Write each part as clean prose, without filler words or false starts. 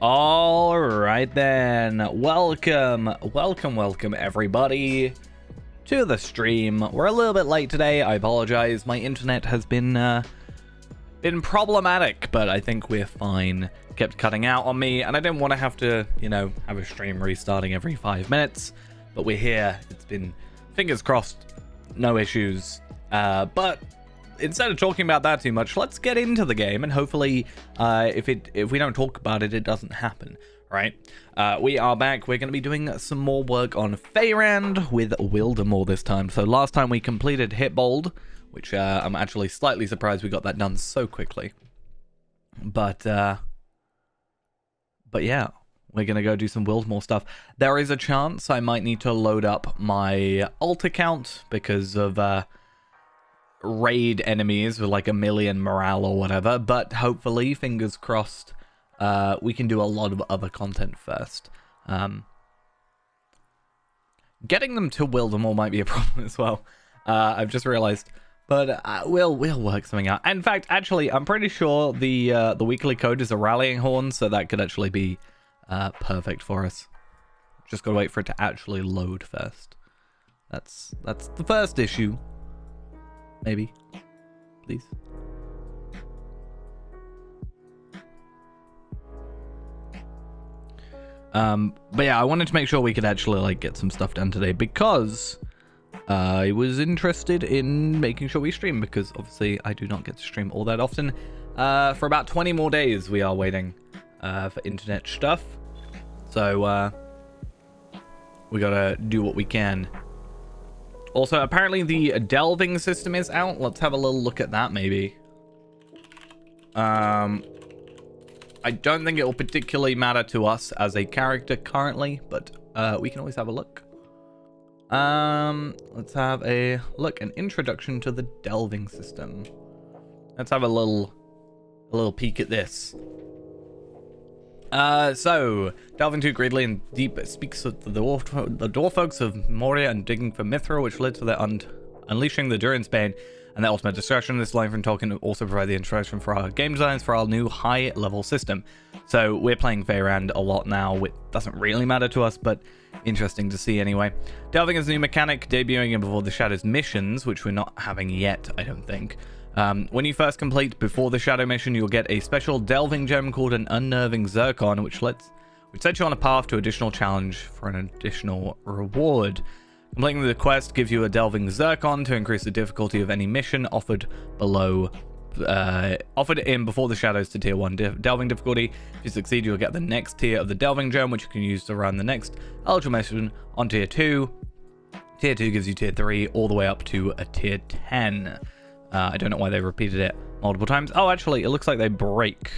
All right then, welcome everybody to the stream. We're a little bit late today. I apologize. My internet has been problematic, but I think we're fine. Kept cutting out on me, and I didn't want to have to, have a stream restarting every 5 minutes. But we're here. It's been, fingers crossed, no issues. But instead of talking about that too much, let's get into the game, and hopefully, if we don't talk about it, it doesn't happen, right? We are back. We're going to be doing some more work on Feyrand with Wildermore this time. So last time we completed Hitbold, which I'm actually slightly surprised we got that done so quickly. But yeah, we're going to go do some Wildermore stuff. There is a chance I might need to load up my alt account because of raid enemies with like 1 million morale or whatever, but hopefully, fingers crossed, we can do a lot of other content first. Getting them to Wildermore might be a problem as well. I've just realized, but we'll work something out. In fact, actually, I'm pretty sure the weekly code is a rallying horn, so that could actually be perfect for us. Just gotta wait for it to actually load first. That's the first issue. Maybe. Please. But yeah, I wanted to make sure we could actually get some stuff done today because I was interested in making sure we stream, because obviously I do not get to stream all that often. For about 20 more days we are waiting for internet stuff. So we gotta do what we can. Also, apparently the delving system is out. Let's have a little look at that, maybe. I don't think it will particularly matter to us as a character currently, but we can always have a look. Let's have a look. An introduction to the delving system. Let's have a little peek at this. So, delving too greedily and deep speaks of the dwarf folks of Moria and digging for mithril, which led to their unleashing the Durin's Bane and their ultimate destruction. This line from Tolkien also provide the introduction for our game designs for our new high-level system. So, we're playing Feyrand a lot now, which doesn't really matter to us, but interesting to see anyway. Delving is a new mechanic, debuting in Before the Shadows missions, which we're not having yet, I don't think. When you first complete Before the Shadow mission, you'll get a special delving gem called an Unnerving Zircon, which sets you on a path to additional challenge for an additional reward. Completing the quest gives you a delving zircon to increase the difficulty of any mission offered in Before the Shadows to tier 1 delving difficulty. If you succeed, you'll get the next tier of the delving gem, which you can use to run the next eligible mission on tier 2. Tier 2 gives you tier 3 all the way up to a tier 10. I don't know why they repeated it multiple times. Oh, actually, it looks like they break.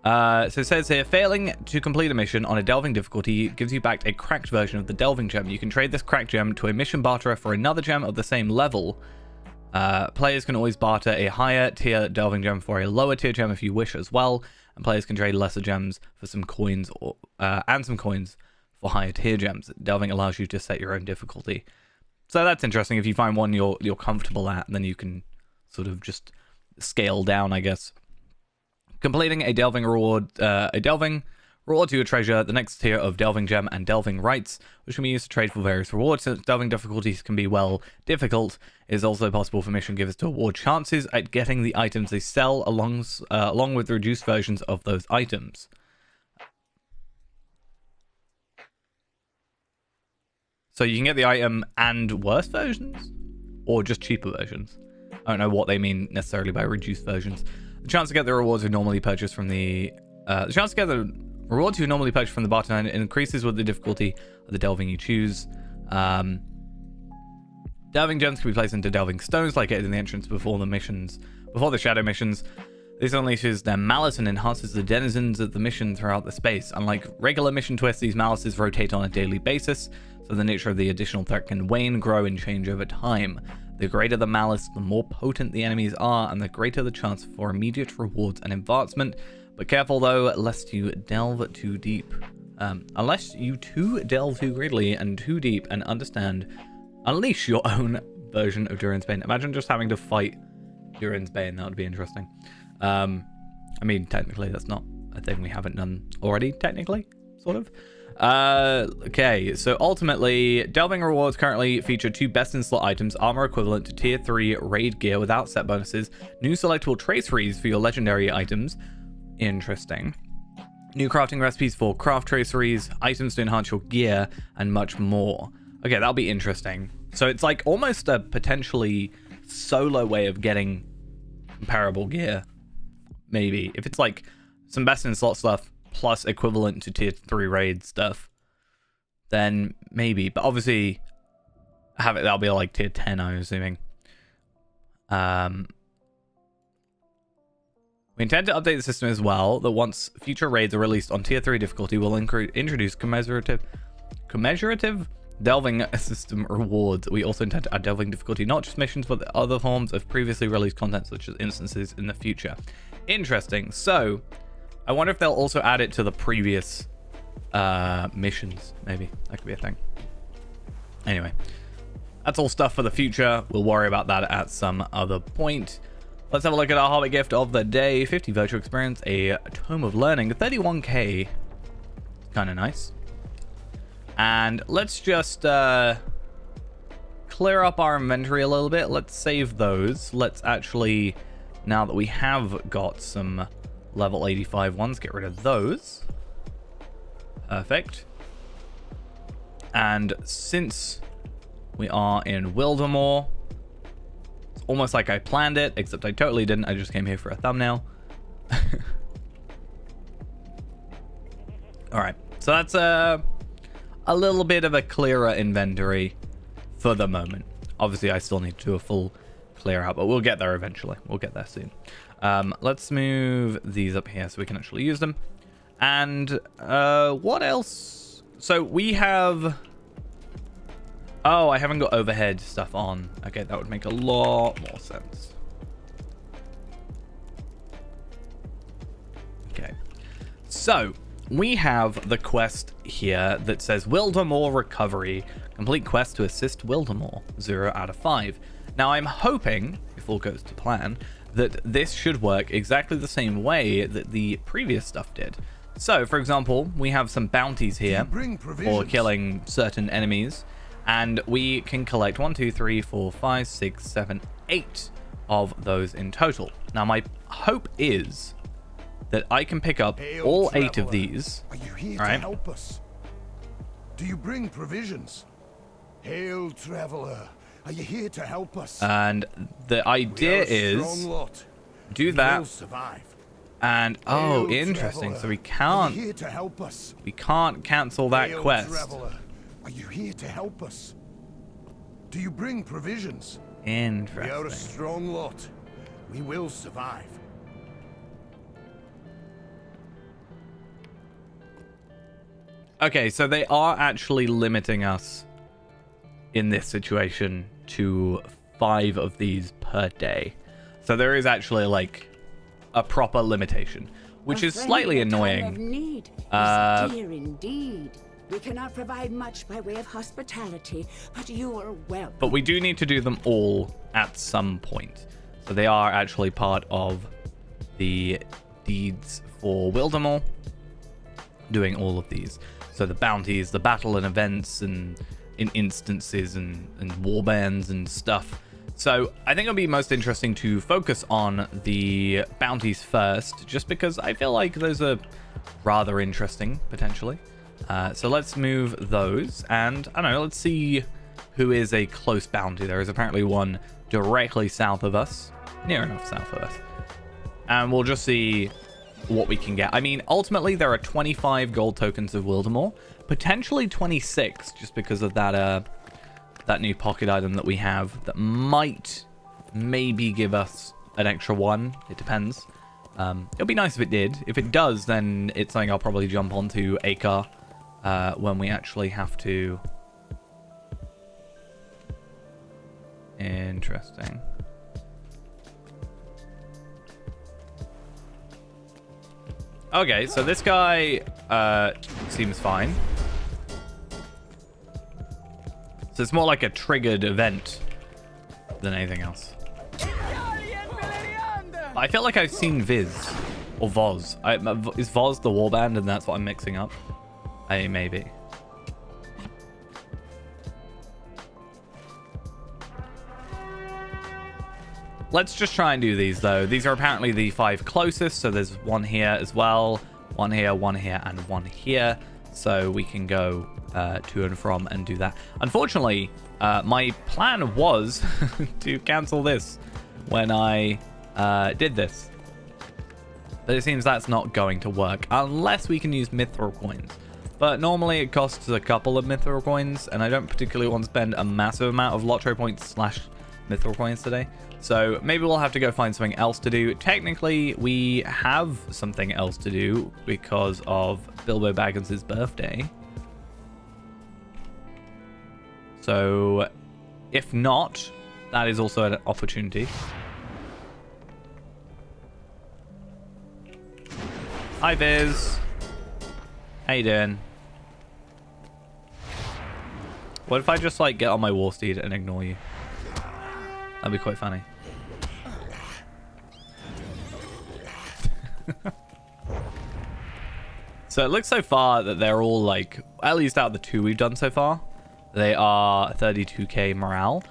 So it says here, failing to complete a mission on a delving difficulty gives you back a cracked version of the delving gem. You can trade this cracked gem to a mission barterer for another gem of the same level. Players can always barter a higher tier delving gem for a lower tier gem if you wish as well. And players can trade lesser gems for some coins and some coins for higher tier gems. Delving allows you to set your own difficulty. So that's interesting. If you find one you're comfortable at, then you can sort of just scale down, I guess. Completing a delving reward to your treasure, the next tier of delving gem and delving rights, which can be used to trade for various rewards. Since delving difficulties can be difficult, it is also possible for mission givers to award chances at getting the items they sell along with reduced versions of those items. So you can get the item and worse versions, or just cheaper versions. I don't know what they mean necessarily by reduced versions. The chance to get the rewards you normally purchase from the bartender increases with the difficulty of the delving you choose. Delving gems can be placed into delving stones, like it in the entrance before the shadow missions. This unleashes their malice and enhances the denizens of the mission throughout the space. Unlike regular mission twists, these malices rotate on a daily basis, so the nature of the additional threat can wane, grow, and change over time. The greater the malice, the more potent the enemies are, and the greater the chance for immediate rewards and advancement. But careful though, lest you delve too deep. Unless you delve too greedily and too deep and unleash your own version of Durin's Bane. Imagine just having to fight Durin's Bane. That would be interesting. I mean, technically that's not a thing we haven't done already, technically, sort of. Okay, so ultimately, Delving rewards currently feature 2 best-in-slot items, armor equivalent to tier 3 raid gear without set bonuses, new selectable traceries for your legendary items. Interesting. New crafting recipes for craft traceries, items to enhance your gear, and much more. Okay, that'll be interesting. So it's like almost a potentially solo way of getting comparable gear. Maybe. If it's like some best-in-slot stuff, plus equivalent to tier 3 raid stuff, then maybe. But obviously, that'll be like tier 10, I'm assuming. We intend to update the system as well, that once future raids are released on tier 3 difficulty, we'll introduce commiserative delving system rewards. We also intend to add delving difficulty, not just missions, but other forms of previously released content, such as instances in the future. Interesting. So, I wonder if they'll also add it to the previous missions. Maybe that could be a thing. Anyway, that's all stuff for the future. We'll worry about that at some other point. Let's have a look at our Hobbit gift of the day. 50 virtual experience, a Tome of Learning, 31k. Kind of nice. And let's just clear up our inventory a little bit. Let's save those. Let's actually, now that we have got some level 85 ones, get rid of those. Perfect. And since we are in Wildermore, it's almost like I planned it, except I totally didn't. I just came here for a thumbnail. Alright, so that's a little bit of a clearer inventory for the moment. Obviously, I still need to do a full clear out, but we'll get there eventually. We'll get there soon. Let's move these up here so we can actually use them. And what else? So we have... Oh, I haven't got overhead stuff on. Okay, that would make a lot more sense. Okay. So, we have the quest here that says Wildermore Recovery. Complete quest to assist Wildermore. 0 out of 5. Now, I'm hoping, if all goes to plan, that this should work exactly the same way that the previous stuff did. So, for example, we have some bounties here for killing certain enemies, and we can collect 1, 2, 3, 4, 5, 6, 7, 8 of those in total. Now, my hope is that I can pick up all 8 of these. Are you here to help us? Do you bring provisions? Hail, traveler. Are you here to help us? And the idea is do that. And oh, interesting. So we can't cancel that quest. Are you here to help us? Do you bring provisions? Interesting. We are a strong lot. We will survive. Okay, so they are actually limiting us in this situation to 5 of these per day. So there is actually like a proper limitation, which is slightly annoying. Dear indeed. We cannot provide much by way of hospitality, but you are welcome. But we do need to do them all at some point. So they are actually part of the deeds for Wildermore, doing all of these. So the bounties, the battle and events, and in instances and warbands and stuff. So I think it'll be most interesting to focus on the bounties first, just because I feel like those are rather interesting, potentially. So let's move those, and I don't know, let's see who is a close bounty. There is apparently one directly south of us, near enough south of us. And we'll just see what we can get. I mean, ultimately, there are 25 gold tokens of Wildermore, potentially 26, just because of that that new pocket item that we have that might maybe give us an extra one. It depends. It'll be nice if it did. If it does, then it's something I'll probably jump onto Akar when we actually have to. Interesting. Okay, so this guy seems fine. So it's more like a triggered event than anything else. I feel like I've seen Viz Or Voz. Is Voz the warband and that's what I'm mixing up? Maybe. Let's just try and do these, though. These are apparently the 5 closest, so there's one here as well. One here, and one here. So we can go to and from and do that. Unfortunately, my plan was to cancel this when I did this. But it seems that's not going to work unless we can use mithril coins. But normally it costs a couple of mithril coins, and I don't particularly want to spend a massive amount of lotro points / mithril coins today. So maybe we'll have to go find something else to do. Technically, we have something else to do because of Bilbo Baggins' birthday. So if not, that is also an opportunity. Hi, Viz. How you doing? What if I just, like, get on my war steed and ignore you? That'd be quite funny. So it looks so far that they're all, like, at least out of the 2 we've done so far, they are 32k morale.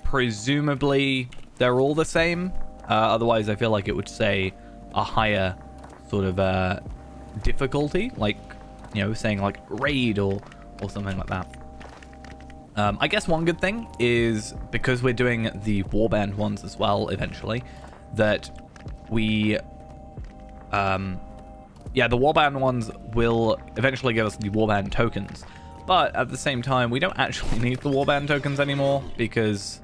Presumably they're all the same. Otherwise, I feel like it would say a higher sort of difficulty, like, you know, saying like raid or something like that. I guess one good thing is because we're doing the warband ones as well eventually, that we, yeah, the warband ones will eventually give us the warband tokens. But at the same time, we don't actually need the warband tokens anymore because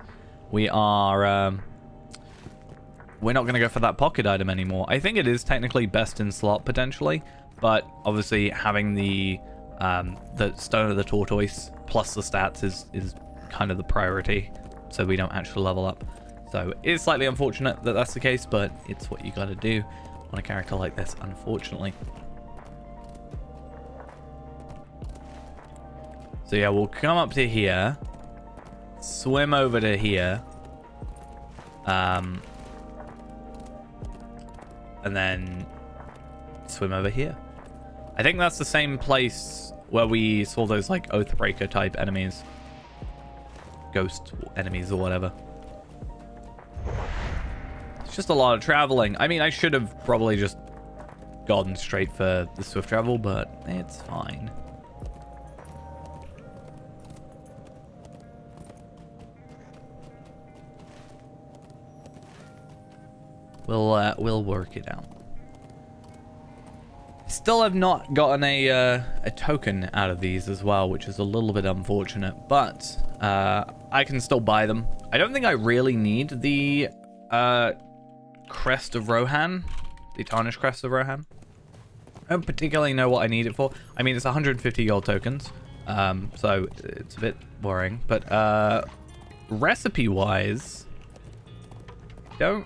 we are, we're not going to go for that pocket item anymore. I think it is technically best in slot potentially, but obviously having the Stone of the Tortoise plus the stats is kind of the priority, so we don't actually level up. So it's slightly unfortunate that that's the case, but it's what you got to do on a character like this, unfortunately. So yeah, we'll come up to here, swim over to here, and then swim over here. I think that's the same place where we saw those like Oathbreaker type enemies, ghost enemies or whatever. It's just a lot of traveling. I mean, I should have probably just gone straight for the swift travel, but it's fine. We'll work it out. Still have not gotten a token out of these as well, which is a little bit unfortunate, but I can still buy them. I don't think I really need the Crest of Rohan, the Tarnished Crest of Rohan. I don't particularly know what I need it for. I mean, it's 150 gold tokens, so it's a bit worrying, but recipe-wise, don't...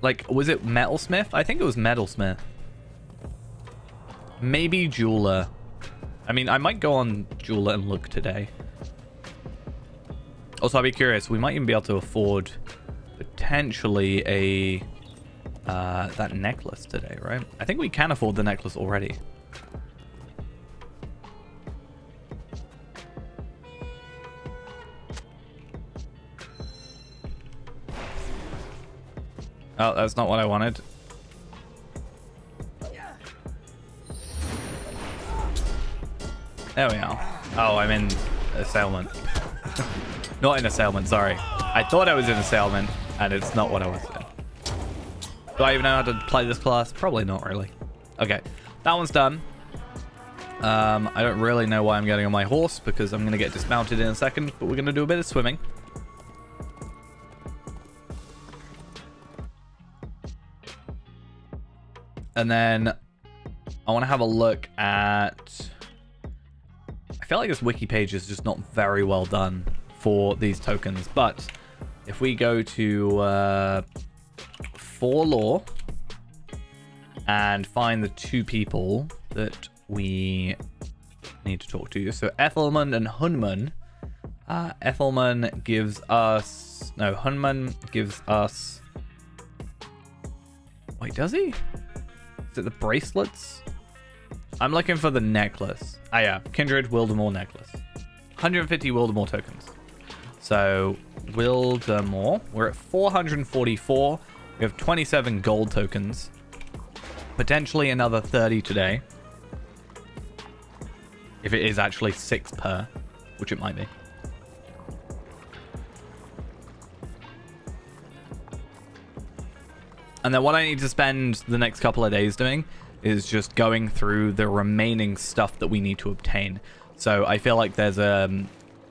Like, was it Metalsmith? I think it was Metalsmith. Maybe Jeweler. I mean, I might go on Jeweler and look today. Also, I'd be curious. We might even be able to afford potentially a that necklace today, right? I think we can afford the necklace already. Oh, that's not what I wanted. There we are. Oh, I'm in assailment. Not in assailment, sorry. I thought I was in assailment, and it's not what I was in. Do I even know how to play this class? Probably not really. Okay, that one's done. I don't really know why I'm getting on my horse, because I'm going to get dismounted in a second, but we're going to do a bit of swimming. And then I want to have a look at... I feel like this wiki page is just not very well done for these tokens. But if we go to 4 lore and find the 2 people that we need to talk to. So Ethelmund and Hunman. Ethelmund gives us us... No, Hunman gives us... Wait, does he? Is it the bracelets? I'm looking for the necklace. Ah, yeah. Kindred Wildermore necklace. 150 Wildermore tokens. So, Wildermore. We're at 444. We have 27 gold tokens. Potentially another 30 today. If it is actually 6 per, which it might be. And then what I need to spend the next couple of days doing is just going through the remaining stuff that we need to obtain. So I feel like there's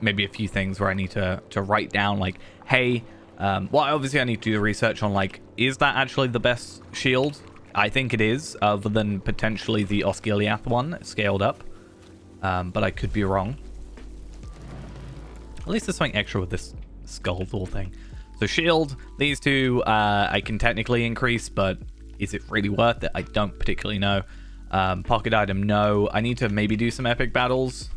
maybe a few things where I need to write down, like, hey, well, obviously I need to do the research on, like, is that actually the best shield? I think it is, other than potentially the Osgiliath one scaled up. But I could be wrong. At least there's something extra with this skull Thor thing. So shield, these two I can technically increase, but is it really worth it? I don't particularly know. Pocket item, no. I need to maybe do some epic battles.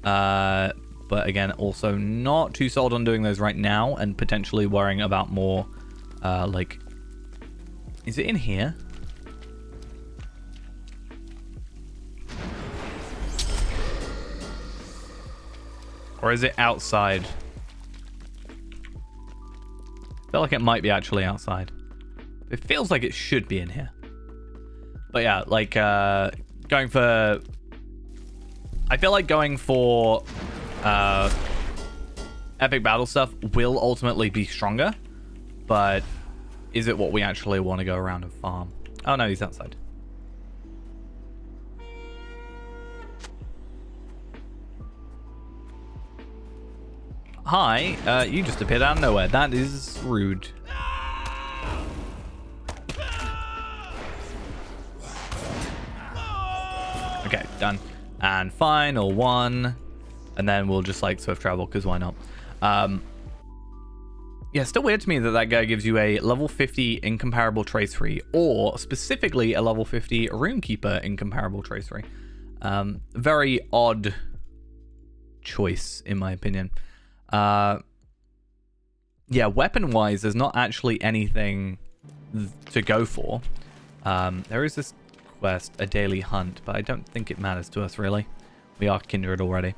But again, also not too sold on doing those right now, and potentially worrying about more, like... Is it in here? Or is it outside? I feel like it might be actually outside. It feels like it should be in here. But yeah, like, going for... I feel like going for epic battle stuff will ultimately be stronger. But is it what we actually want to go around and farm? Oh no, he's outside. Hi, you just appeared out of nowhere. That is rude. Okay, done. And final one. And then we'll just, like, swift travel, because why not? Yeah, still weird to me that that guy gives you a level 50 incomparable trace free, or specifically a level 50 Runekeeper incomparable trace free. Very odd choice, in my opinion. Yeah, weapon-wise, there's not actually anything to go for. There is this quest, a daily hunt, but I don't think it matters to us, really. We are kindred already.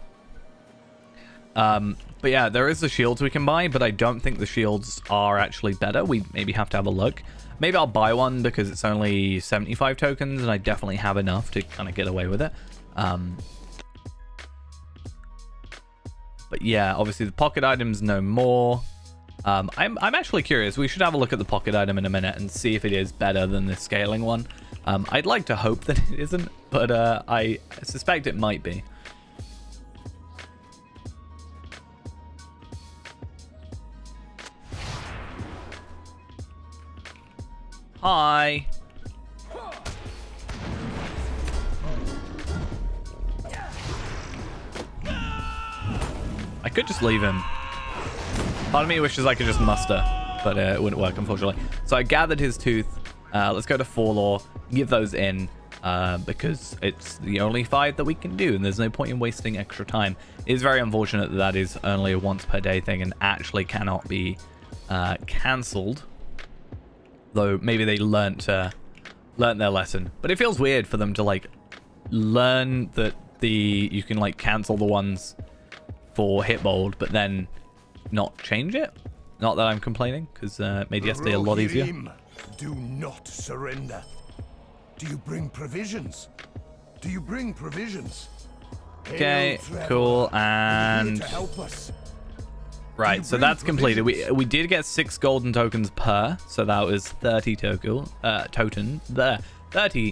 But yeah, there is the shields we can buy, but I don't think the shields are actually better. We maybe have to have a look. Maybe I'll buy one because it's only 75 tokens, and I definitely have enough to kind of get away with it. But yeah, obviously the pocket items no more. I'm actually curious. We should have a look at the pocket item in a minute and see if it is better than the scaling one. I'd like to hope that it isn't, but I suspect it might be. Hi. I could just leave him. Part of me wishes I could just muster, but it wouldn't work, unfortunately. So I gathered his tooth. Let's go to Forlore, give those in, because it's the only 5 that we can do, and there's no point in wasting extra time. It is very unfortunate that that is only a once per day thing and actually cannot be cancelled. Though maybe they learnt their lesson. But it feels weird for them to, like, learn that you can, like, cancel the ones for Hitbold, but then not change it. Not that I'm complaining, because it made yesterday a lot easier. Do not surrender. Do you bring provisions? Do you bring provisions? Okay, cool, and to help us. Right, so that's completed. We did get 6 golden tokens per, so that was 30 30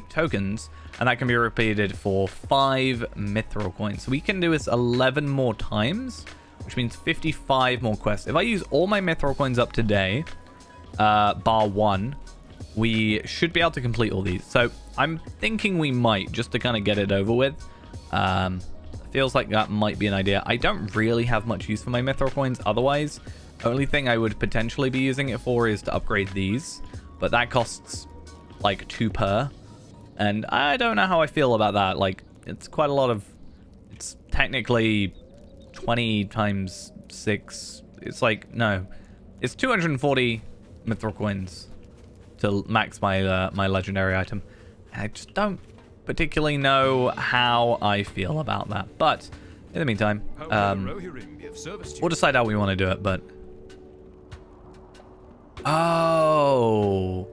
tokens, and that can be repeated for 5 mithril coins. So we can do this 11 more times, which means 55 more quests. If I use all my mithril coins up today, bar 1, we should be able to complete all these. So I'm thinking we might, just to kind of get it over with. Feels like that might be an idea. I don't really have much use for my mithril coins otherwise. Only thing I would potentially be using it for is to upgrade these, but that costs like 2 per, and I don't know how I feel about that. Like, it's quite a lot of... It's technically 20 times 6. It's like, no. It's 240 mithril coins to max my my legendary item. I just don't particularly know how I feel about that. But in the meantime, we'll decide how we want to do it. But oh,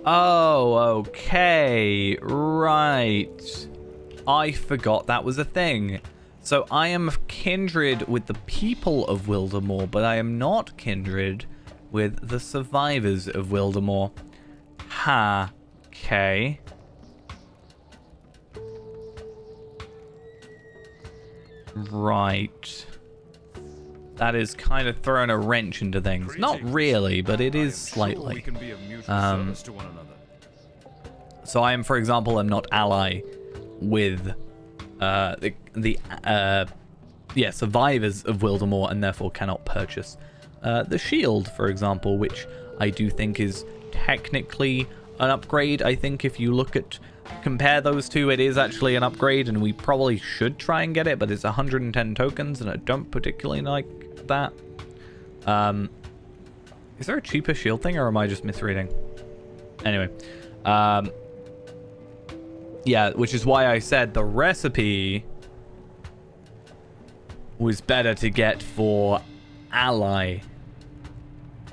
okay, right. I forgot that was a thing. So I am kindred with the people of Wildermore, but I am not kindred with the survivors of Wildermore. Ha. Okay. Right. That is kind of throwing a wrench into things. Not really, but it is slightly. So I am, for example, I'm not ally with survivors of Wildermore, and therefore cannot purchase the shield, for example, which I do think is technically an upgrade. I think if you compare those two, it is actually an upgrade, and we probably should try and get it, but it's 110 tokens, and I don't particularly like that. Is there a cheaper shield thing, or am I just misreading? Anyway, yeah, which is why I said the recipe was better to get for ally.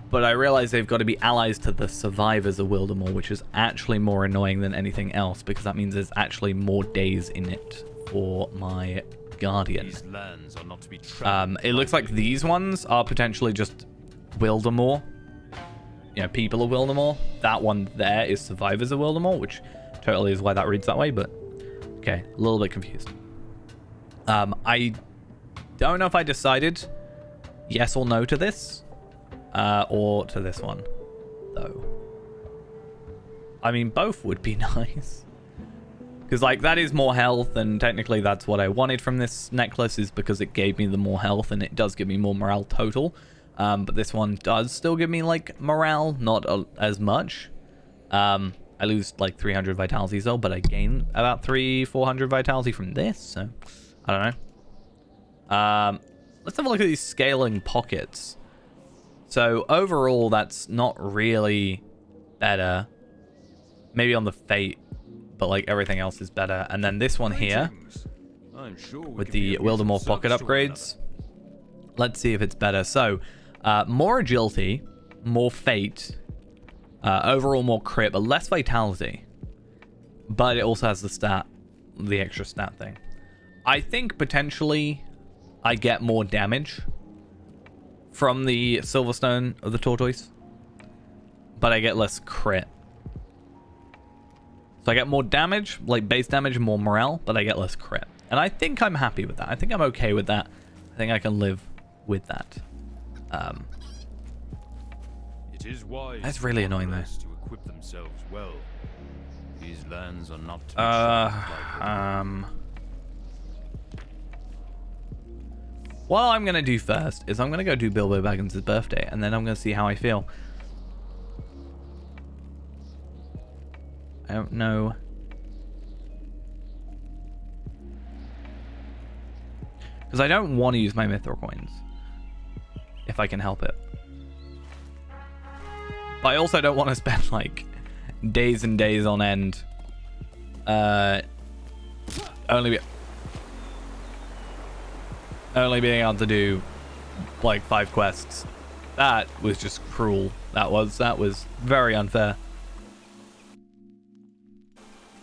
But I realize they've got to be allies to the survivors of Wildermore, which is actually more annoying than anything else, because that means there's actually more days in it for my guardian. These lands are not to be It looks like these ones are potentially just Wildermore. You know, people of Wildermore. That one there is survivors of Wildermore, which totally is why that reads that way, but okay, a little bit confused. I don't know if I decided yes or no to this, or to this one, though. I mean, both would be nice. Because, like, that is more health, and technically that's what I wanted from this necklace, is because it gave me the more health, and it does give me more morale total. But this one does still give me, like, morale, not as much. I lose, like, 300 vitality still, but I gain about 400 vitality from this, so I don't know. Let's have a look at these scaling pockets. So, overall, that's not really better. Maybe on the fate, but like everything else is better. And then this one here with the Wildermore pocket upgrades. Let's see if it's better. So, more agility, more fate, overall more crit, but less vitality. But it also has the extra stat thing. I think potentially I get more damage from the Silverstone of the Tortoise, but I get less crit. So I get more damage, like base damage, more morale, but I get less crit. And I think I'm happy with that. I think I'm okay with that. I think I can live with that. It is wise. That's really annoying though. To equip themselves well. These lands are not to be what I'm gonna do first is I'm gonna go do Bilbo Baggins' birthday, and then I'm gonna see how I feel. I don't know. Because I don't want to use my mithril coins. If I can help it. But I also don't want to spend like days and days on end. Only being able to do like 5 quests. That was just cruel. That was very unfair.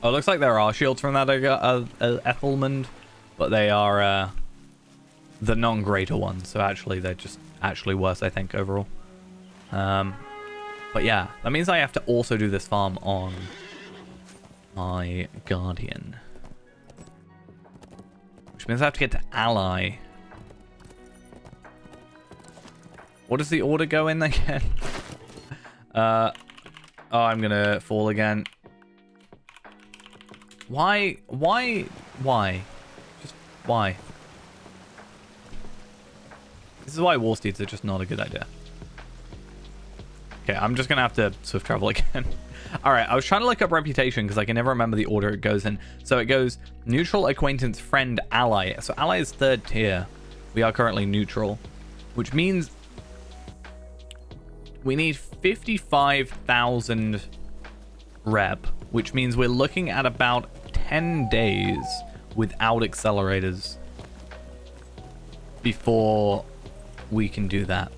Oh, it looks like there are shields from that Ethelmund, but they are the non-greater ones, so actually they're just actually worse, I think, overall. But yeah, that means I have to also do this farm on my guardian, which means I have to get to ally. What does the order go in again? Oh, I'm gonna fall again. Why? Just why? This is why war steeds are just not a good idea. Okay, I'm just gonna have to swift travel again. Alright, I was trying to look up reputation because I can never remember the order it goes in. So it goes neutral, acquaintance, friend, ally. So ally is 3rd tier. We are currently neutral, which means we need 55,000 rep, which means we're looking at about 10 days without accelerators before we can do that.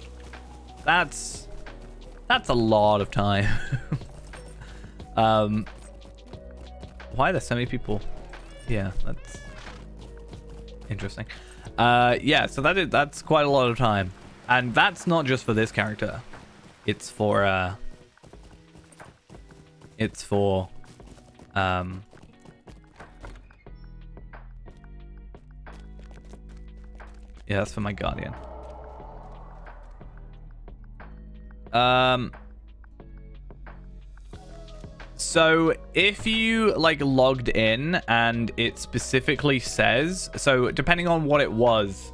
That's a lot of time. Why are there so many people? Yeah, that's interesting. Yeah, so that's quite a lot of time. And that's not just for this character. It's for yeah, that's for my guardian. So if you like logged in and it specifically says, so depending on what it was,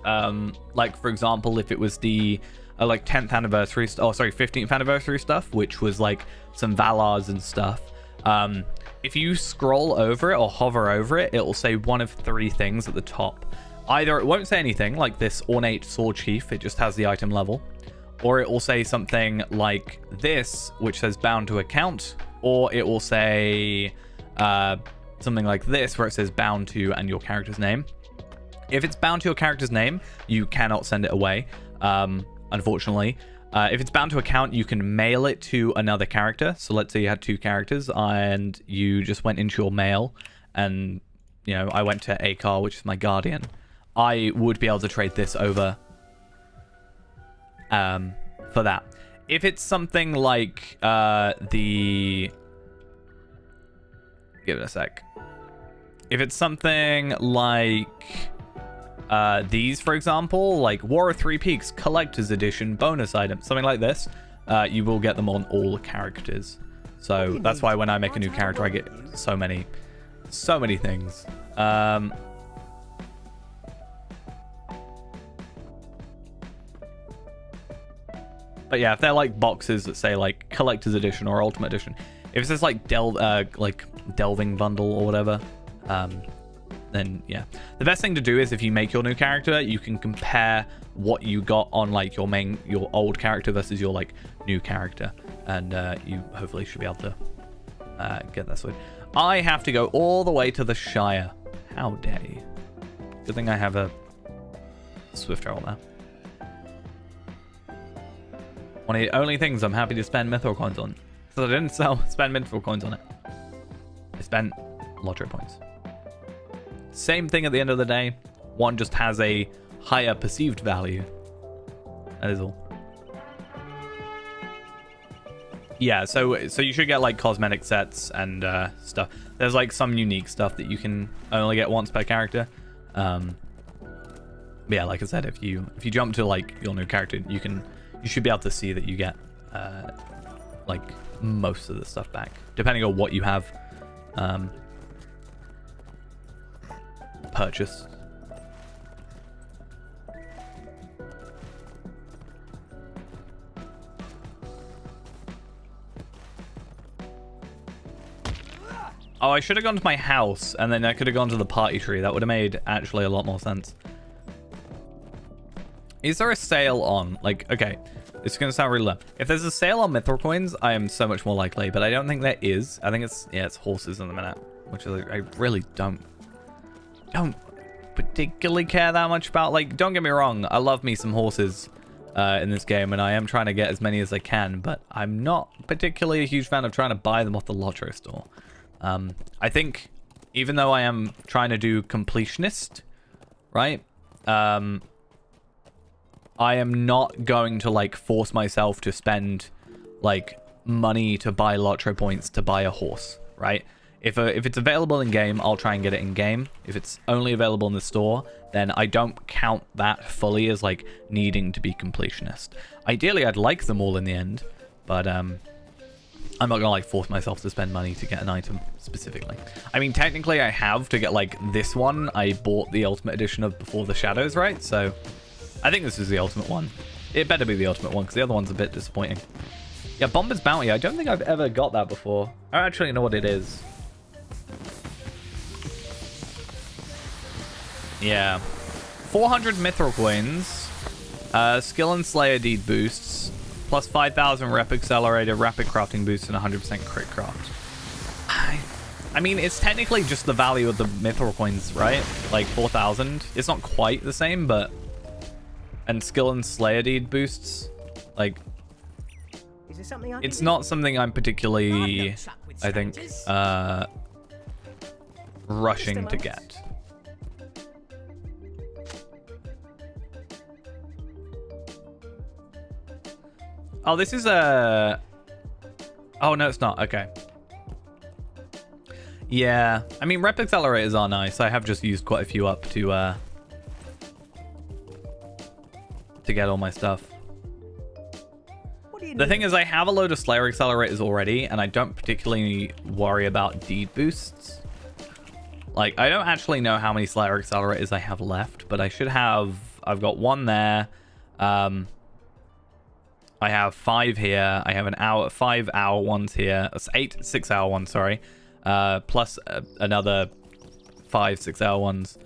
like for example, if it was the like 10th anniversary, 15th anniversary stuff, which was like some Valars and stuff. If you scroll over it or hover over it, it will say one of three things at the top. Either it won't say anything like this ornate sword sheath, it just has the item level, or it will say something like this, which says bound to account, or it will say something like this, where it says bound to and your character's name. If it's bound to your character's name, you cannot send it away, unfortunately. If it's bound to account, you can mail it to another character. So let's say you had two characters and you just went into your mail, and you know, I went to Akar, which is my guardian. I would be able to trade this over for that. If it's something like give it a sec. If it's something like these, for example, like War of Three Peaks Collector's Edition bonus item, something like this, you will get them on all characters. So that's why when I make a new character, I get so many things. But yeah, if they're like boxes that say like Collector's Edition or Ultimate Edition, if it says like Delving Bundle or whatever, then yeah. The best thing to do is if you make your new character, you can compare what you got on like your old character versus your like new character, and you hopefully should be able to get that sorted. I have to go all the way to the Shire. How dare you? Good thing I have a swift travel now. One of the only things I'm happy to spend mithril coins on. So I didn't spend mithril coins on it. I spent lottery points. Same thing at the end of the day. One just has a higher perceived value. That is all. Yeah, so you should get like cosmetic sets and stuff. There's like some unique stuff that you can only get once per character. But yeah, like I said, if you jump to like your new character, you should be able to see that you get like most of the stuff back, depending on what you have purchased. Oh, I should have gone to my house, and then I could have gone to the party tree. That would have made actually a lot more sense. Is there a sale on, like, okay, it's going to sound really low. If there's a sale on mithril coins, I am so much more likely, but I don't think there is. I think it's horses in the minute, which I really don't particularly care that much about. Like, don't get me wrong, I love me some horses in this game, and I am trying to get as many as I can, but I'm not particularly a huge fan of trying to buy them off the lottery store. I think, even though I am trying to do completionist, right? I am not going to like force myself to spend like money to buy lottery points to buy a horse, right? If it's available in game, I'll try and get it in game. If it's only available in the store, then I don't count that fully as like needing to be completionist. Ideally, I'd like them all in the end, but I'm not gonna like force myself to spend money to get an item specifically. I mean, technically I have to get like this one. I bought the ultimate edition of Before the Shadows, right? So I think this is the ultimate one. It better be the ultimate one, because the other one's a bit disappointing. Yeah, Bomber's Bounty. I don't think I've ever got that before. I don't actually know what it is. Yeah. 400 mithril coins. Skill and Slayer deed boosts. Plus 5,000 rep accelerator, rapid crafting boost, and 100% crit craft. I mean, it's technically just the value of the mithril coins, right? Like 4,000. It's not quite the same, but... And skill and slayer deed boosts. Like... Is there something it's not something I'm particularly, I think, rushing to get. Oh, this is a... Oh, no, it's not. Okay. Yeah. I mean, rep accelerators are nice. I have just used quite a few up to get all my stuff. The thing is, I have a load of Slayer accelerators already, and I don't particularly worry about deed boosts. Like, I don't actually know how many Slayer accelerators I have left, but I should have... I've got one there. I have 5 here. I have 5 hour ones here. That's 8 6-hour ones, sorry. Plus another 5 6-hour ones.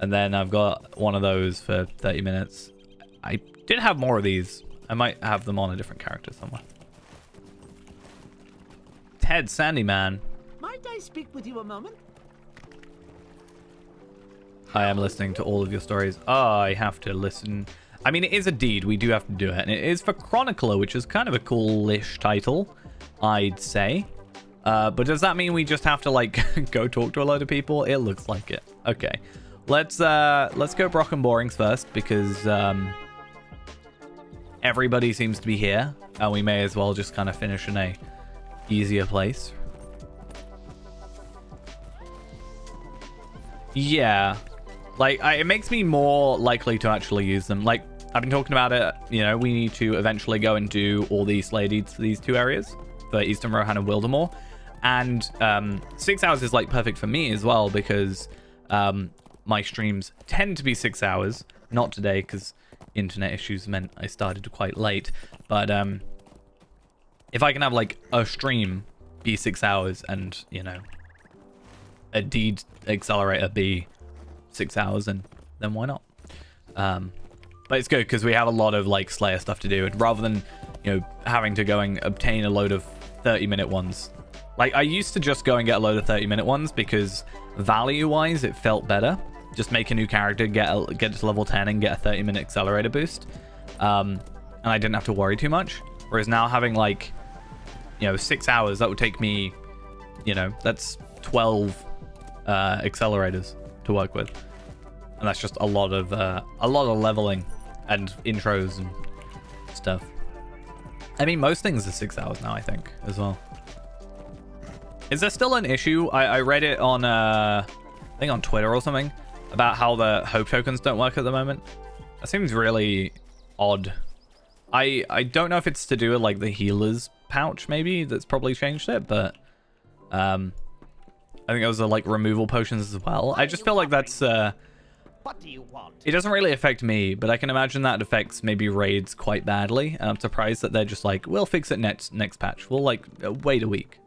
And then I've got one of those for 30 minutes. I did have more of these. I might have them on a different character somewhere. Ted Sandyman. Might I speak with you a moment? I am listening to all of your stories. I have to listen. I mean, it is a deed. We do have to do it. And it is for Chronicler, which is kind of a cool-ish title, I'd say. But does that mean we just have to, like, go talk to a load of people? It looks like it. Okay. Let's go Brock and Borings first, because... everybody seems to be here, and we may as well just kind of finish in a easier place. Yeah, like it makes me more likely to actually use them. Like I've been talking about it, you know, we need to eventually go and do all these Slayer deeds for these 2 areas, for Eastern Rohan and Wildermore, and 6 hours is like perfect for me as well, because my streams tend to be 6 hours. Not today, because internet issues meant I started quite late, but if I can have like a stream be 6 hours and, you know, a deed accelerator be 6 hours, and then why not? But it's good because we have a lot of like Slayer stuff to do, and rather than, you know, having to go and obtain a load of 30-minute ones, like I used to just go and get a load of 30-minute ones because value wise it felt better. Just make a new character, get it to level 10 and get a 30-minute accelerator boost. And I didn't have to worry too much. Whereas now having like, you know, 6 hours, that would take me, you know, that's 12 accelerators to work with. And that's just a lot of leveling and intros and stuff. I mean, most things are 6 hours now, I think, as well. Is there still an issue? I read it on, I think on Twitter or something, about how the hope tokens don't work at the moment. That seems really odd. I don't know if it's to do with like the healer's pouch maybe that's probably changed it, but I think those are like removal potions as well. I just feel like that's What do you want? it doesn't really affect me, but I can imagine that affects maybe raids quite badly, and I'm surprised that they're just like, we'll fix it next patch. We'll like wait a week.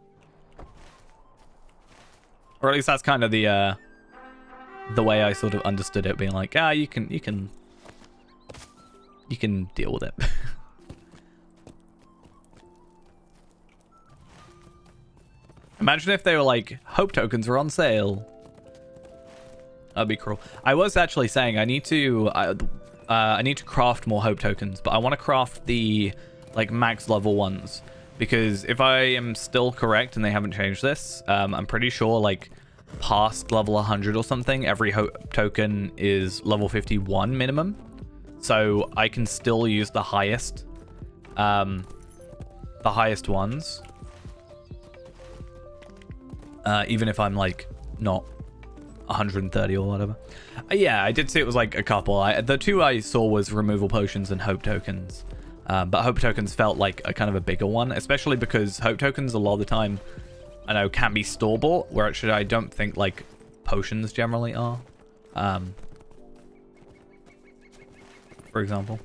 Or at least that's kind of the way I sort of understood it, being like, you can deal with it. Imagine if they were like, hope tokens are on sale. That'd be cruel. I was actually saying I need to craft more hope tokens, but I want to craft the like max level ones, because if I am still correct and they haven't changed this, I'm pretty sure like past level 100 or something, every hope token is level 51 minimum. So I can still use the highest ones, even if I'm like not 130 or whatever. Yeah, I did see it was like a couple. The 2 I saw was removal potions and hope tokens, but hope tokens felt like a kind of a bigger one, especially because hope tokens a lot of the time I know can be store bought, where actually I don't think like potions generally are, for example.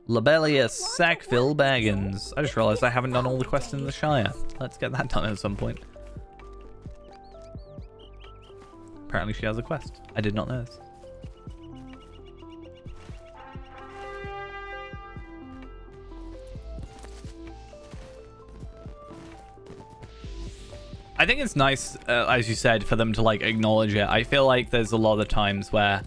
Labellius Sackville Baggins. I just realized I haven't done all the quests in the Shire. Let's get that done at some point. Apparently she has a quest. I did not know this. I think it's nice, as you said, for them to like acknowledge it. I feel like there's a lot of times where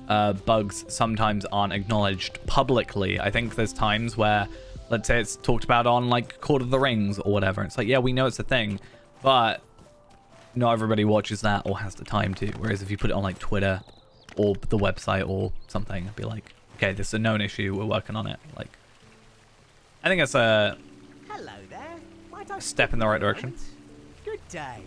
bugs sometimes aren't acknowledged publicly. I think there's times where, let's say it's talked about on like Court of the Rings or whatever. It's like, yeah, we know it's a thing, but not everybody watches that or has the time to. Whereas if you put it on like Twitter or the website or something, it'd be like, okay, this is a known issue. We're working on it. Like, I think it's a Hello there. Might I step in the right direction. moment? Good day.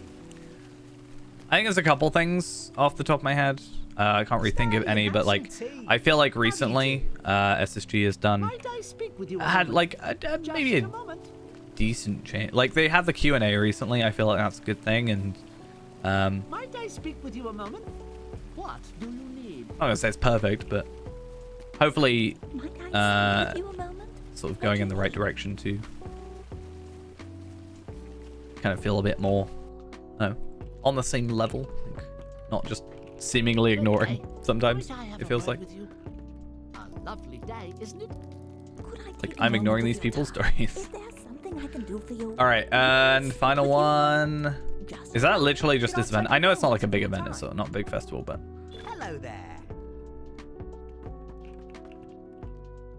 I think there's a couple things off the top of my head. I can't really think of any, but like, I feel like recently SSG has done Might I speak with you a had moment? like maybe Just a a moment. decent change. Like they have the Q&A recently. I feel like that's a good thing, and Might I speak with you a moment? What do you need? I'm not gonna say it's perfect, but hopefully Might I speak with you a moment? sort of going in the right direction to kind of feel a bit more on the same level, like, not just seemingly ignoring sometimes. Might I have It a feels word like with you? A lovely day, isn't it? Could I take like a I'm moment ignoring of these your people's time? stories. Is there something I can do for you? All right, and final one. Just Is that literally just Can I this event? take I know it's not like a moments big of your event. It's time? not a big festival, but Hello there.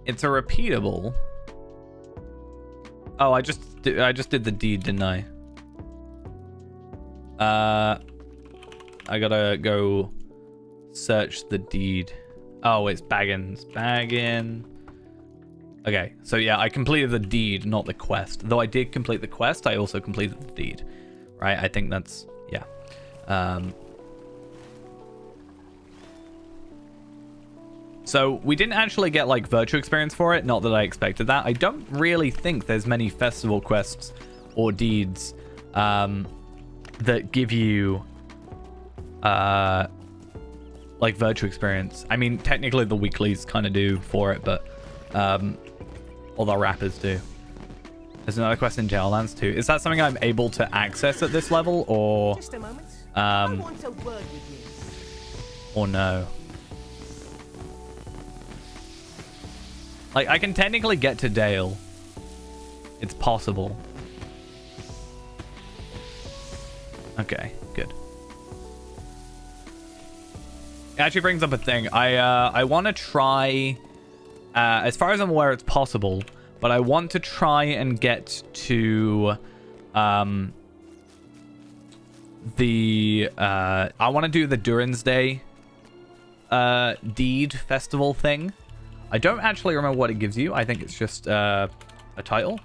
it's a repeatable. Oh, I just did the deed, didn't I? I gotta go search the deed. Oh, it's Baggins. Baggin. Okay, so yeah, I completed the deed, not the quest. Though I did complete the quest, I also completed the deed. Right? I think that's, yeah. So we didn't actually get like virtual experience for it. Not that I expected that. I don't really think there's many festival quests or deeds that give you like virtual experience. I mean, technically the weeklies kind of do for it, but all the rappers do. There's another quest in Jaillands too. Is that something I'm able to access at this level, or Just a moment. I um, want a word with or no? Like, I can technically get to Dale. It's possible. Okay, good. It actually brings up a thing. I want to try, as far as I'm aware, it's possible, but I want to try and get to the I want to do the Durin's Day deed festival thing. I don't actually remember what it gives you. I think it's just a title.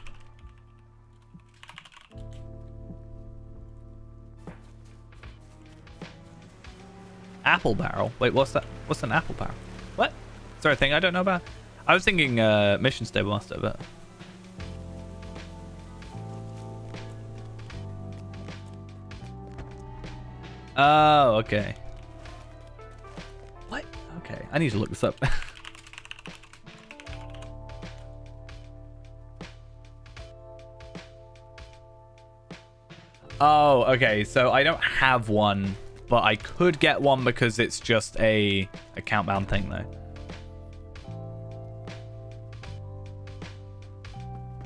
Apple barrel. Wait, what's that? What's an apple barrel? What? Is there a thing I don't know about? I was thinking Mission Stable Master, but oh, okay. What? Okay, I need to look this up. Oh, okay. So I don't have one, but I could get one because it's just a countdown thing, though.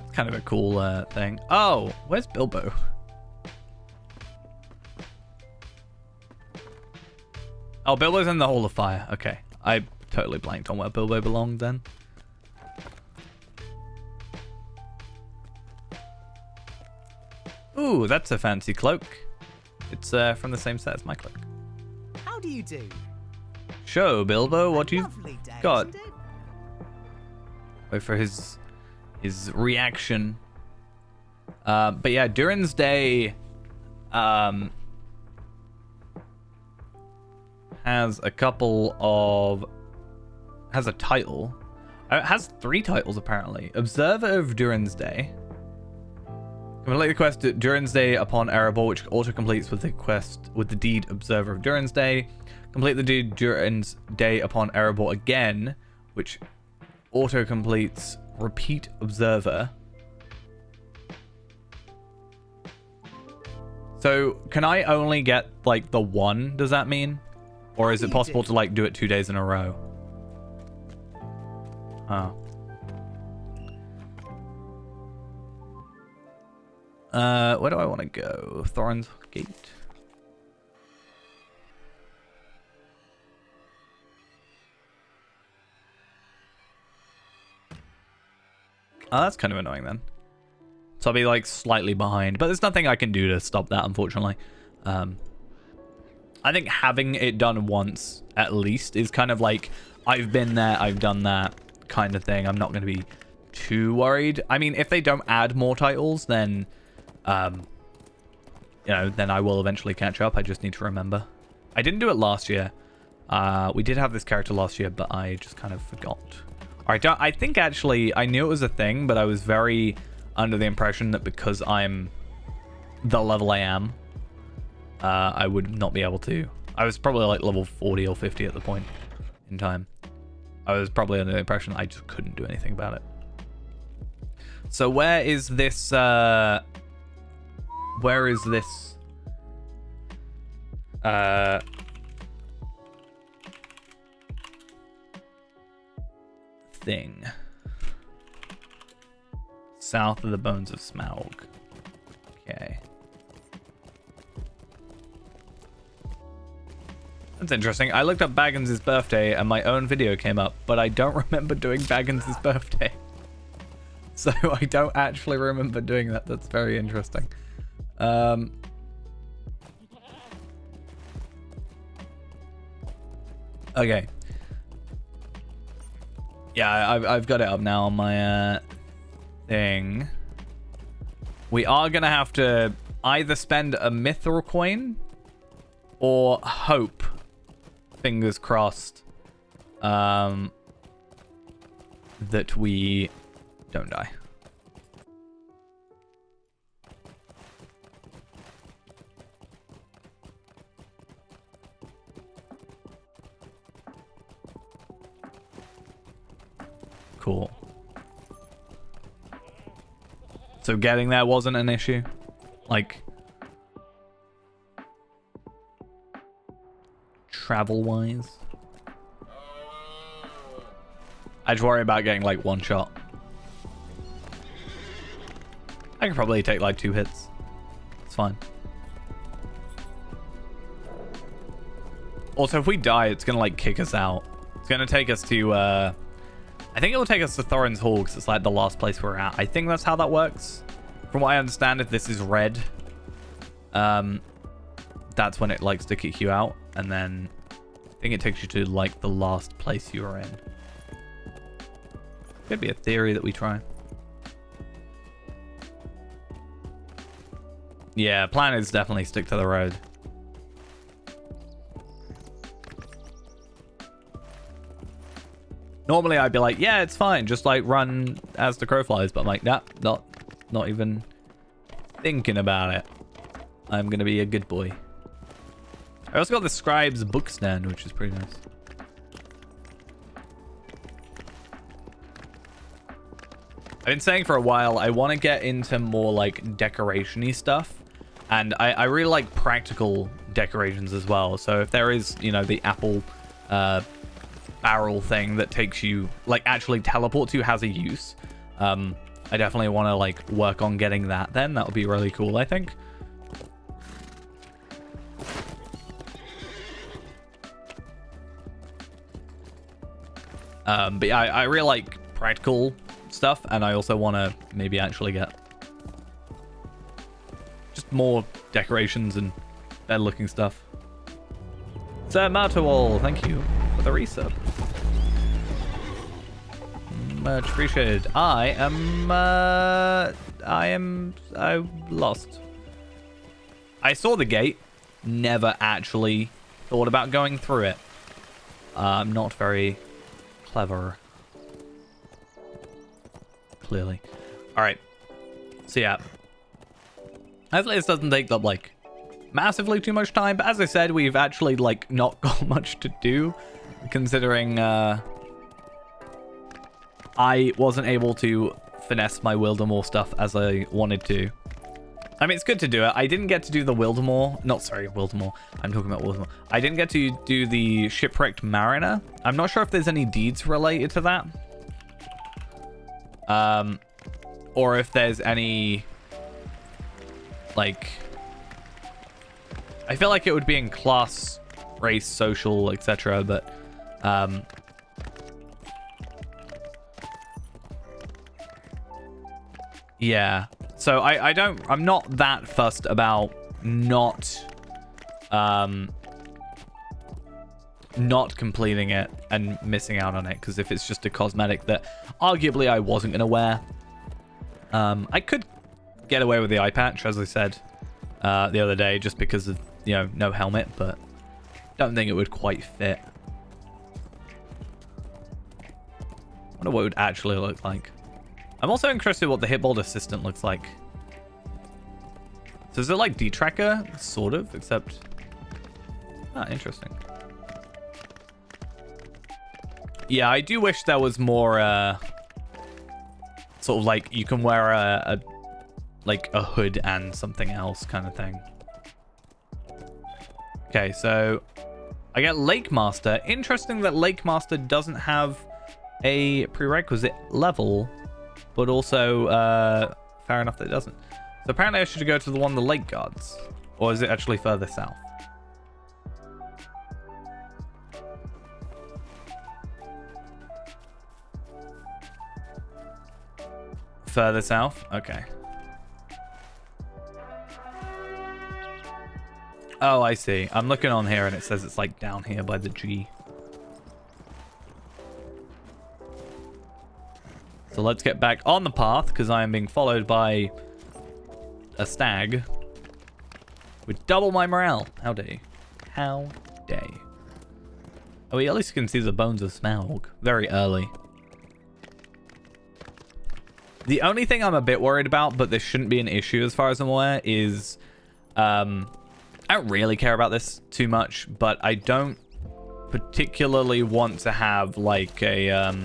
It's kind of a cool thing. Oh, where's Bilbo? Oh, Bilbo's in the Hall of Fire. Okay, I totally blanked on where Bilbo belonged then. Ooh, that's a fancy cloak. It's from the same set as my cloak. you. How do you do? Show, Bilbo, what you've Lovely day, got. isn't it? Wait for his reaction. But yeah, Durin's Day has a couple of... has a title. It has 3 titles, apparently. Observer of Durin's Day. Complete the quest at Durin's Day upon Erebor, which auto-completes with the quest with the deed Observer of Durin's Day. Complete the deed Durin's Day upon Erebor again, which auto-completes Repeat Observer. So, can I only get, like, the one, does that mean? Or is it possible to, like, do it 2 days in a row? Oh. Where do I want to go? Thorin's Gate. Oh, that's kind of annoying then. So I'll be like slightly behind, but there's nothing I can do to stop that, unfortunately. I think having it done once at least is kind of like, I've been there, I've done that kind of thing. I'm not going to be too worried. I mean, if they don't add more titles, then, you know, then I will eventually catch up. I just need to remember. I didn't do it last year. We did have this character last year, but I just kind of forgot. All right, I think actually I knew it was a thing, but I was very under the impression that because I'm the level I am, I would not be able to. I was probably like level 40 or 50 at the point in time. I was probably under the impression I just couldn't do anything about it. So where is this, thing? South of the Bones of Smaug. Okay. That's interesting. I looked up Baggins' birthday and my own video came up, but I don't remember doing Baggins' birthday. So I don't actually remember doing that. That's very interesting. Okay. Yeah, I've got it up now on my thing. We are gonna have to either spend a mithril coin or hope, fingers crossed, that we don't die. Cool. So getting there wasn't an issue? Like, travel-wise? I just worry about getting, like, one shot. I could probably take, like, 2 hits. It's fine. Also, if we die, it's gonna, like, kick us out. It's gonna take us to, I think it will take us to Thorin's Hall, because it's, like, the last place we're at. I think that's how that works. From what I understand, if this is red, that's when it likes to kick you out. And then I think it takes you to, like, the last place you were in. Could be a theory that we try. Yeah, plan is definitely stick to the road. Normally I'd be like, yeah, it's fine, just like run as the crow flies, but I'm like, nah, not even thinking about it. I'm gonna be a good boy. I also got the scribe's book stand, which is pretty nice. I've been saying for a while, I want to get into more like decoration-y stuff. And I really like practical decorations as well. So if there is, you know, the apple barrel thing that takes you, like actually teleports you, has a use. I definitely want to like work on getting that then. That would be really cool, I think. But yeah, I really like practical stuff, and I also want to maybe actually get just more decorations and better looking stuff. Sir Martowall, thank you for the resub. Much appreciated. I lost. I saw the gate, never actually thought about going through it. I'm not very clever. Clearly. Alright. So yeah. Hopefully this doesn't take up like massively too much time, but as I said, we've actually like not got much to do, considering I wasn't able to finesse my Wildermore stuff as I wanted to. I mean, it's good to do it. I didn't get to do the Wildermore. Not, sorry, Wildermore. I'm talking about Wildermore. I didn't get to do the Shipwrecked Mariner. I'm not sure if there's any deeds related to that. Or if there's any like, I feel like it would be in class, race, social, etc. But yeah. So I'm not that fussed about not completing it and missing out on it, because if it's just a cosmetic that arguably I wasn't going to wear, I could get away with the eye patch, as I said the other day, just because of, you know, no helmet, but don't think it would quite fit. I wonder what it would actually look like. I'm also interested what the Hitbolt Assistant looks like. So is it like D-Tracker? Sort of, except... Ah, interesting. Yeah, I do wish there was more, sort of like, you can wear a hood and something else kind of thing. Okay, so I get Lake Master. Interesting that Lake Master doesn't have a prerequisite level, but also, fair enough that it doesn't. So apparently I should go to the one the lake guards, or is it actually further south? Further south? Okay. Oh, I see. I'm looking on here and it says it's like down here by the G. So let's get back on the path, because I am being followed by a stag with double my morale. How dare you? How dare you? Oh, we at least can see the bones of Smaug very early. The only thing I'm a bit worried about, but this shouldn't be an issue as far as I'm aware, is I don't really care about this too much, but I don't particularly want to have like a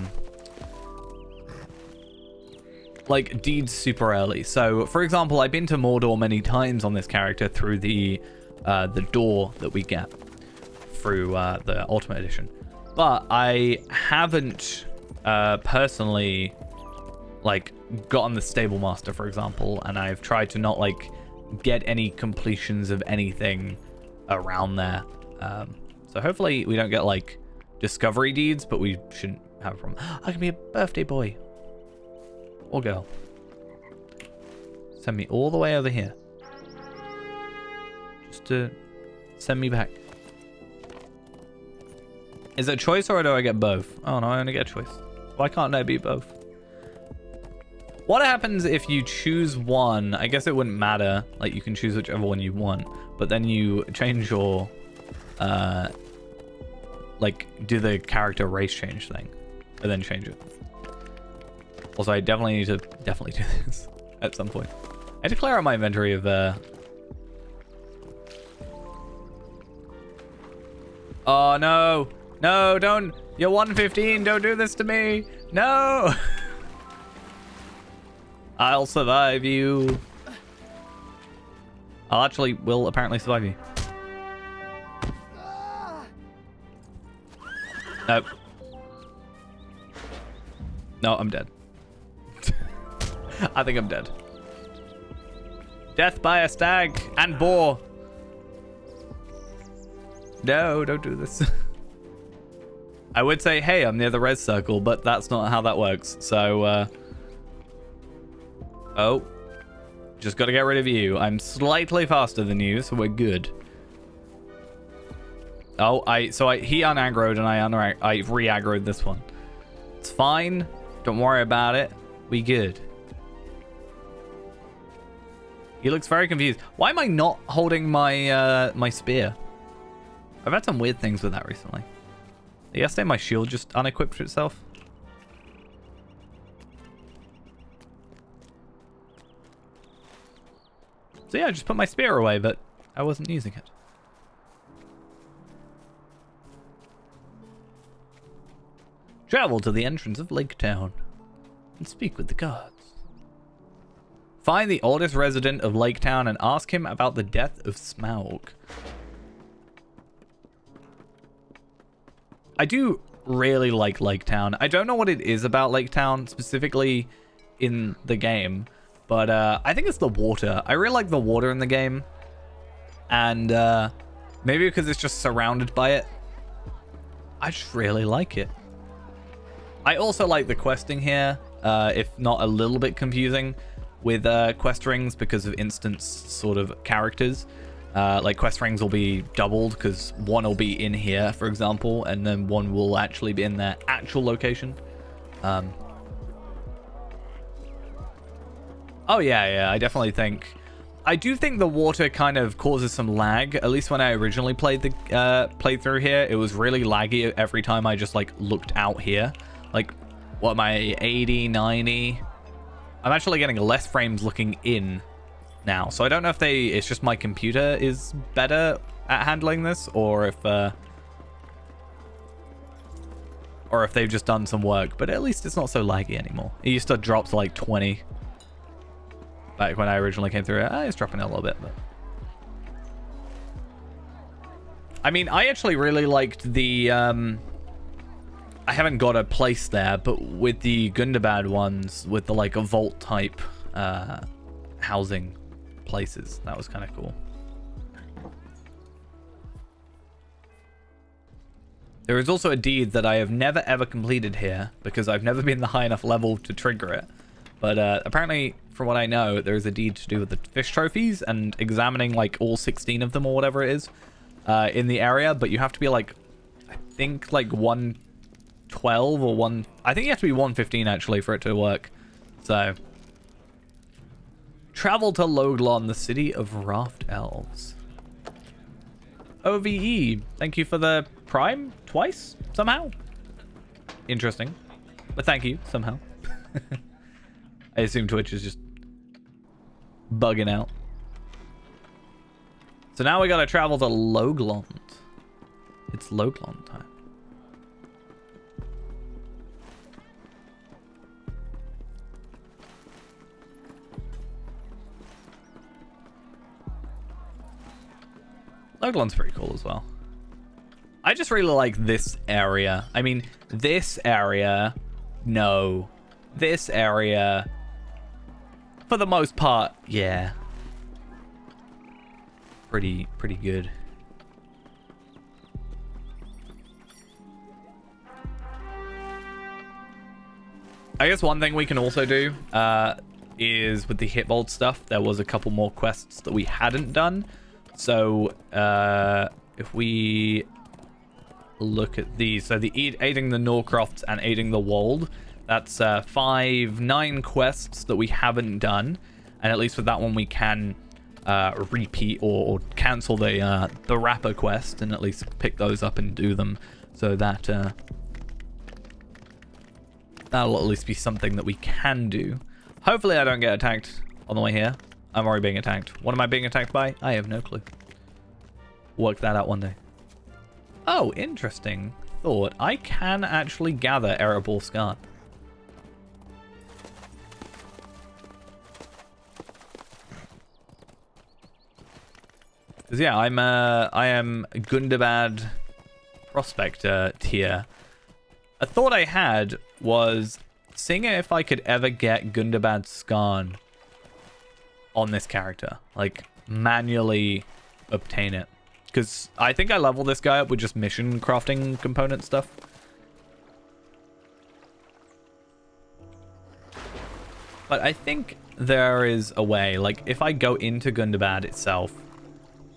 like deeds super early. So for example, I've been to Mordor many times on this character through the door that we get through the Ultimate Edition, but I haven't personally like gotten the Stable Master, for example, and I've tried to not like get any completions of anything around there. So hopefully we don't get like discovery deeds, but we shouldn't have a problem. I can be a birthday boy or girl. Send me all the way over here just to send me back. Is it a choice, or do I get both? Oh no, I only get a choice. Why can't I be both? What happens if you choose one? I guess it wouldn't matter. Like, you can choose whichever one you want, but then you change your, like, do the character race change thing, and then change it. Also, I definitely need to do this at some point. I had to clear out my inventory of, Oh, no. No, don't. You're 115. Don't do this to me. No. I'll survive you. Will apparently survive you. Nope. No, I'm dead. I think I'm dead. Death by a stag and boar. No, don't do this. I would say, hey, I'm near the res circle, but that's not how that works. So, oh, just got to get rid of you. I'm slightly faster than you, so we're good. Oh, he unaggroed and I re-aggroed this one. It's fine. Don't worry about it. We good. He looks very confused. Why am I not holding my my spear? I've had some weird things with that recently. Yesterday my shield just unequipped itself. So yeah, I just put my spear away, but I wasn't using it. Travel to the entrance of Lake Town and speak with the guards. Find the oldest resident of Lake Town and ask him about the death of Smaug. I do really like Lake Town. I don't know what it is about Lake Town specifically in the game, But I think it's the water. I really like the water in the game. And maybe because it's just surrounded by it. I just really like it. I also like the questing here, if not a little bit confusing with quest rings because of instance sort of characters. Like quest rings will be doubled because one will be in here, for example, and then one will actually be in their actual location. Oh yeah, I definitely think... I do think the water kind of causes some lag. At least when I originally played the playthrough here, it was really laggy every time I just like looked out here. Like, what am I, 80, 90? I'm actually getting less frames looking in now. So I don't know if it's just my computer is better at handling this, or if they've just done some work. But at least it's not so laggy anymore. It used to drop to like 20. Back when I originally came through it. It's dropping a little bit, but... I mean, I actually really liked the... I haven't got a place there, but with the Gundabad ones, with the, like, a vault type housing places, that was kind of cool. There is also a deed that I have never ever completed here, because I've never been the high enough level to trigger it. But apparently, from what I know, there's a deed to do with the fish trophies and examining like all 16 of them or whatever it is in the area. But you have to be like, I think like 112 or one. I think you have to be 115 actually for it to work. So travel to Loglon, the city of Raft Elves. OVE, thank you for the Prime twice somehow. Interesting, but thank you somehow. I assume Twitch is just bugging out. So now we gotta travel to Loglond. It's Loglond time. Loglond's pretty cool as well. I just really like this area. I mean, this area, no. This area... For the most part, yeah. Pretty good. I guess one thing we can also do is with the Hitbold stuff, there was a couple more quests that we hadn't done. So if we look at these, so the aiding the Norcrofts and aiding the Wold, that's 9 quests that we haven't done, and at least with that one we can repeat or cancel the Rapper quest and at least pick those up and do them. So that that'll at least be something that we can do. Hopefully I don't get attacked on the way here. I'm already being attacked. What am I being attacked by? I have no clue. Work that out one day. Oh, interesting thought. I can actually gather Erebor Scarn. Because yeah, I am a Gundabad Prospector tier. A thought I had was seeing if I could ever get Gundabad Scarn on this character. Like, manually obtain it. Because I think I leveled this guy up with just mission crafting component stuff. But I think there is a way. Like, if I go into Gundabad itself,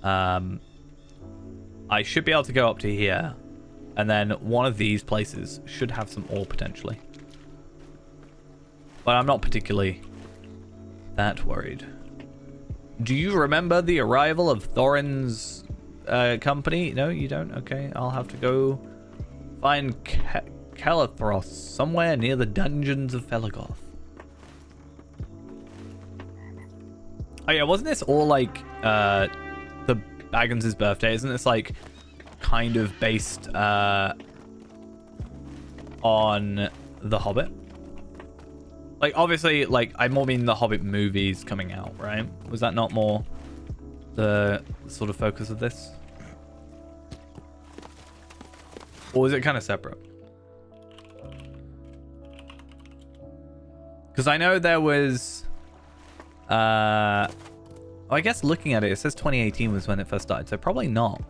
I should be able to go up to here. And then one of these places should have some ore potentially. But I'm not particularly that worried. Do you remember the arrival of Thorin's company? No, you don't? Okay, I'll have to go find Calathros somewhere near the dungeons of Felagoth. Oh yeah, wasn't this all like the Baggins' birthday? Isn't this like kind of based on The Hobbit? Like, obviously, like, I more mean the Hobbit movies coming out, right? Was that not more the sort of focus of this? Or was it kind of separate? Because I know there was I guess looking at it, it says 2018 was when it first started, so probably not.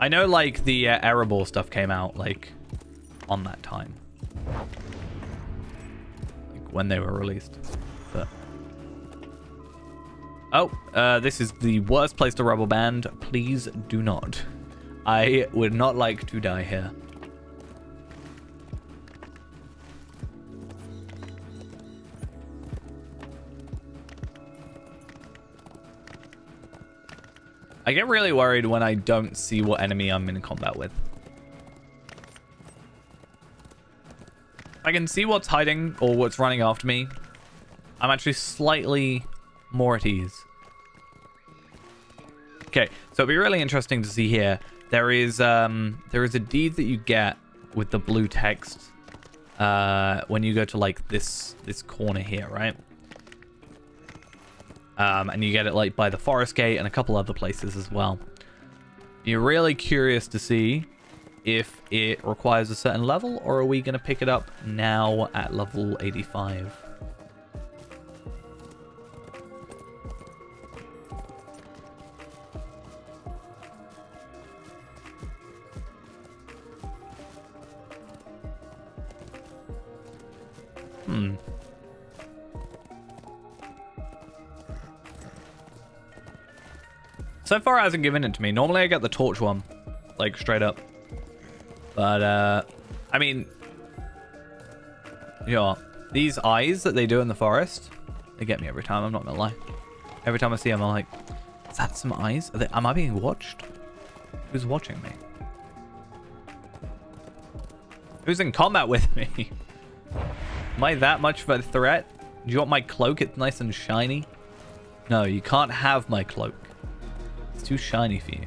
I know, like, the Erebor stuff came out, like, on that time. Like, when they were released. But... Oh, this is the worst place to rubber band. Please do not. I would not like to die here. I get really worried when I don't see what enemy I'm in combat with. I can see what's hiding or what's running after me. I'm actually slightly more at ease. Okay, so it'll be really interesting to see here. There is a deed that you get with the blue text when you go to like this corner here, right? And you get it like by the forest gate and a couple other places as well. You're really curious to see if it requires a certain level, or are we going to pick it up now at level 85? So far, it hasn't given it to me. Normally, I get the torch one, like, straight up. But, I mean... Yeah, these eyes that they do in the forest, they get me every time, I'm not gonna lie. Every time I see them, I'm like, is that some eyes? Am I being watched? Who's watching me? Who's in combat with me? Am I that much of a threat? Do you want my cloak? It's nice and shiny. No, you can't have my cloak. It's too shiny for you.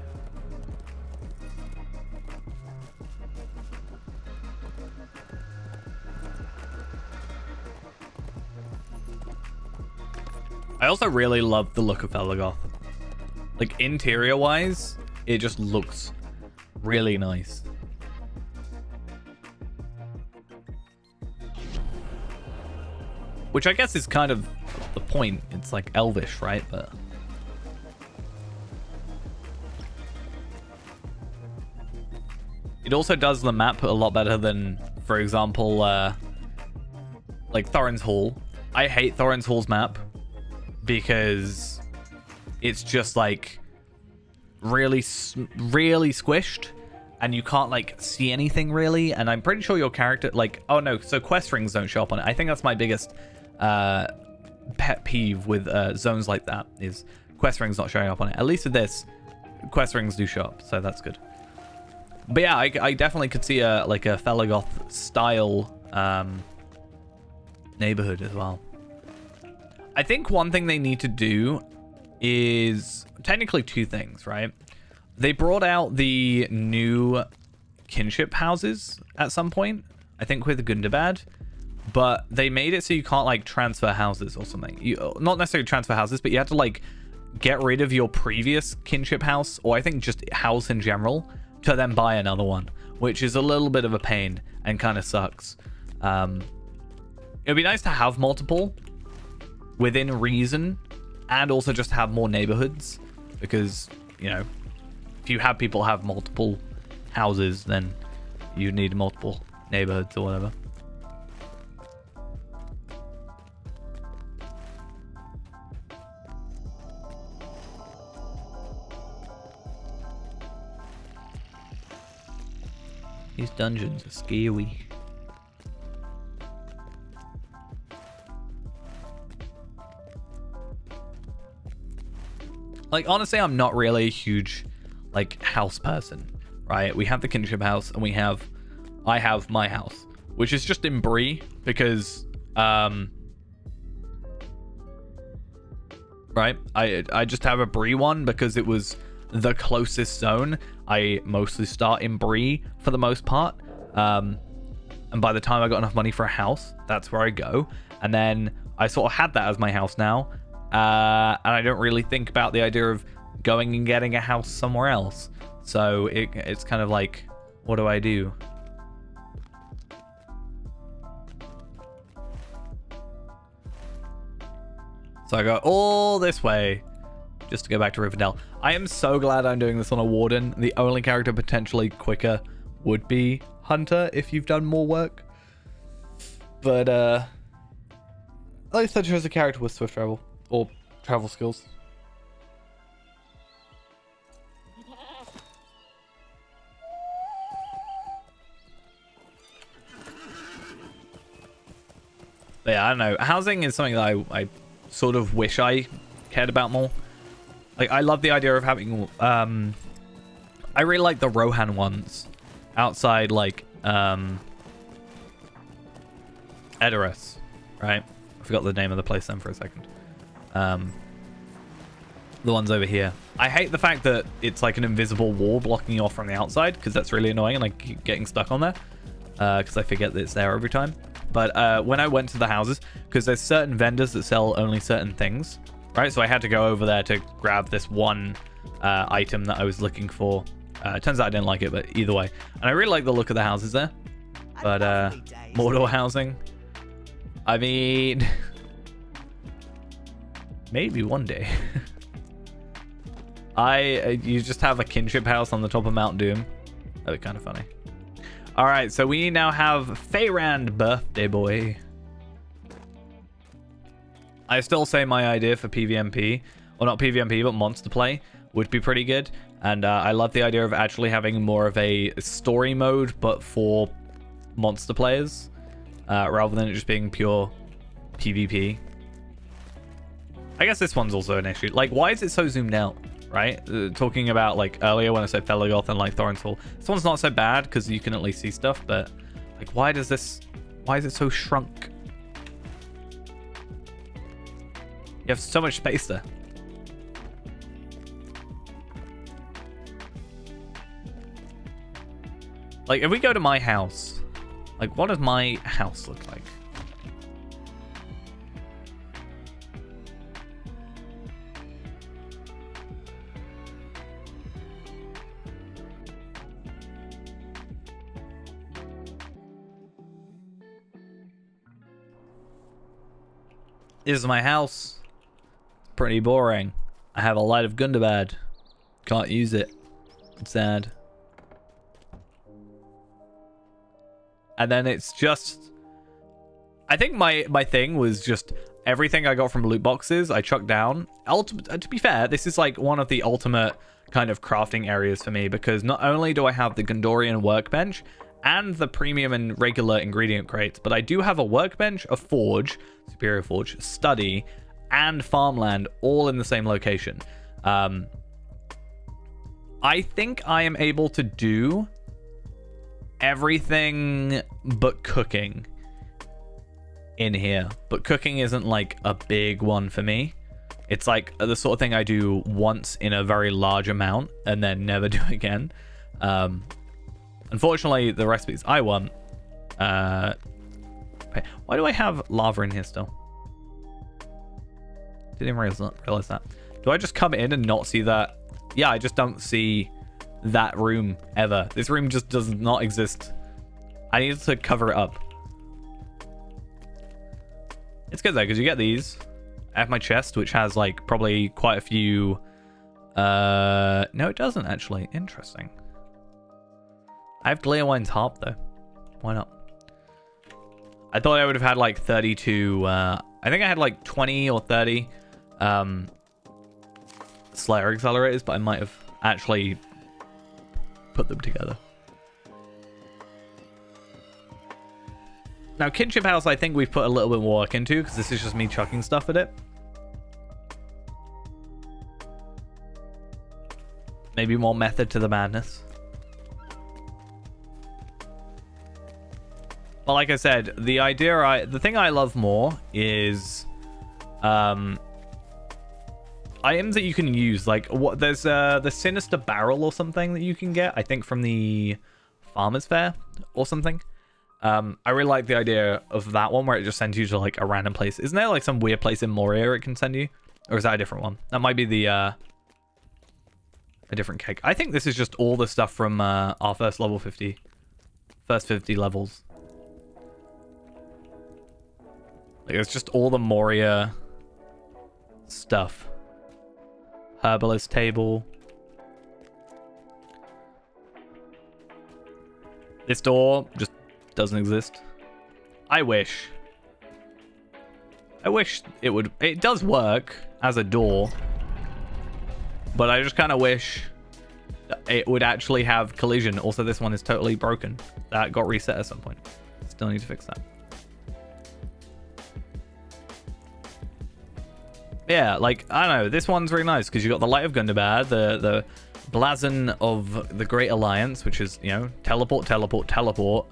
I also really love the look of Felgoth. Like, interior-wise, it just looks really nice. Which I guess is kind of the point. It's like elvish, right? But... it also does the map a lot better than, for example, like Thorin's Hall. I hate Thorin's Hall's map because it's just like really squished and you can't like see anything really. And I'm pretty sure your character, like, oh no, so quest rings don't show up on it. I think that's my biggest pet peeve with zones like that, is quest rings not showing up on it. At least with this, quest rings do show up, so that's good. But yeah, I definitely could see a like a Felgoth style neighborhood as well. I think one thing they need to do is technically two things, right? They brought out the new kinship houses at some point, I think with Gundabad, but they made it so you can't like transfer houses or something. You not necessarily transfer houses, but you have to like get rid of your previous kinship house, or I think just house in general, to then buy another one, which is a little bit of a pain and kind of sucks. It would be nice to have multiple within reason, and also just have more neighborhoods, because, you know, if you have people have multiple houses, then you need multiple neighborhoods or whatever. These dungeons are scary. Like, honestly, I'm not really a huge, like, house person, right? We have the kinship house, and I have my house, which is just in Bree, because, right? I just have a Bree one because it was the closest zone. I mostly start in Bree for the most part. And by the time I got enough money for a house, that's where I go. And then I sort of had that as my house now. And I don't really think about the idea of going and getting a house somewhere else. So it's kind of like, what do I do? So I go all this way just to go back to Rivendell. I am so glad I'm doing this on a Warden. The only character potentially quicker would be Hunter if you've done more work. But at least I chose a character with swift travel or travel skills. But yeah, I don't know. Housing is something that I sort of wish I cared about more. Like, I love the idea of having... I really like the Rohan ones outside, like, Edoras, right? I forgot the name of the place then for a second. The ones over here. I hate the fact that it's like an invisible wall blocking you off from the outside, because that's really annoying and I keep getting stuck on there. Because I forget that it's there every time. But when I went to the houses, because there's certain vendors that sell only certain things, right? So I had to go over there to grab this one item that I was looking for. It turns out I didn't like it, but either way. And I really like the look of the houses there. But Mordor housing, I mean, maybe one day. You just have a kinship house on the top of Mount Doom. That'd be kind of funny. All right, so we now have Feyrand Birthday Boy. I still say my idea for PvMP, or not PvMP, but monster play would be pretty good. And I love the idea of actually having more of a story mode, but for monster players, rather than it just being pure PvP. I guess this one's also an issue. Like, why is it so zoomed out? Right? Talking about, like, earlier when I said Felgoth and, like, Thorin's Hall. This one's not so bad because you can at least see stuff, but, like, why is it so shrunk? You have so much space there. Like, if we go to my house, like, what does my house look like? This is my house. Pretty boring. I have a Light of Gundabad. Can't use it. It's sad. And then it's just... I think my thing was just everything I got from loot boxes, I chucked down. To be fair, this is like one of the ultimate kind of crafting areas for me, because not only do I have the Gondorian workbench and the premium and regular ingredient crates, but I do have a workbench, a forge, superior forge, study, and farmland all in the same location. I think I am able to do everything but cooking in here, but cooking isn't like a big one for me. It's like the sort of thing I do once in a very large amount and then never do again. Unfortunately, the recipes I want... why do I have lava in here still? Didn't even realize that. Do I just come in and not see that? Yeah, I just don't see that room ever. This room just does not exist. I need to cover it up. It's good though, because you get these. I have my chest, which has like probably quite a few... no, it doesn't actually. Interesting. I have Gleowine's harp though. Why not? I thought I would have had like 32. I think I had like 20 or 30 Slayer accelerators, but I might have actually put them together. Now, Kinship House, I think we've put a little bit more work into, because this is just me chucking stuff at it. Maybe more method to the madness. But like I said, the the thing I love more is items that you can use. Like, what there's the Sinister Barrel or something that you can get, I think from the Farmer's Fair or something. I really like the idea of that one where it just sends you to like a random place. Isn't there like some weird place in Moria it can send you? Or is that a different one? That might be the a different cake. I think this is just all the stuff from our first 50 levels. Like, it's just all the Moria stuff. Herbalist table. This door just doesn't exist. I wish it would. It does work as a door, but I just kind of wish it would actually have collision. Also, this one is totally broken. That got reset at some point. Still need to fix that. Yeah, like, I don't know. This one's really nice because you got the Light of Gundabad, the blazon of the Great Alliance, which is, you know, teleport, teleport, teleport.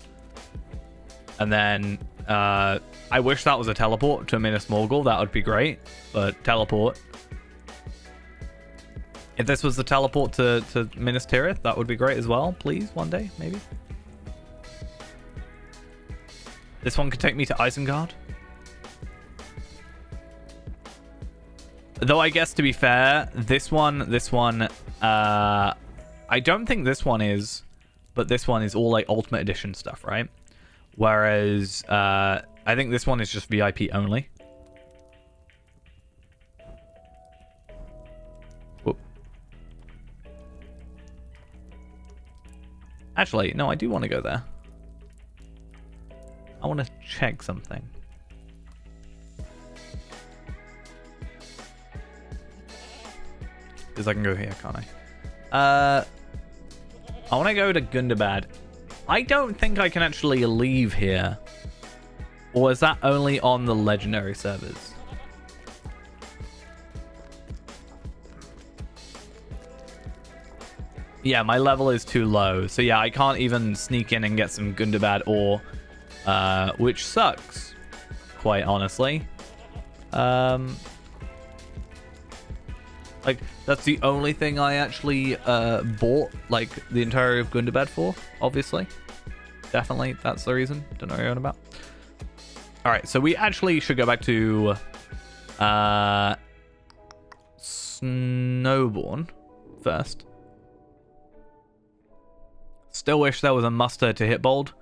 And then I wish that was a teleport to Minas Morgul. That would be great. But teleport. If this was the teleport to Minas Tirith, that would be great as well. Please, one day, maybe. This one could take me to Isengard. Though I guess, to be fair, this one, I don't think this one is, but this one is all like Ultimate Edition stuff, right? Whereas I think this one is just VIP only. Whoop. Actually, no, I do want to go there. I want to check something. Because I can go here, can't I? I want to go to Gundabad. I don't think I can actually leave here. Or is that only on the legendary servers? Yeah, my level is too low. So yeah, I can't even sneak in and get some Gundabad ore. Which sucks, quite honestly. Like, that's the only thing I actually bought, like, the entirety of Gundabad for, obviously. Definitely, that's the reason. Don't know what you're on about. Alright, so we actually should go back to Snowborn first. Still wish there was a muster to hit bold.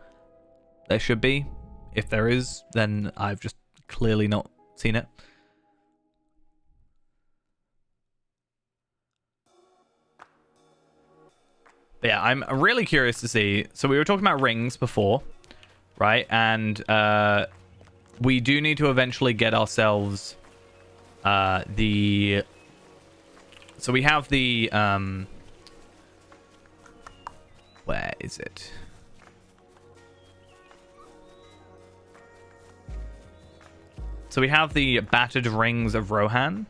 There should be. If there is, then I've just clearly not seen it. But yeah, I'm really curious to see. So we were talking about rings before, right? And we do need to eventually get ourselves the... So we have the... Where is it? So we have the Battered Rings of Rohan.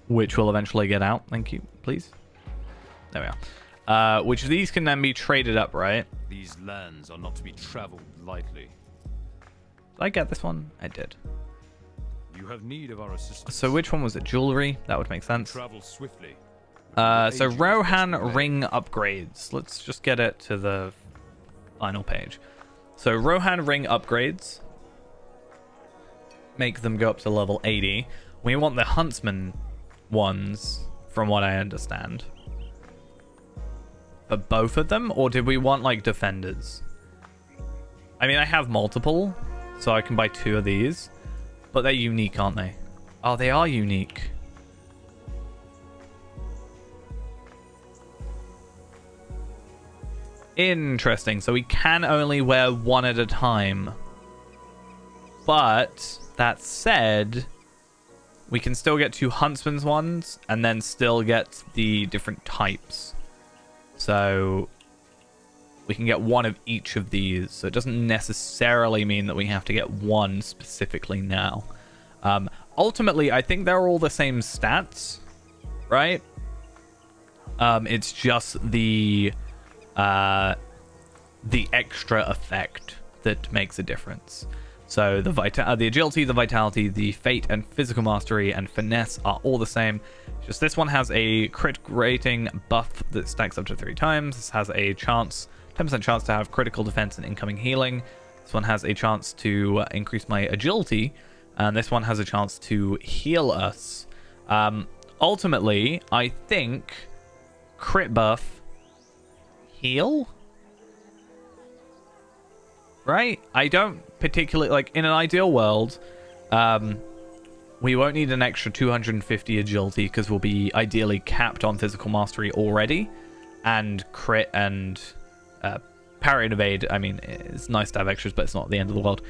Which will eventually get out. Thank you, please. There we are. Which these can then be traded up, right? These lands are not to be traveled lightly. Did I get this one? I did. You have need of our assistance. So which one was it? Jewelry? That would make sense. Travel swiftly. So Rohan ring upgrades. Let's just get it to the final page. So Rohan ring upgrades. Make them go up to level 80. We want the Huntsman ones, from what I understand. For both of them? Or did we want, like, defenders? I mean, I have multiple, so I can buy 2 of these. But they're unique, aren't they? Oh, they are unique. Interesting. So we can only wear 1 at a time. But, that said... we can still get 2 Huntsman's ones, and then still get the different types. So we can get 1 of each of these. So it doesn't necessarily mean that we have to get 1 specifically now. Ultimately, I think they're all the same stats, right? It's just the extra effect that makes a difference. So the agility, the vitality, the fate, and physical mastery and finesse are all the same. Just this one has a crit rating buff that stacks up to 3 times. This has a chance, 10% chance to have critical defense and incoming healing. This one has a chance to increase my agility, and this one has a chance to heal us. Ultimately, I think crit buff, heal. Right? I don't particularly, like, in an ideal world, We won't need an extra 250 agility because we'll be ideally capped on physical mastery already. And crit and parry and evade. I mean, it's nice to have extras, but it's not the end of the world.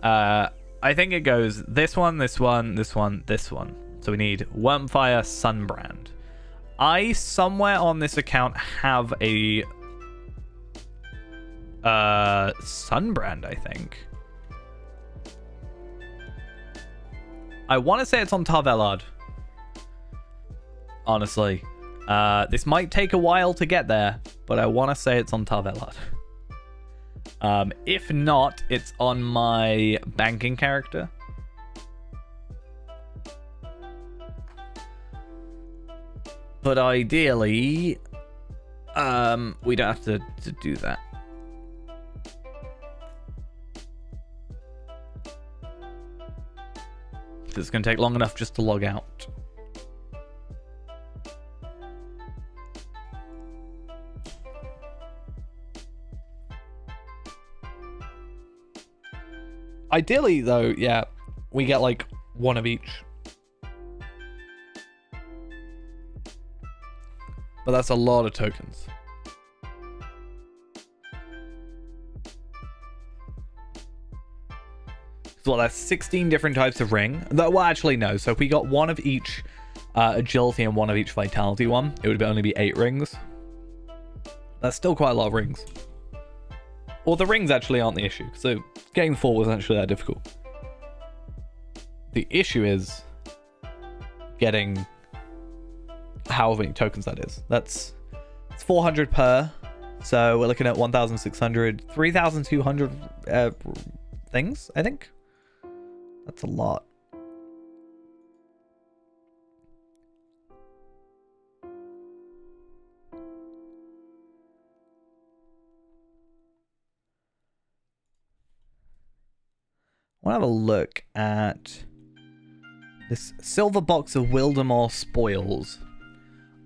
I think it goes this one, this one, this one, this one. So we need Wormfire, Sunbrand. I, somewhere on this account, have a Sunbrand, I think. I want to say it's on Tarvelard. Honestly. This might take a while to get there, but I want to say it's on Tarvelard. If not, it's on my banking character. But ideally, we don't have to do that. It's going to take long enough just to log out. Ideally, though, yeah, we get like one of each. But that's a lot of tokens. So that's 16 different types of ring. Well, actually, no. So if we got one of each agility and one of each vitality one, it would only be 8 rings. That's still quite a lot of rings. Or the rings actually aren't the issue. So getting 4 wasn't actually that difficult. The issue is getting however many tokens that is. It's 400 per. So we're looking at 1,600, 3,200 things, I think. That's a lot. I want to have a look at this silver box of Wildermore spoils.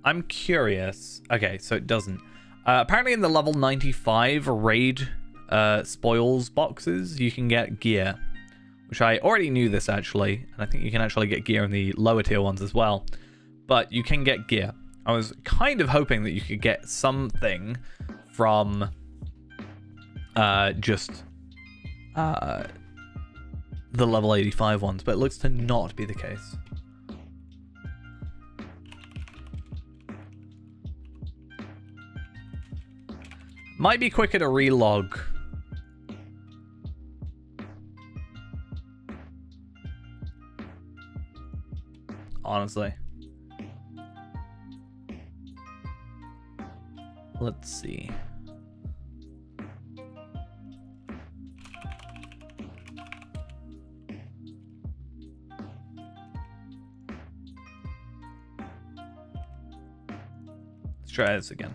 I'm curious. Okay, so it doesn't. Apparently in the level 95 raid spoils boxes, you can get gear. Which I already knew this actually. And I think you can actually get gear in the lower tier ones as well. But you can get gear. I was kind of hoping that you could get something from just the level 85 ones. But it looks to not be the case. Might be quicker to relog. Honestly. Let's see. Let's try this again.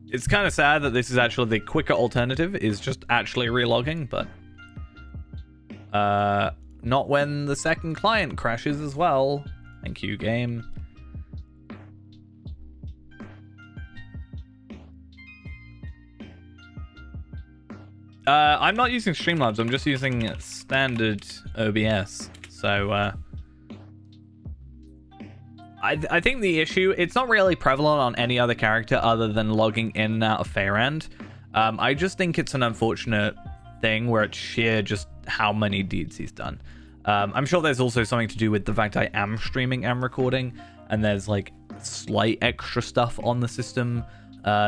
It's kind of sad that this is actually the quicker alternative, is just actually relogging, but not when the second client crashes as well. Thank you, game. I'm not using Streamlabs, I'm just using standard OBS. So, I think the issue, it's not really prevalent on any other character other than logging in and out of Fairend. I just think it's an unfortunate thing where it's sheer just how many deeds he's done. I'm sure there's also something to do with the fact I am streaming and recording, and there's like slight extra stuff on the system,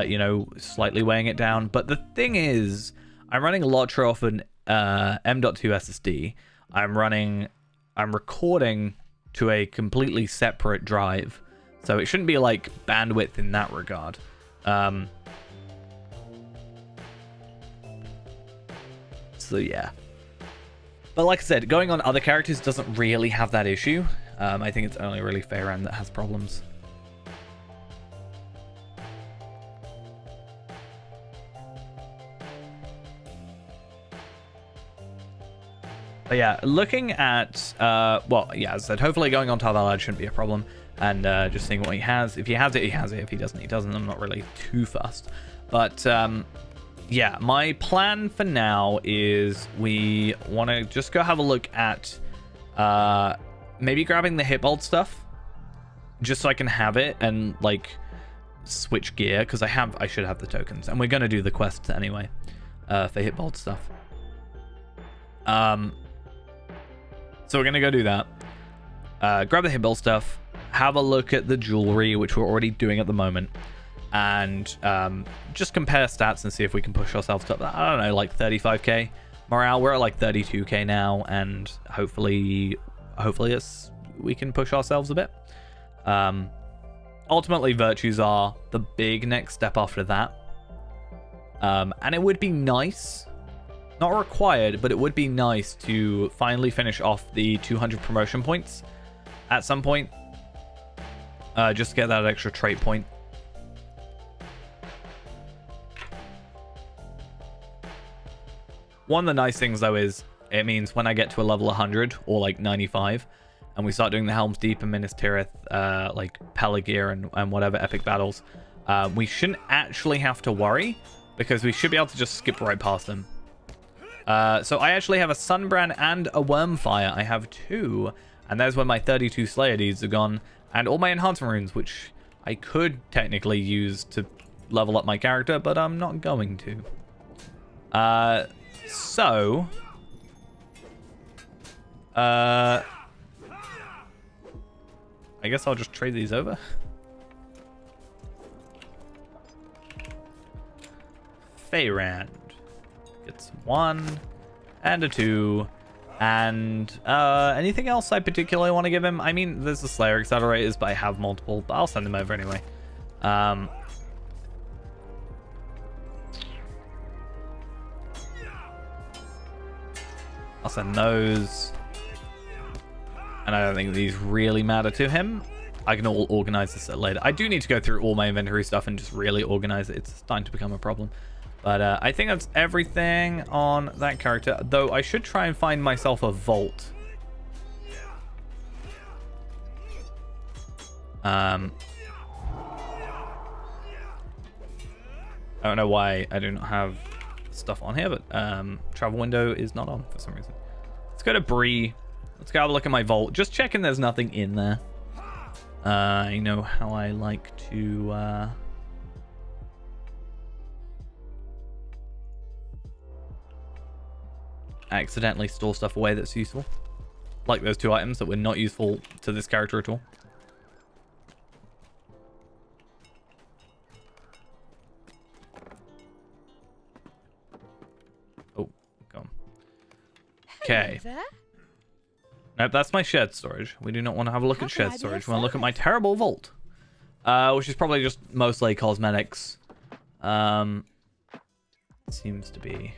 you know, slightly weighing it down. But the thing is, I'm running Lotro off an M.2 SSD. I'm recording to a completely separate drive, so it shouldn't be like bandwidth in that regard. So yeah, but like I said, going on other characters doesn't really have that issue. I think it's only really Fairend that has problems. But yeah, looking at, well, yeah, as I said, hopefully going on Tarvalad shouldn't be a problem. And just seeing what he has. If he has it, he has it. If he doesn't, he doesn't. I'm not really too fussed. But yeah, my plan for now is we want to just go have a look at maybe grabbing the Hitbolt stuff, just so I can have it and like switch gear, because I should have the tokens, and we're gonna do the quests anyway for Hitbolt stuff. So we're gonna go do that. Grab the Hitbolt stuff, have a look at the jewelry, which we're already doing at the moment, and just compare stats and see if we can push ourselves up. I don't know, like 35k morale. We're at like 32k now, and hopefully we can push ourselves a bit. Ultimately, virtues are the big next step after that. And it would be nice, not required, but it would be nice to finally finish off the 200 promotion points at some point. Just to get that extra trait point. One of the nice things, though, is it means when I get to a level 100 or like 95, and we start doing the Helm's Deep and Minas Tirith, like Pelagear and whatever epic battles, we shouldn't actually have to worry, because we should be able to just skip right past them. So I actually have a Sunbrand and a Wormfire. I have 2, and there's where my 32 Slayer deeds are gone, and all my enhancement runes, which I could technically use to level up my character, but I'm not going to. So I guess I'll just trade these over. Feyrand gets 1 and a 2, and anything else I particularly want to give him? I mean, there's the Slayer accelerators, but I have multiple, but I'll send them over anyway. I'll send those. And I don't think these really matter to him. I can all organize this later. I do need to go through all my inventory stuff and just really organize it. It's starting to become a problem. But I think that's everything on that character. Though I should try and find myself a vault. I don't know why I do not have stuff on here, but travel window is not on for some reason. Let's go to Bree. Let's go have a look at my vault. Just checking there's nothing in there. You know how I like to accidentally store stuff away that's useful. Like those 2 items that were not useful to this character at all. Oh, gone. Okay. Nope, that's my shared storage. We do not want to have a look at shared storage. We want to look at my terrible vault. Which is probably just mostly cosmetics. Seems to be.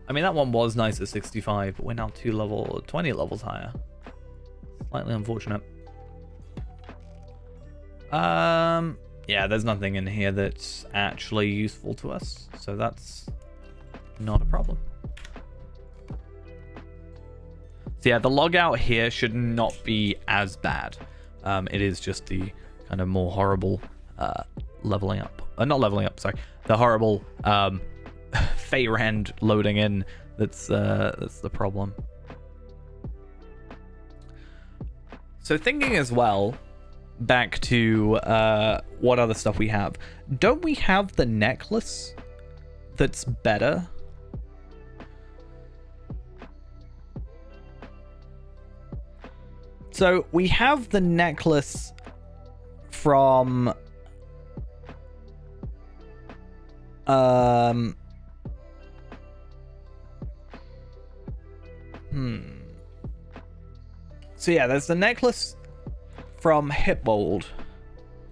I mean, that one was nice at 65, but we're now 20 levels higher. Slightly unfortunate. Yeah, there's nothing in here that's actually useful to us, so that's not a problem. So yeah, the logout here should not be as bad. It is just the kind of more horrible leveling up. Not leveling up, sorry. The horrible Feyrand loading in that's the problem. So thinking as well, back to what other stuff we have. Don't we have the necklace that's better? So we have the necklace from So yeah, there's the necklace from Hitbold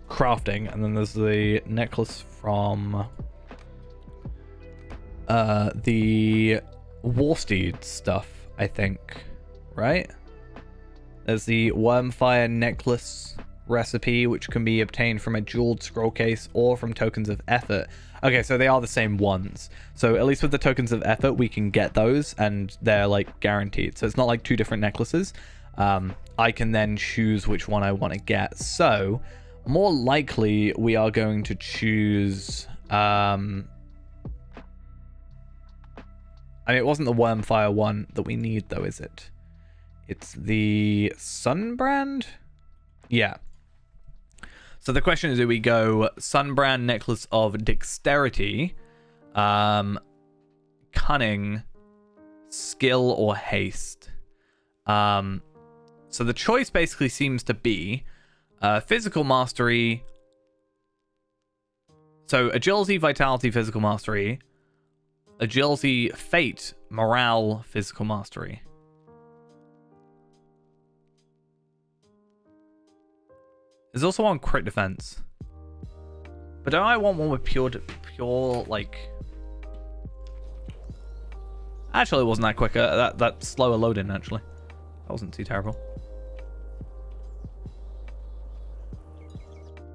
crafting, and then there's the necklace from the Warsteed stuff, I think, right? There's the Wormfire necklace recipe, which can be obtained from a jeweled scroll case or from tokens of effort. Okay, so they are the same ones. So at least with the tokens of effort, we can get those, and they're like guaranteed. So it's not like 2 different necklaces. I can then choose which one I want to get. So, more likely, we are going to choose... I mean, it wasn't the Wormfire one that we need, though, is it? It's the Sunbrand? Yeah. So the question is, do we go Sunbrand, Necklace of Dexterity, Cunning, Skill, or Haste? So the choice basically seems to be Physical Mastery. So Agility, Vitality, Physical Mastery. Agility, Fate, Morale, Physical Mastery. There's also one Crit Defense. But don't I want one with pure like... Actually, it wasn't that quick. That slower loading, actually. That wasn't too terrible.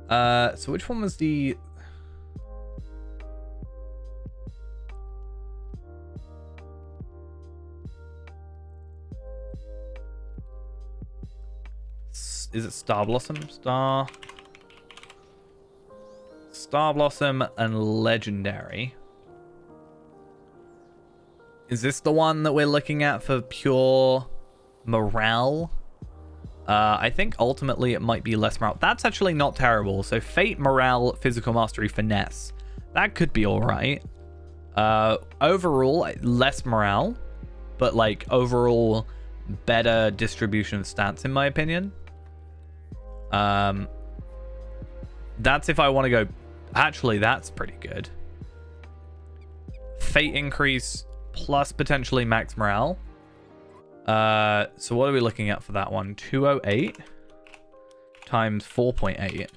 So which one was the... Is it Star Blossom? Star Blossom and Legendary. Is this the one that we're looking at for pure morale? I think ultimately it might be less morale. That's actually not terrible. So Fate, Morale, Physical Mastery, Finesse. That could be alright. Overall, less morale. But like overall better distribution of stats in my opinion. That's if I want to go... Actually, that's pretty good. Fate increase plus potentially max morale. So what are we looking at for that one? 208 times 4.8.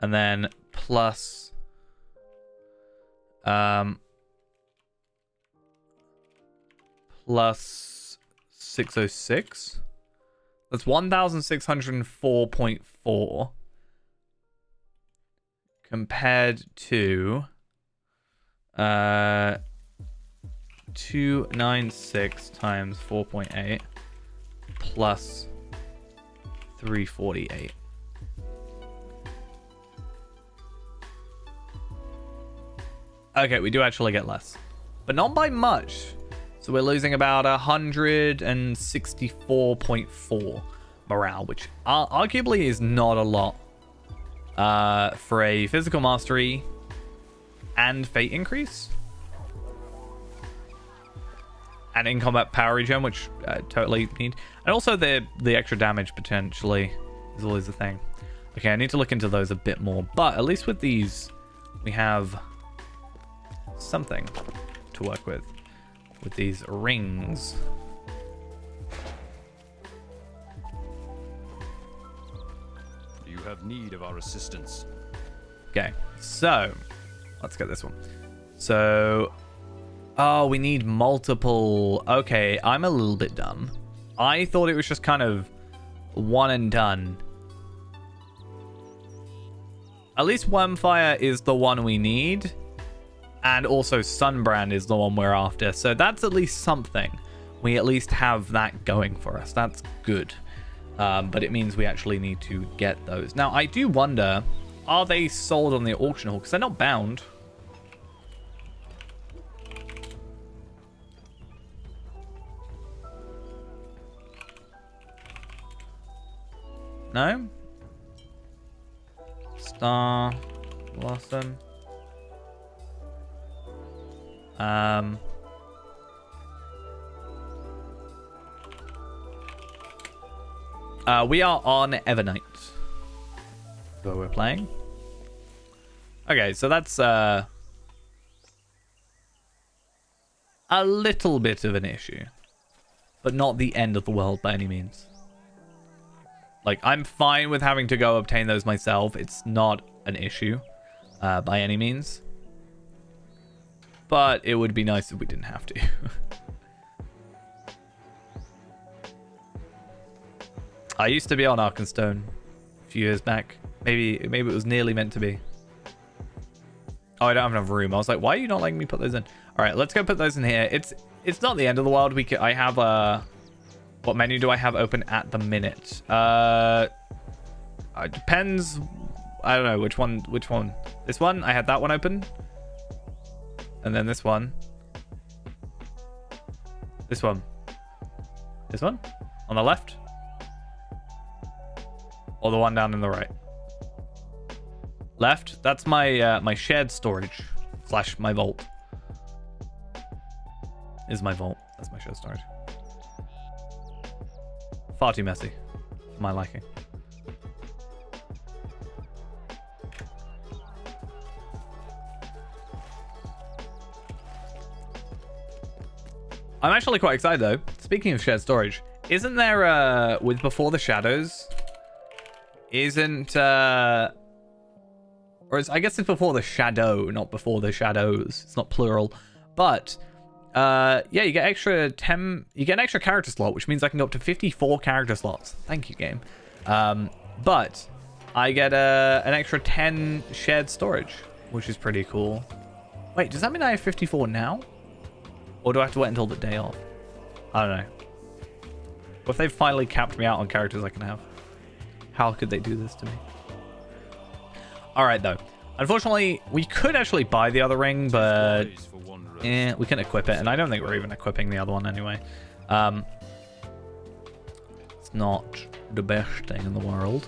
And then plus... plus 606. That's 1,604.4 compared to 296 times 4.8 plus 348. Okay, we do actually get less, but not by much. So we're losing about 164.4 morale, which arguably is not a lot for a physical mastery and fate increase. And in combat power regen, which totally need. And also the extra damage potentially is always a thing. Okay, I need to look into those a bit more. But at least with these, we have something to work with these rings. You have need of our assistance. Okay, so let's get this one. So, oh, we need multiple. Okay, I'm a little bit dumb. I thought it was just kind of one and done. At least Wormfire is the one we need. And also Sunbrand is the one we're after. So that's at least something. We at least have that going for us. That's good. But it means we actually need to get those. Now, I do wonder, are they sold on the auction hall? Because they're not bound. No? Star Blossom. We are on Evernight. So we're playing. Okay, so that's a little bit of an issue, but not the end of the world by any means. Like, I'm fine with having to go obtain those myself. It's not an issue by any means. But it would be nice if we didn't have to. I used to be on Arkenstone a few years back. Maybe it was nearly meant to be. Oh, I don't have enough room. I was like, why are you not letting me put those in? All right, let's go put those in here. It's not the end of the world. I have What menu do I have open at the minute? It depends. I don't know which one. This one, I had that one open. And then this one. This one. This one? On the left? Or the one down in the right? Left? That's my my shared storage. / my vault. Is my vault. That's my shared storage. Far too messy. For my liking. I'm actually quite excited though. Speaking of shared storage, isn't there with Before the Shadows? Isn't I guess it's Before the Shadow, not Before the Shadows. It's not plural. But yeah, you get extra 10. You get an extra character slot, which means I can go up to 54 character slots. Thank you, game. But I get an extra 10 shared storage, which is pretty cool. Wait, does that mean I have 54 now? Or do I have to wait until the day off? I don't know. What if they've finally capped me out on characters I can have? How could they do this to me? Alright, though. Unfortunately, we could actually buy the other ring, but we can equip it. And I don't think we're even equipping the other one anyway. It's not the best thing in the world.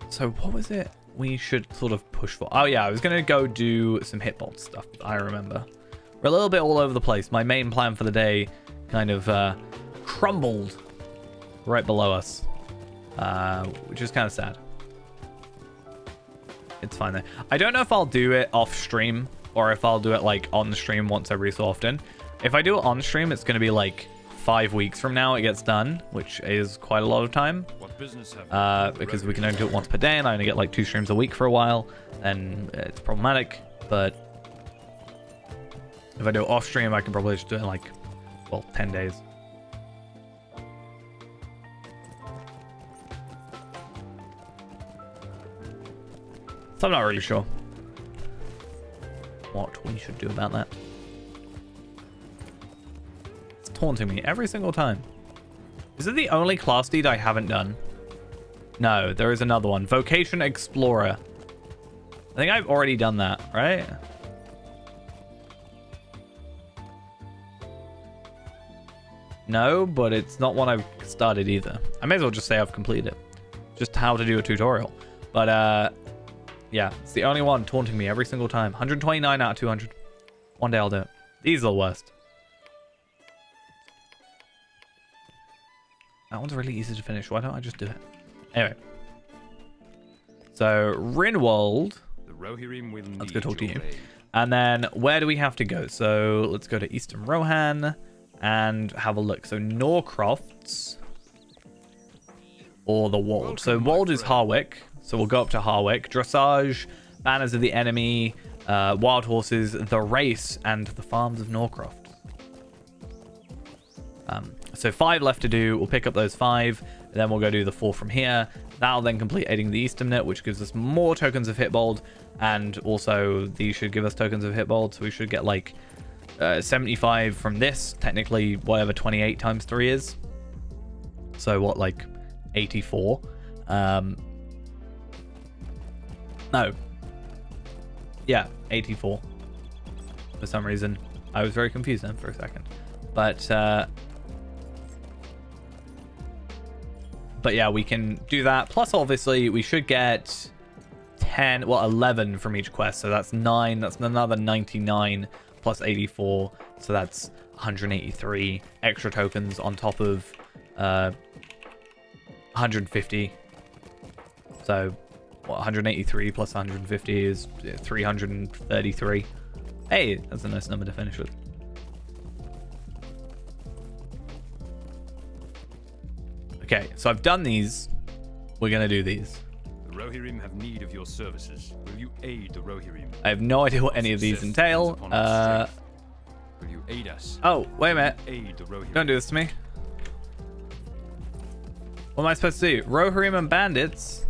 So what was it we should sort of push for? Oh yeah, I was gonna go do some hitbox stuff. I remember we're a little bit all over the place. My main plan for the day kind of crumbled right below us, which is kind of sad. It's fine though. I don't know if I'll do it off stream or if I'll do it like on stream once every so often. If I do it on stream, it's gonna be like 5 weeks from now it gets done, which is quite a lot of time. Because we can only do it once per day, and I only get like 2 streams a week for a while, and it's problematic. But if I do it off stream, I can probably just do it in like, well, 10 days. So I'm not really sure what we should do about that. It's taunting me every single time. Is it the only class deed I haven't done? No, there is another one. Vocation Explorer. I think I've already done that, right? No, but it's not one I've started either. I may as well just say I've completed it. Just how to do a tutorial. But, yeah, it's the only one taunting me every single time. 129 out of 200. One day I'll do it. These are the worst. That one's really easy to finish. Why don't I just do it? Anyway. So, Rinwald. Let's go talk to you. And then, where do we have to go? So, let's go to Eastern Rohan and have a look. So, Norcrofts or the Wold. So, Wold is Harwick. So, we'll go up to Harwick. Dressage, Banners of the Enemy, Wild Horses, The Race, and the Farms of Norcroft. So 5 left to do. We'll pick up those 5. Then we'll go do the 4 from here. That'll then complete aiding the Easternnet, which gives us more tokens of Hitbold. And also, these should give us tokens of Hitbold. So we should get like 75 from this. Technically, whatever 28 times 3 is. So what, like 84? No. Yeah, 84. For some reason. I was very confused then for a second. But yeah, we can do that. Plus, obviously, we should get 11 from each quest. So that's 9. That's another 99 plus 84. So that's 183 extra tokens on top of 150. So 183 plus 150 is 333. Hey, that's a nice number to finish with. Okay, so I've done these. We're going to do these. The Rohirrim have need of your services. Will you aid the Rohirrim? I have no idea what any of these entail. Will you aid us? Oh, wait a minute. Aid the Rohirrim. Don't do this to me. What am I supposed to do? Rohirrim and bandits?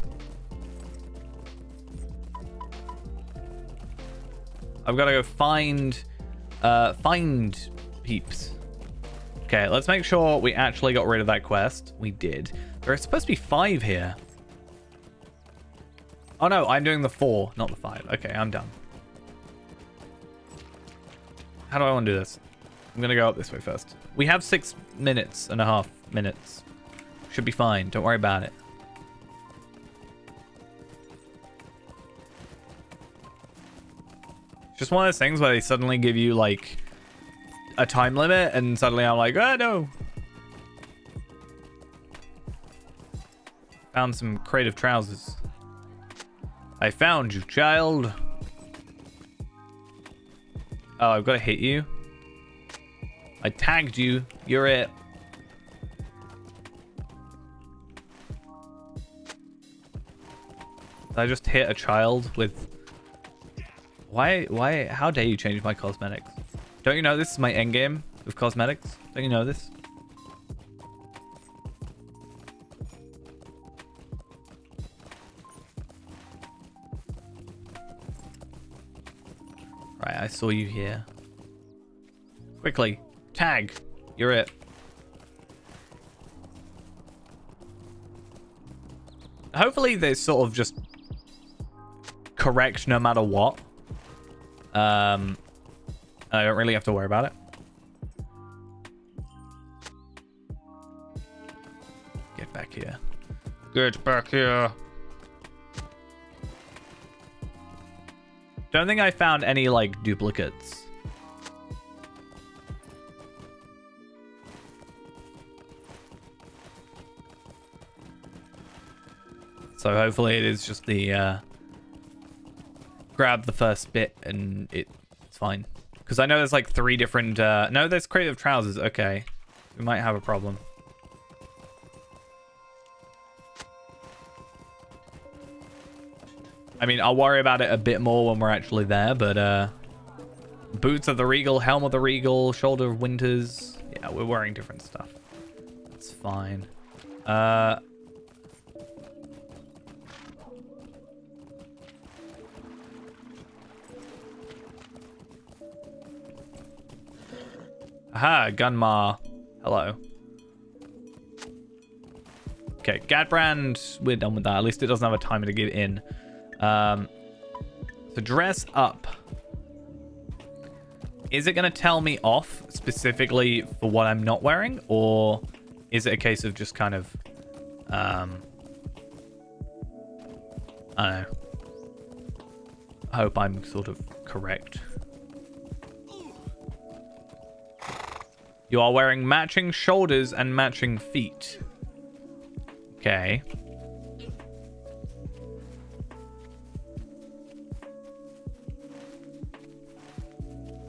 I've got to go find peeps. Okay, let's make sure we actually got rid of that quest. We did. There are supposed to be 5 here. Oh no, I'm doing the 4, not the 5. Okay, I'm done. How do I want to do this? I'm going to go up this way first. We have 6.5 minutes. Should be fine. Don't worry about it. Just one of those things where they suddenly give you like a time limit and suddenly I'm like, oh no. Found some creative trousers. I found you, child. Oh, I've got to hit you. I tagged you. You're it. Did I just hit a child with... Why, how dare you change my cosmetics? Don't you know this is my endgame with cosmetics? Don't you know this? Right, I saw you here. Quickly, tag. You're it. Hopefully they sort of just correct no matter what. I don't really have to worry about it. Get back here. Get back here. Don't think I found any, like, duplicates. So hopefully it is just the, grab the first bit and it's fine. Because I know there's, like, 3 different, no, there's creative trousers. Okay. We might have a problem. I mean, I'll worry about it a bit more when we're actually there, but boots of the Regal, helm of the Regal, shoulder of Winters. Yeah, we're wearing different stuff. It's fine. Aha, Gunmar. Hello. Okay, Gadbrand, we're done with that. At least it doesn't have a timer to get in. So dress up. Is it going to tell me off specifically for what I'm not wearing? Or is it a case of just kind of... I don't know. I hope I'm sort of correct. You are wearing matching shoulders and matching feet. Okay.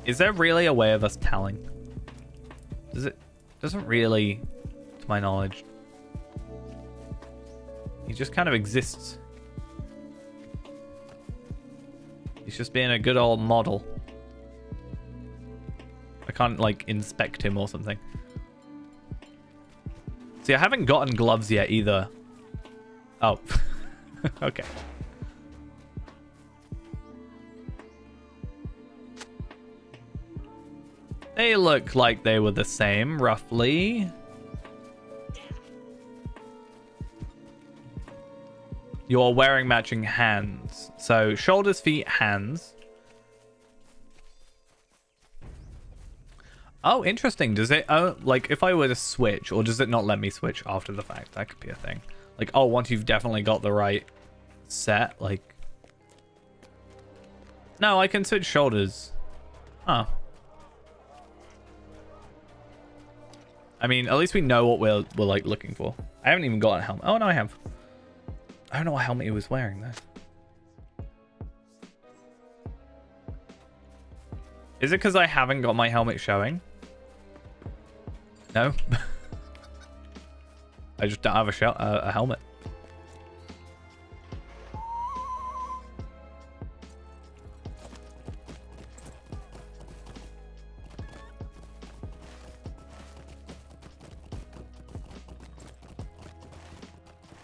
Is there really a way of us telling? Doesn't really, to my knowledge. He just kind of exists. He's just being a good old model. I can't, like, inspect him or something. See, I haven't gotten gloves yet either. Oh. Okay. They look like they were the same, roughly. You're wearing matching hands. So, shoulders, feet, hands. Oh, interesting. Does it, like, if I were to switch, or does it not let me switch after the fact? That could be a thing. Like, oh, once you've definitely got the right set, like... No, I can switch shoulders. Huh. I mean, at least we know what we're like looking for. I haven't even got a helmet. Oh no, I have. I don't know what helmet he was wearing though. Is it because I haven't got my helmet showing? No. I just don't have a helmet.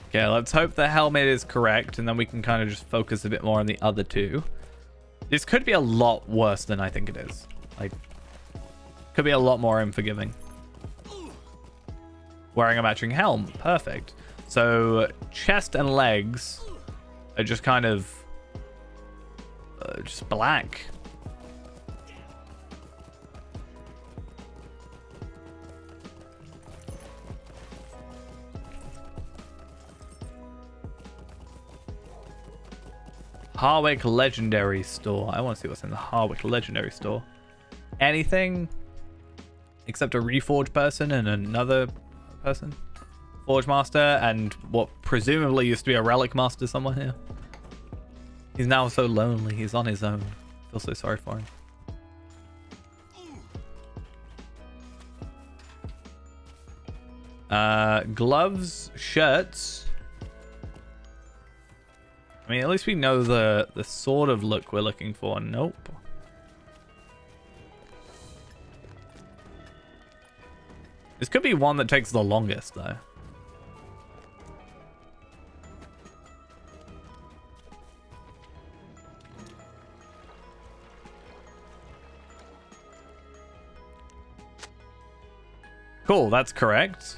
Okay, let's hope the helmet is correct, and then we can kind of just focus a bit more on the other two. This could be a lot worse than I think it is. Like, could be a lot more unforgiving. wearing a matching helm. Perfect. So chest and legs are just kind of just black. Harwick Legendary Store. I want to see what's in the Harwick Legendary Store. Anything except a Reforged person and another person. Forge Master and what presumably used to be a Relic Master somewhere here. He's now so lonely. He's on his own. I feel so sorry for him. Gloves, shirts. I mean, at least we know the sort of look we're looking for. Nope. This could be one that takes the longest, though. Cool, that's correct.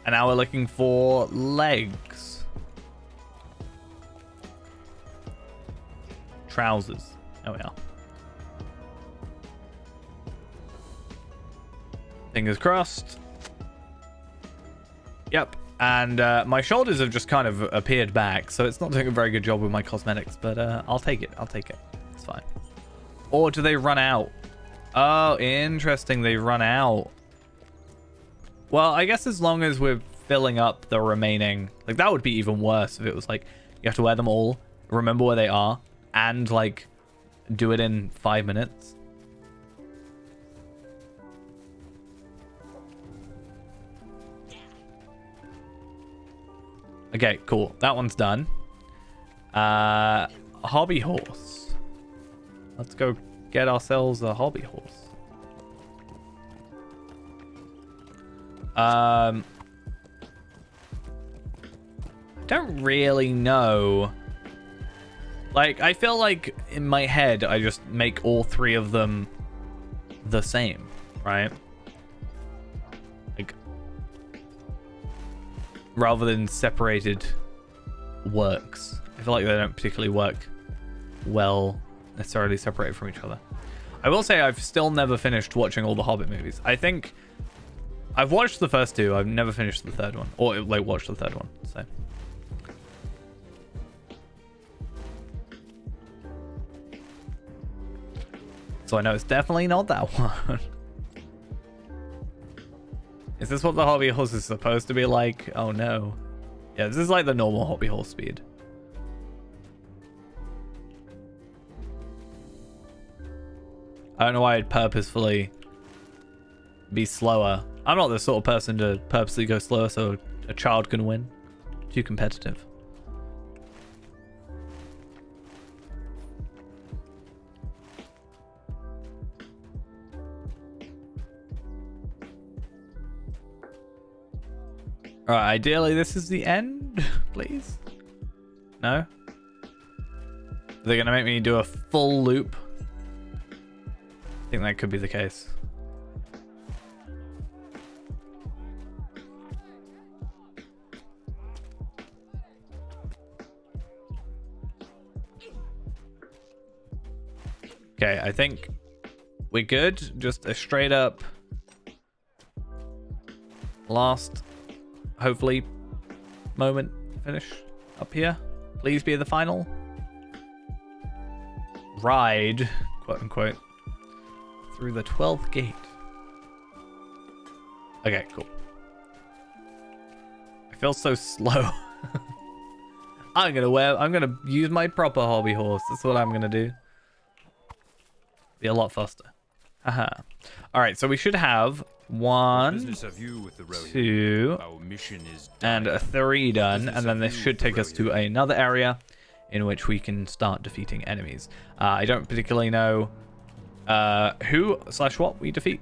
And now we're looking for legs. Trousers. There we are. Fingers crossed. Yep. And my shoulders have just kind of appeared back, so it's not doing a very good job with my cosmetics, but I'll take it. I'll take it. It's fine. Or do they run out? Oh, interesting. They run out. Well, I guess as long as we're filling up the remaining... Like, that would be even worse if it was like, you have to wear them all, remember where they are, and like do it in 5 minutes. Okay, cool. That one's done. Hobby horse. Let's go get ourselves a hobby horse. I don't really know. Like, I feel like in my head, I just make all three of them the same, right? Like, rather than separated works. I feel like they don't particularly work well, necessarily separated from each other. I will say I've still never finished watching all the Hobbit movies. I think I've watched the first two. I've never finished the third one. Or, like, watched the third one, so... So I know it's definitely not that one. Is this what the hobby horse is supposed to be like? Oh no. Yeah, this is like the normal hobby horse speed. I don't know why I'd purposefully be slower. I'm not the sort of person to purposely go slower so a child can win. Too competitive. Alright, ideally this is the end, please? No? They're gonna make me do a full loop? I think that could be the case. Okay, I think we're good. Just a straight up last, hopefully, moment finish up here. Please be the final ride, quote unquote, through the 12th gate. Okay, cool. I feel so slow. I'm gonna use my proper hobby horse. That's what I'm gonna do. Be a lot faster. Haha. All right, so we should have 1, 2, and a 3 done, and then this should take us to another area in which we can start defeating enemies. I don't particularly know who/what we defeat.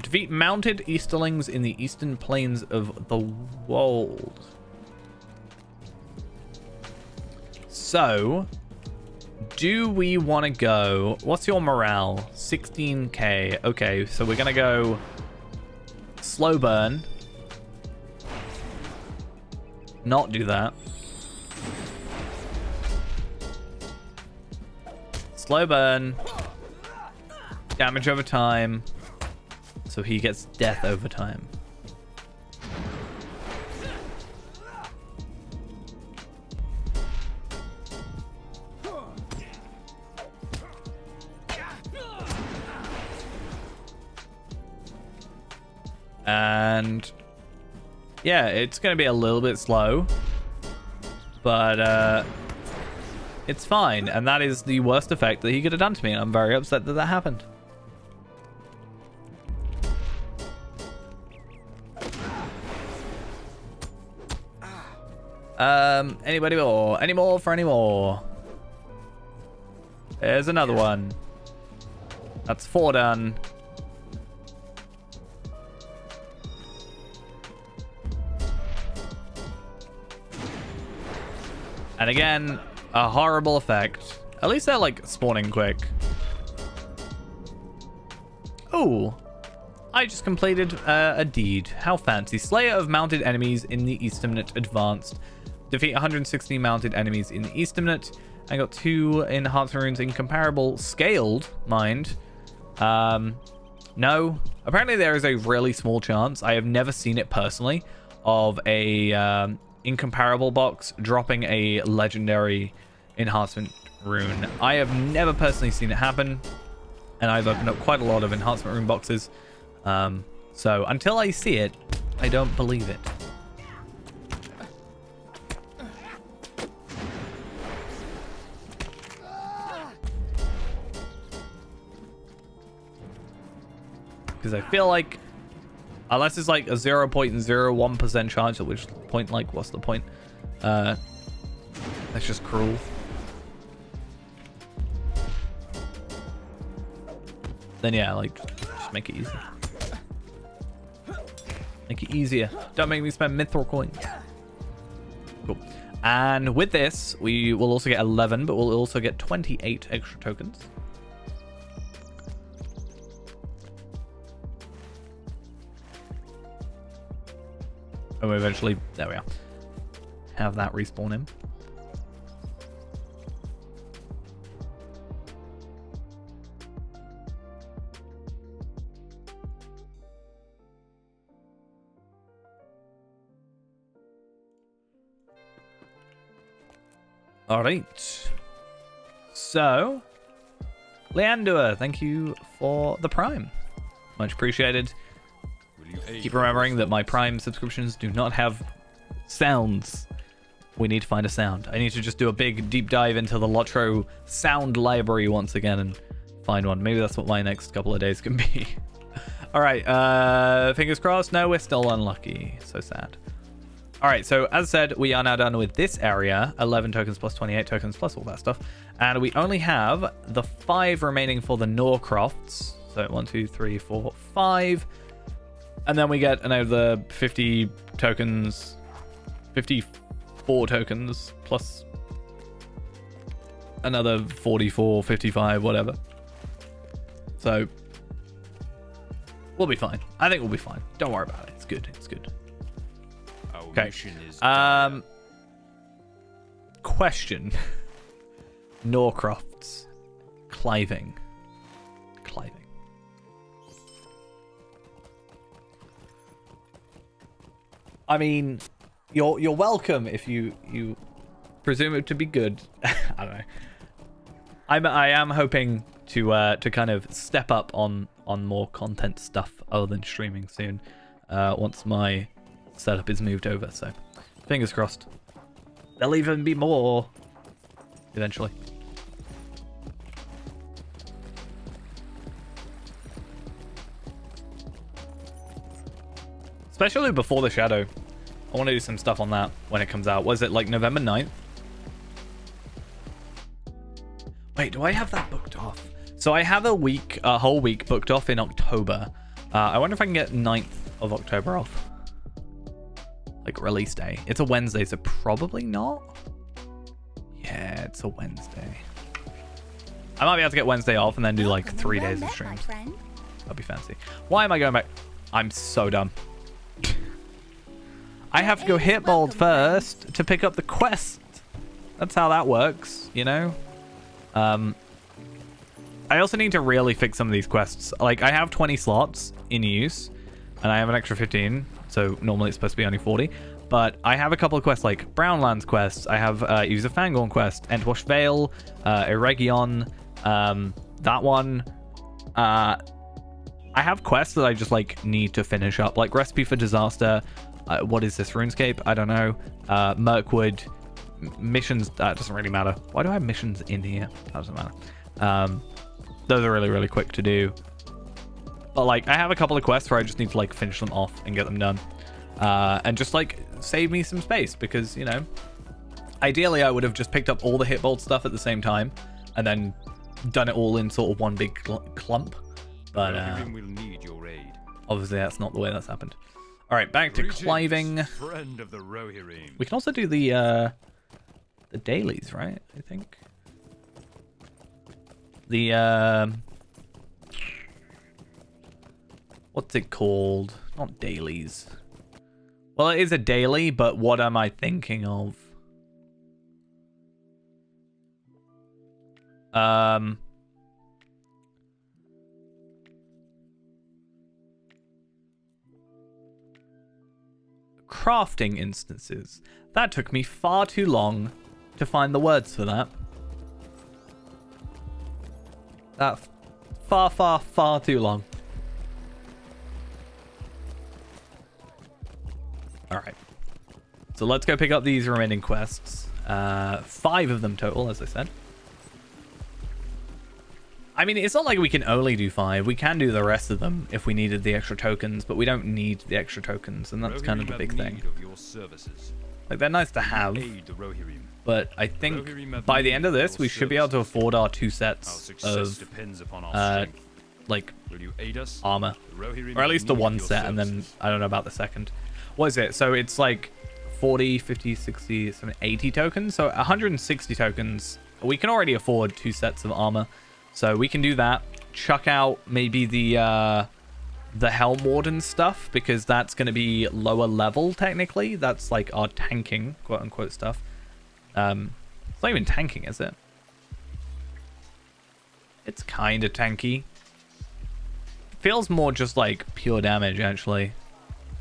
Defeat mounted Easterlings in the eastern plains of the Wold. So, do we want to go... What's your morale? 16k. Okay, so we're going to go slow burn not do that. Slow burn. Damage over time. So he gets death over time. And yeah, it's going to be a little bit slow, but it's fine. And that is the worst effect that he could have done to me. And I'm very upset that that happened. Anybody more? Any more for any more? There's another one. That's 4 done. And again, a horrible effect. At least they're like spawning quick. Oh, I just completed a deed. How fancy. Slayer of mounted enemies in the Easternate Advanced. Defeat 160 mounted enemies in the Easternate. I got 2 enhancement runes, incomparable. Scaled, mind. No. Apparently there is a really small chance, I have never seen it personally, of a incomparable box dropping a legendary enhancement rune. I have never personally seen it happen, and I've opened up quite a lot of enhancement rune boxes. So until I see it, I don't believe it. Because I feel like, unless it's like a 0.01% chance, at which point, like, what's the point? That's just cruel. Then yeah, like, just make it easy. Make it easier. Don't make me spend mithril coins. Cool. And with this, we will also get 11, but we'll also get 28 extra tokens. And we eventually, there we are, have that respawn him. All right. So, Leander, thank you for the Prime. Much appreciated. Keep remembering that my Prime subscriptions do not have sounds. We need to find a sound. I need to just do a big deep dive into the Lotro sound library once again and find one. Maybe that's what my next couple of days can be. All right. Fingers crossed. No, we're still unlucky. So sad. All right. So as I said, we are now done with this area. 11 tokens plus 28 tokens plus all that stuff. And we only have the 5 remaining for the Norcrofts. So 1, 2, 3, 4, 5. And then we get another 50 tokens, 54 tokens, plus another 44, 55, whatever. So we'll be fine. I think we'll be fine. Don't worry about it. It's good. It's good. Okay. Question. Norcrofts. Cliving. I mean, you're welcome if you presume it to be good. I don't know. I am hoping to kind of step up on more content stuff other than streaming soon. Once my setup is moved over, so fingers crossed. There'll even be more eventually. Especially before the Shadow. I want to do some stuff on that when it comes out. Was it like November 9th? Wait, do I have that booked off? So I have a whole week booked off in October. I wonder if I can get 9th of October off. Like release day. It's a Wednesday, so probably not. Yeah, it's a Wednesday. I might be able to get Wednesday off and then do like 3 days of streams. That'd be fancy. Why am I going back? I'm so dumb. I have to go hit bold first to pick up the quest. That's how that works, you know? I also need to really fix some of these quests. Like, I have 20 slots in use, and I have an extra 15, so normally it's supposed to be only 40. But I have a couple of quests, like Brownlands quests. I have Use a Fangorn quest, Entwash Vale, Eregion, that one. I have quests that I just, like, need to finish up, like Recipe for Disaster. What is this, RuneScape? I don't know. Mirkwood. Missions, that doesn't really matter. Why do I have missions in here? That doesn't matter. Those are really, really quick to do. But, like, I have a couple of quests where I just need to, like, finish them off and get them done. And just, like, save me some space because, you know, ideally I would have just picked up all the Hitbolt stuff at the same time and then done it all in sort of one big clump. But, We'll need your aid. obviously that's not the way that's happened. All right, back to cliving. Friend of the Rohirrim. We can also do the dailies, right? I think. The what's it called? Not dailies. Well, it is a daily, but what am I thinking of? Crafting instances. That took me far too long to find the words for that. That far too long. Alright. So let's go pick up these remaining quests. 5 of them total, as I said. I mean, it's not like we can only do 5. We can do the rest of them if we needed the extra tokens, but we don't need the extra tokens, and that's kind of the big thing. Like, they're nice to have, but I think by the end of this, we should be able to afford our 2 sets of, like, armor. Or at least the 1 set, and then I don't know about the second. What is it? So it's like 40, 50, 60, 70, 80 tokens. So 160 tokens. We can already afford 2 sets of armor. So we can do that. Chuck out maybe the Helm Warden stuff, because that's going to be lower level, technically. That's like our tanking, quote-unquote, stuff. It's not even tanking, is it? It's kind of tanky. Feels more just like pure damage, actually.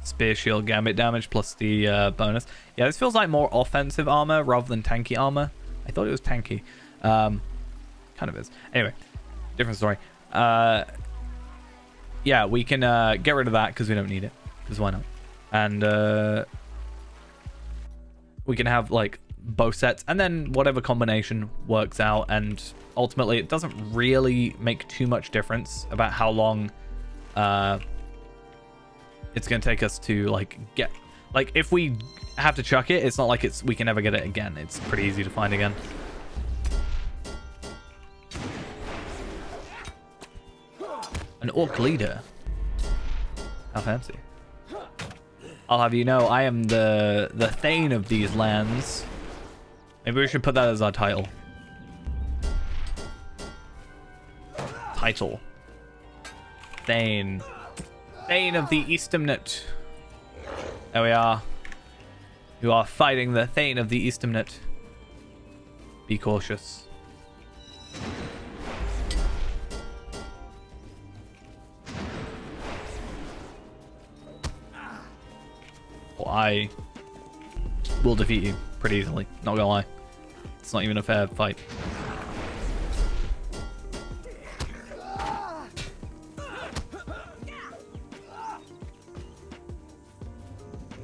Spear, shield, gambit damage plus the bonus. Yeah, this feels like more offensive armor rather than tanky armor. I thought it was tanky. Kind of is. Anyway, different story. Yeah, we can get rid of that because we don't need it. Because why not? And we can have like both sets, and then whatever combination works out. And ultimately, it doesn't really make too much difference about how long it's gonna take us to like get, like, if we have to chuck it, it's not like we can never get it again. It's pretty easy to find again. An orc leader. How fancy. I'll have you know, I am the Thane of these lands. Maybe we should put that as our title. Thane. Thane of the Eastemnet. There we are. You are fighting the Thane of the Eastemnet. Be cautious. Well, I will defeat you pretty easily. Not gonna lie. It's not even a fair fight.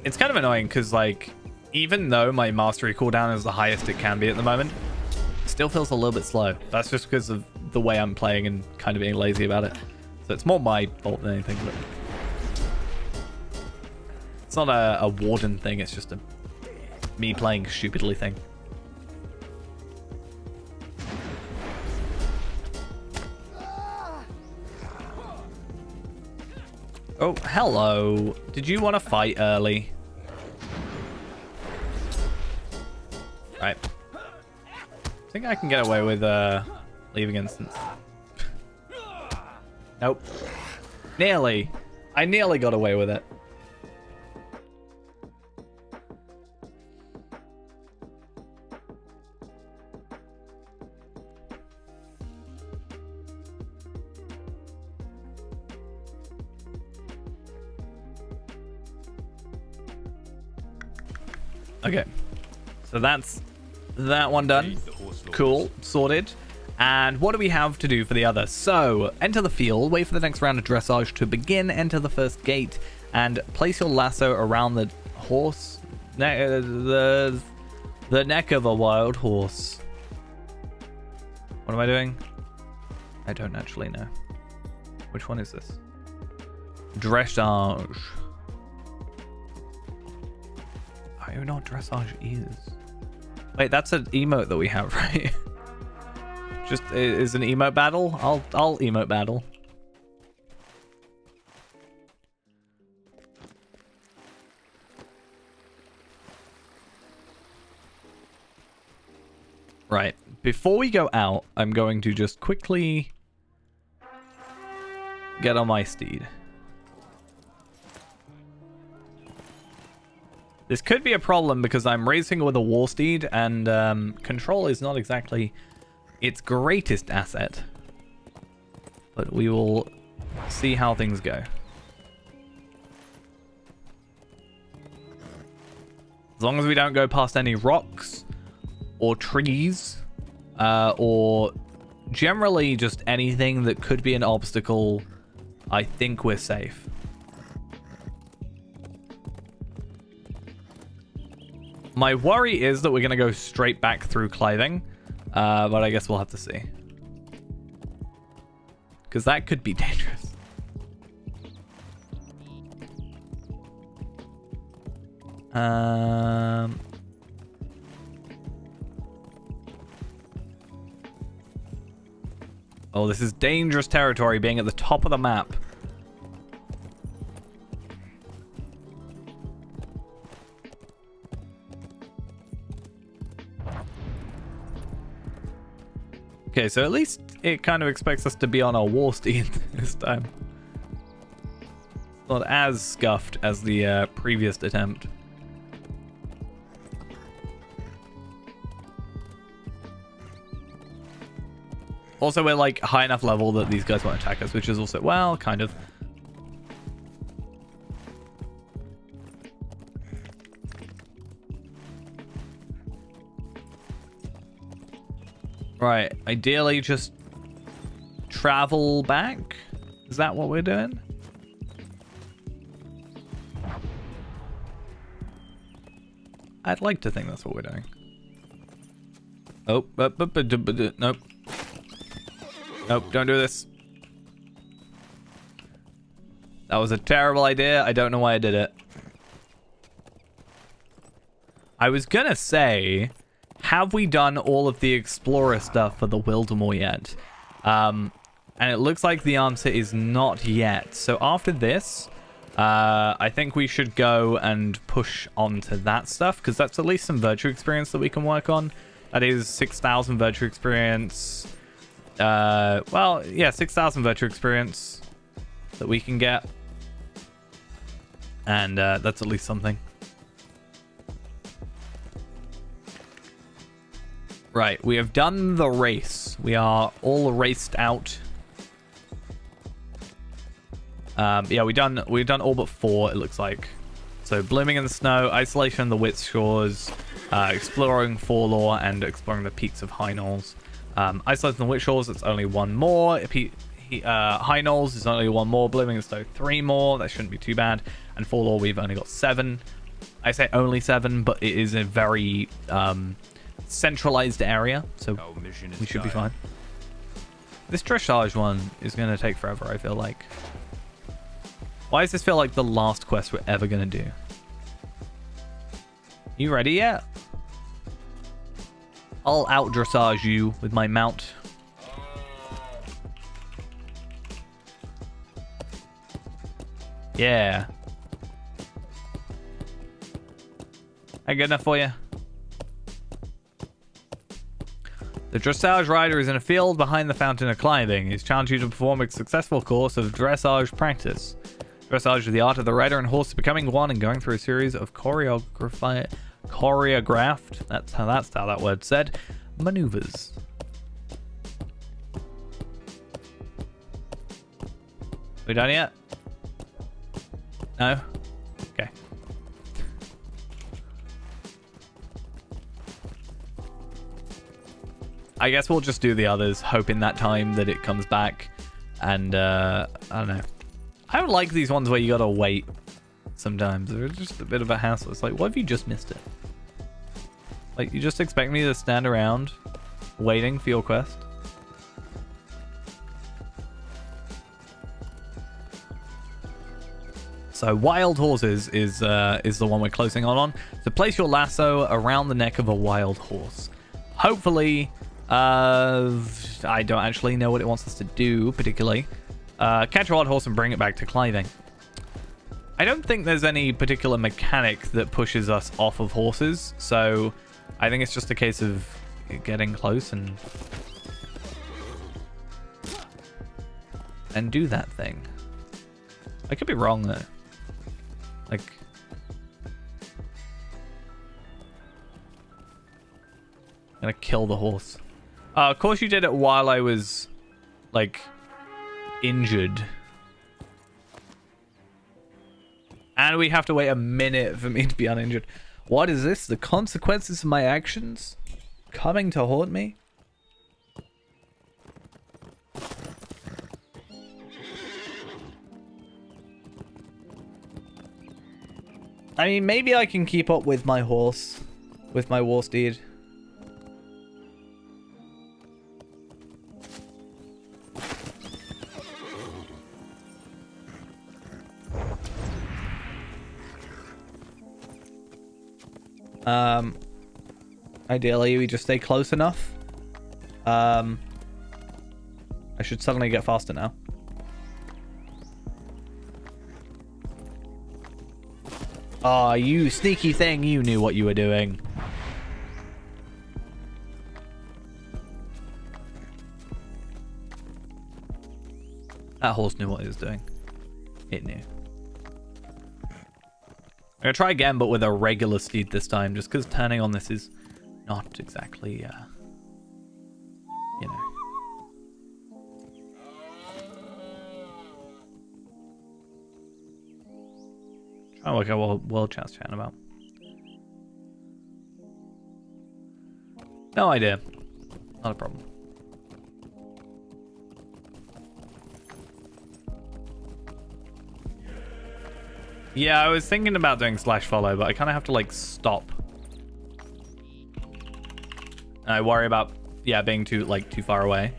It's kind of annoying because, like, even though my mastery cooldown is the highest it can be at the moment, it still feels a little bit slow. That's just because of the way I'm playing and kind of being lazy about it. So it's more my fault than anything. But it's not a warden thing. It's just a me playing stupidly thing. Oh, hello. Did you want to fight early? Right. I think I can get away with leaving instance. Nope. Nearly. I nearly got away with it. Okay. So that's that one done. Cool. Sorted. And what do we have to do for the other? So, enter the field, wait for the next round of dressage to begin, enter the first gate, and place your lasso around the horse, the neck of a wild horse. What am I doing? I don't actually know. Which one is this? Dressage. I don't know what dressage is. Wait, that's an emote that we have, right? Just is an emote battle? I'll emote battle. Right. Before we go out, I'm going to just quickly get on my steed. This could be a problem because I'm racing with a war steed and control is not exactly its greatest asset. But we will see how things go. As long as we don't go past any rocks or trees or generally just anything that could be an obstacle, I think we're safe. My worry is that we're going to go straight back through Cliving, but I guess we'll have to see. Because that could be dangerous. Oh, this is dangerous territory being at the top of the map. Okay, so at least it kind of expects us to be on our war steed this time. Not as scuffed as the previous attempt. Also, we're like high enough level that these guys won't attack us, which is also, well, kind of. Right, ideally just travel back. Is that what we're doing? I'd like to think that's what we're doing. Oh, nope. Nope, don't do this. That was a terrible idea. I don't know why I did it. I was gonna say, have we done all of the explorer stuff for the Wildermore yet? And it looks like the answer is not yet. So after this, I think we should go and push on to that stuff, because that's at least some virtue experience that we can work on. That is 6,000 virtue experience. Well, yeah, 6,000 virtue experience that we can get. And that's at least something. Right, we have done the race. We are all raced out. Yeah, we've done all but 4, it looks like. So, Blooming in the Snow, Isolation on the Wit Shores, Exploring Forlore, and Exploring the Peaks of High Knolls. Isolation on the Wit Shores, it's only 1 more. High Knolls is only 1 more. Blooming in the Snow, 3 more. That shouldn't be too bad. And Forlore, we've only got 7. I say only 7, but it is a very centralized area, so we should be fine. This dressage one is going to take forever, I feel like. Why does this feel like the last quest we're ever going to do? You ready yet? I'll out-dressage you with my mount. Yeah. I good enough for you? The dressage rider is in a field behind the fountain of climbing. He's challenged you to perform a successful course of dressage practice. Dressage is the art of the rider and horse becoming one and going through a series of choreographed, that's how that word said, maneuvers. We done yet? No? Okay. I guess we'll just do the others, hoping that time that it comes back. And, I don't know. I don't like these ones where you gotta wait sometimes. They're just a bit of a hassle. It's like, what if you just missed it? Like, you just expect me to stand around waiting for your quest? So wild horses is the one we're closing on. So place your lasso around the neck of a wild horse. Hopefully, I don't actually know what it wants us to do particularly. Catch a wild horse and bring it back to cliving. I don't think there's any particular mechanic that pushes us off of horses, so I think it's just a case of getting close and do that thing. I could be wrong though. Like, I'm gonna kill the horse. Of course you did it while I was, like, injured. And we have to wait a minute for me to be uninjured. What is this? The consequences of my actions coming to haunt me? I mean, maybe I can keep up with my horse, with my war steed. Ideally, we just stay close enough. I should suddenly get faster now. Oh, you sneaky thing, you knew what you were doing. That horse knew what it was doing. It knew. I'm gonna try again, but with a regular steed this time, just because turning on this is not exactly, you know. Trying to work out what World Chat's chatting about. No idea. Not a problem. Yeah, I was thinking about doing slash follow, but I kind of have to, like, stop. And I worry about, yeah, being too far away.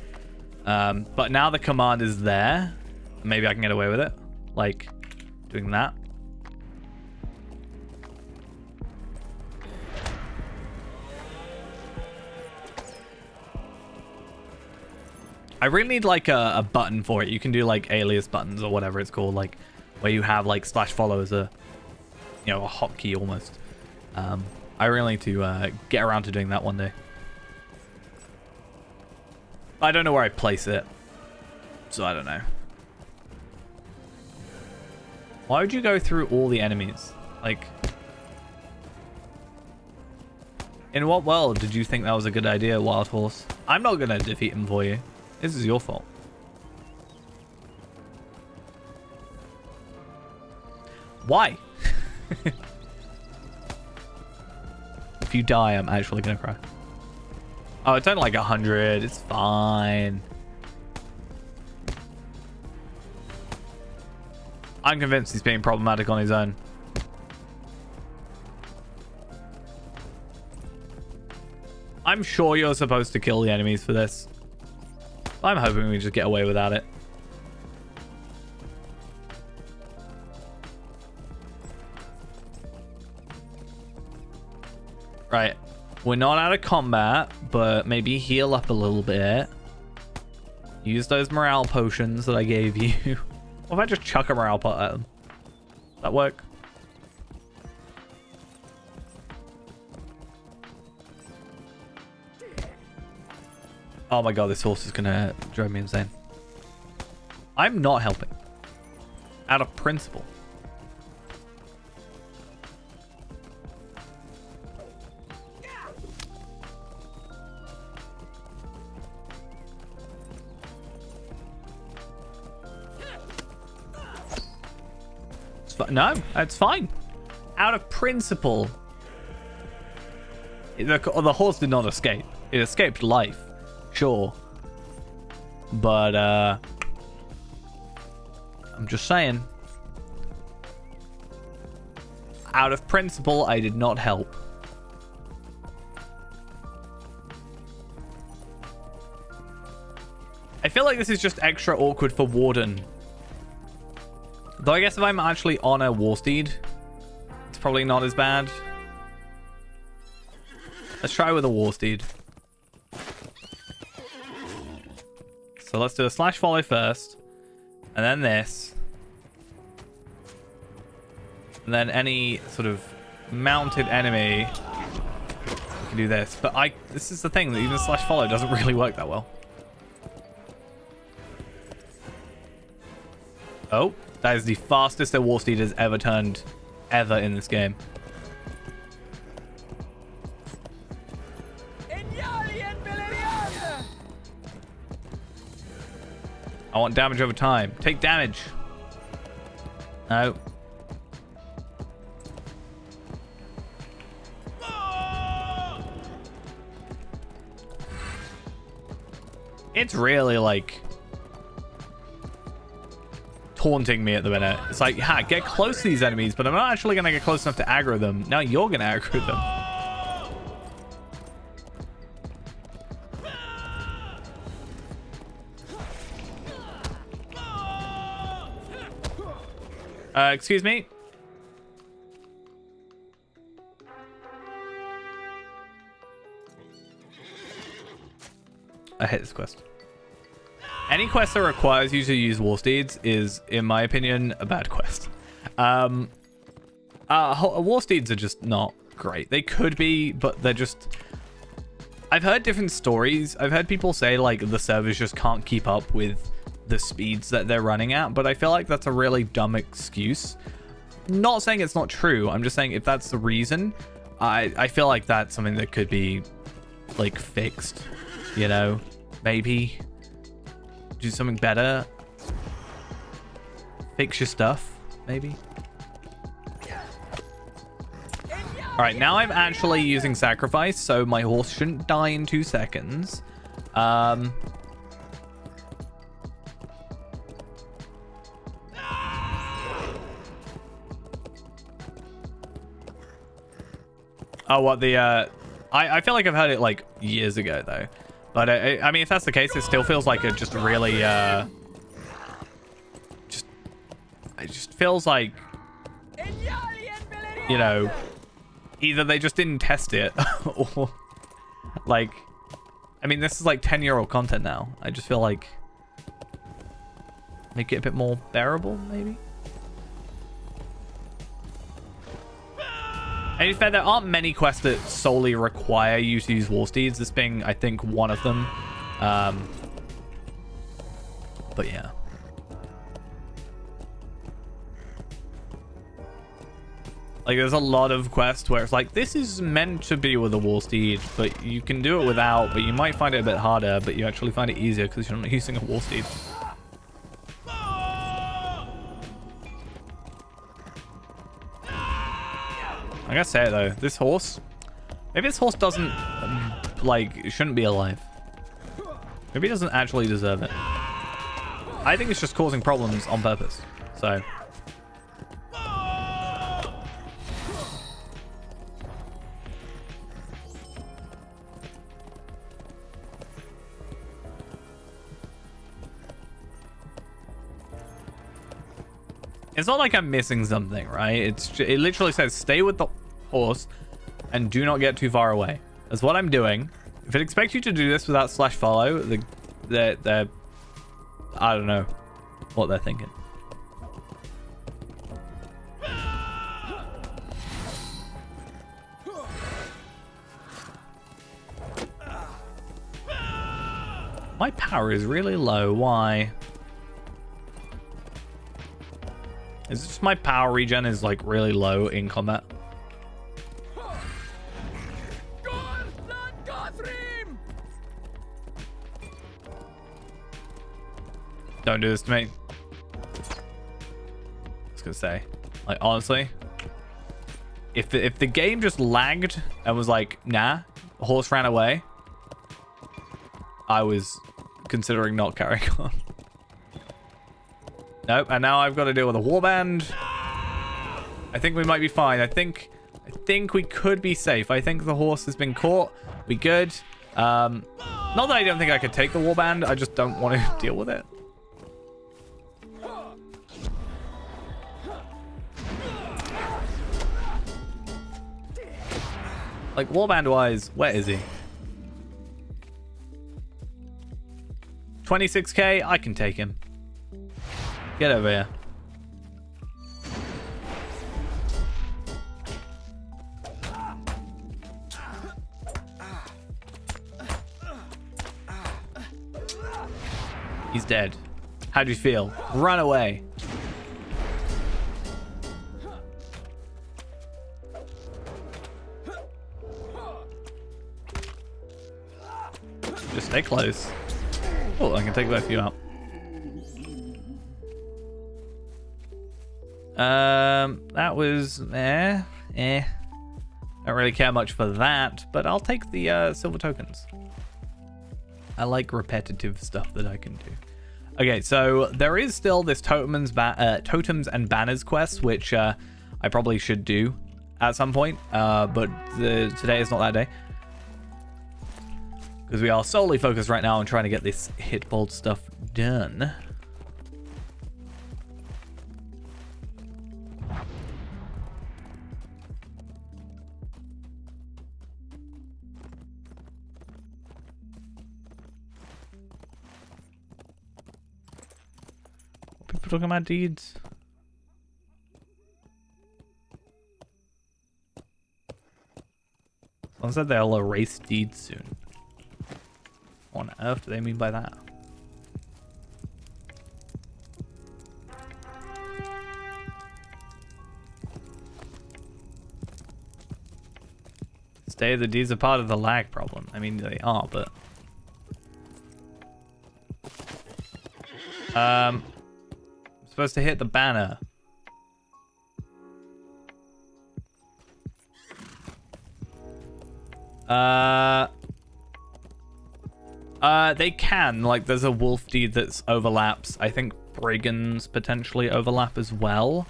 But now the command is there. Maybe I can get away with it. Like, doing that. I really need, like, a button for it. You can do, like, alias buttons or whatever it's called, like, where you have, like, slash follow as a, you know, a hotkey almost. I really need to get around to doing that one day. I don't know where I place it, so I don't know. Why would you go through all the enemies? Like, in what world did you think that was a good idea, Wild Horse? I'm not gonna defeat him for you. This is your fault. Why? If you die, I'm actually gonna cry. Oh, it's only like 100. It's fine. I'm convinced he's being problematic on his own. I'm sure you're supposed to kill the enemies for this. I'm hoping we just get away without it. Right. We're not out of combat, but maybe heal up a little bit. Use those morale potions that I gave you. What if I just chuck a morale pot at them? Does that work? Oh my god, this horse is gonna drive me insane. I'm not helping. Out of principle. No, that's fine. Out of principle. The horse did not escape. It escaped life. Sure. But, I'm just saying. Out of principle, I did not help. I feel like this is just extra awkward for Warden. Though I guess if I'm actually on a war steed, it's probably not as bad. Let's try with a war steed. So let's do a slash follow first. And then this. And then any sort of mounted enemy can do this. But this is the thing, that even slash follow doesn't really work that well. Oh, that is the fastest a war steed has ever turned ever in this game. I want damage over time. Take damage. No. It's really like taunting me at the minute. It's like, ha, get close to these enemies, but I'm not actually going to get close enough to aggro them. Now you're going to aggro them. Excuse me? I hate this quest. Any quest that requires you to use war steeds is, in my opinion, a bad quest. War steeds are just not great. They could be, but they're just... I've heard different stories. I've heard people say, like, the servers just can't keep up with the speeds that they're running at, but I feel like that's a really dumb excuse. Not saying it's not true. I'm just saying if that's the reason, I feel like that's something that could be, like, fixed, you know? Maybe do something better. Fix your stuff, maybe. All right, now I'm actually using sacrifice, so my horse shouldn't die in 2 seconds. Oh, what the, I feel like I've heard it like years ago though. But I mean, if that's the case, it still feels like it just really, it just feels like, you know, either they just didn't test it or like, I mean, this is like 10-year-old content now. I just feel like make it a bit more bearable, maybe. And to be fair, there aren't many quests that solely require you to use war steeds. This being, I think, one of them. But yeah. Like, there's a lot of quests where it's like, this is meant to be with a war steed, but you can do it without, but you might find it a bit harder, but you actually find it easier because you're not using a war steed. I gotta say it though, this horse, maybe this horse doesn't, like, shouldn't be alive. Maybe it doesn't actually deserve it. I think it's just causing problems on purpose, so. It's not like I'm missing something, right? It literally says stay with the horse and do not get too far away. That's what I'm doing. If it expects you to do this without slash follow, they're I don't know what they're thinking. My power is really low. Why? Is it just my power regen is like really low in combat? Don't do this to me. I was gonna say, like, honestly, if the game just lagged and was like, nah, the horse ran away, I was considering not carrying on. Nope, and now I've got to deal with a warband. I think we might be fine. I think we could be safe. I think the horse has been caught. We good. Not that I don't think I could take the warband. I just don't want to deal with it. Like, warband-wise, where is he? 26k? I can take him. Get over here. He's dead. How do you feel? Run away. Just stay close. Oh, I can take both of you out. That was Don't really care much for that, but I'll take the silver tokens. I like repetitive stuff that I can do. Okay, so there is still this totems and banners quest, which I probably should do at some point, but today is not that day. Because we are solely focused right now on trying to get this hit bolt stuff done. People talking about deeds. Someone said they'll erase deeds soon. What on earth do they mean by that? Stay the D's are part of the lag problem. I mean, they are, but... I'm supposed to hit the banner. They can. Like, there's a wolf deed that's overlaps. I think brigands potentially overlap as well.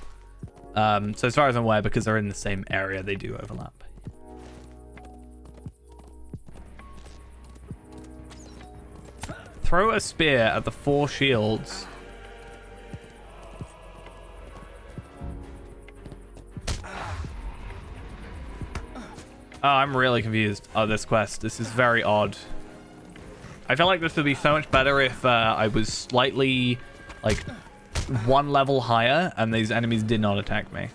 So as far as I'm aware, because they're in the same area, they do overlap. Throw a spear at the 4 shields. Oh, I'm really confused. Oh, this quest. This is very odd. I feel like this would be so much better if I was slightly, like, 1 level higher and these enemies did not attack me.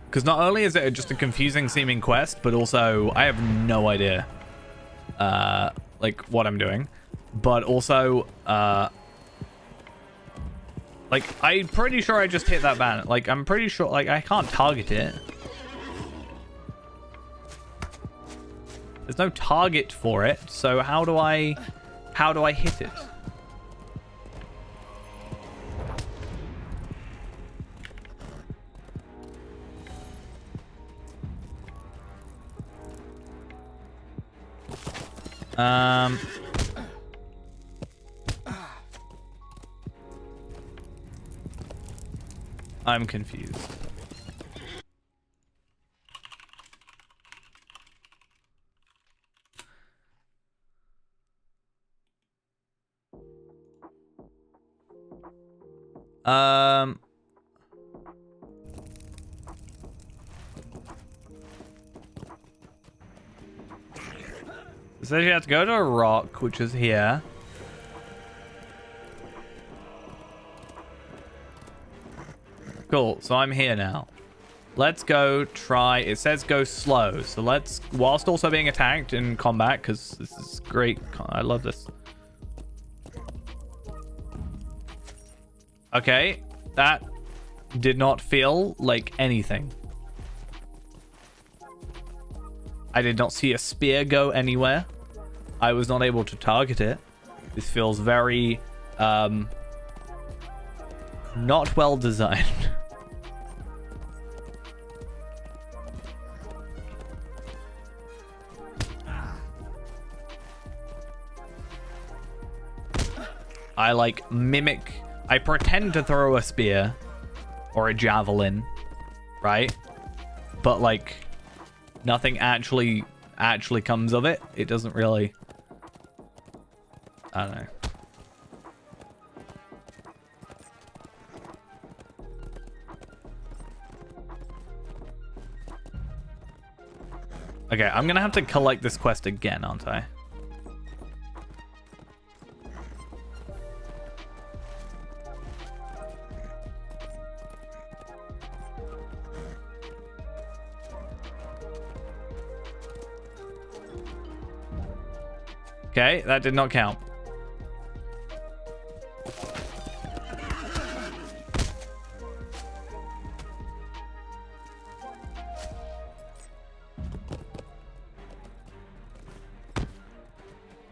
Because not only is it just a confusing seeming quest, but also I have no idea, like, what I'm doing. But also, like, I'm pretty sure I just hit that banner. Like, I'm pretty sure, like, I can't target it. There's no target for it, so how do I hit it? I'm confused. It says you have to go to a rock, which is here. Cool, so I'm here now. Let's go try... It says go slow, so let's... Whilst also being attacked in combat, because this is great. I love this. Okay, that did not feel like anything. I did not see a spear go anywhere. I was not able to target it. This feels very, not well designed. I like mimic, I pretend to throw a spear or a javelin, right? But like nothing actually comes of it. It doesn't really, I don't know. Okay, I'm gonna have to collect this quest again, aren't I? Okay, that did not count.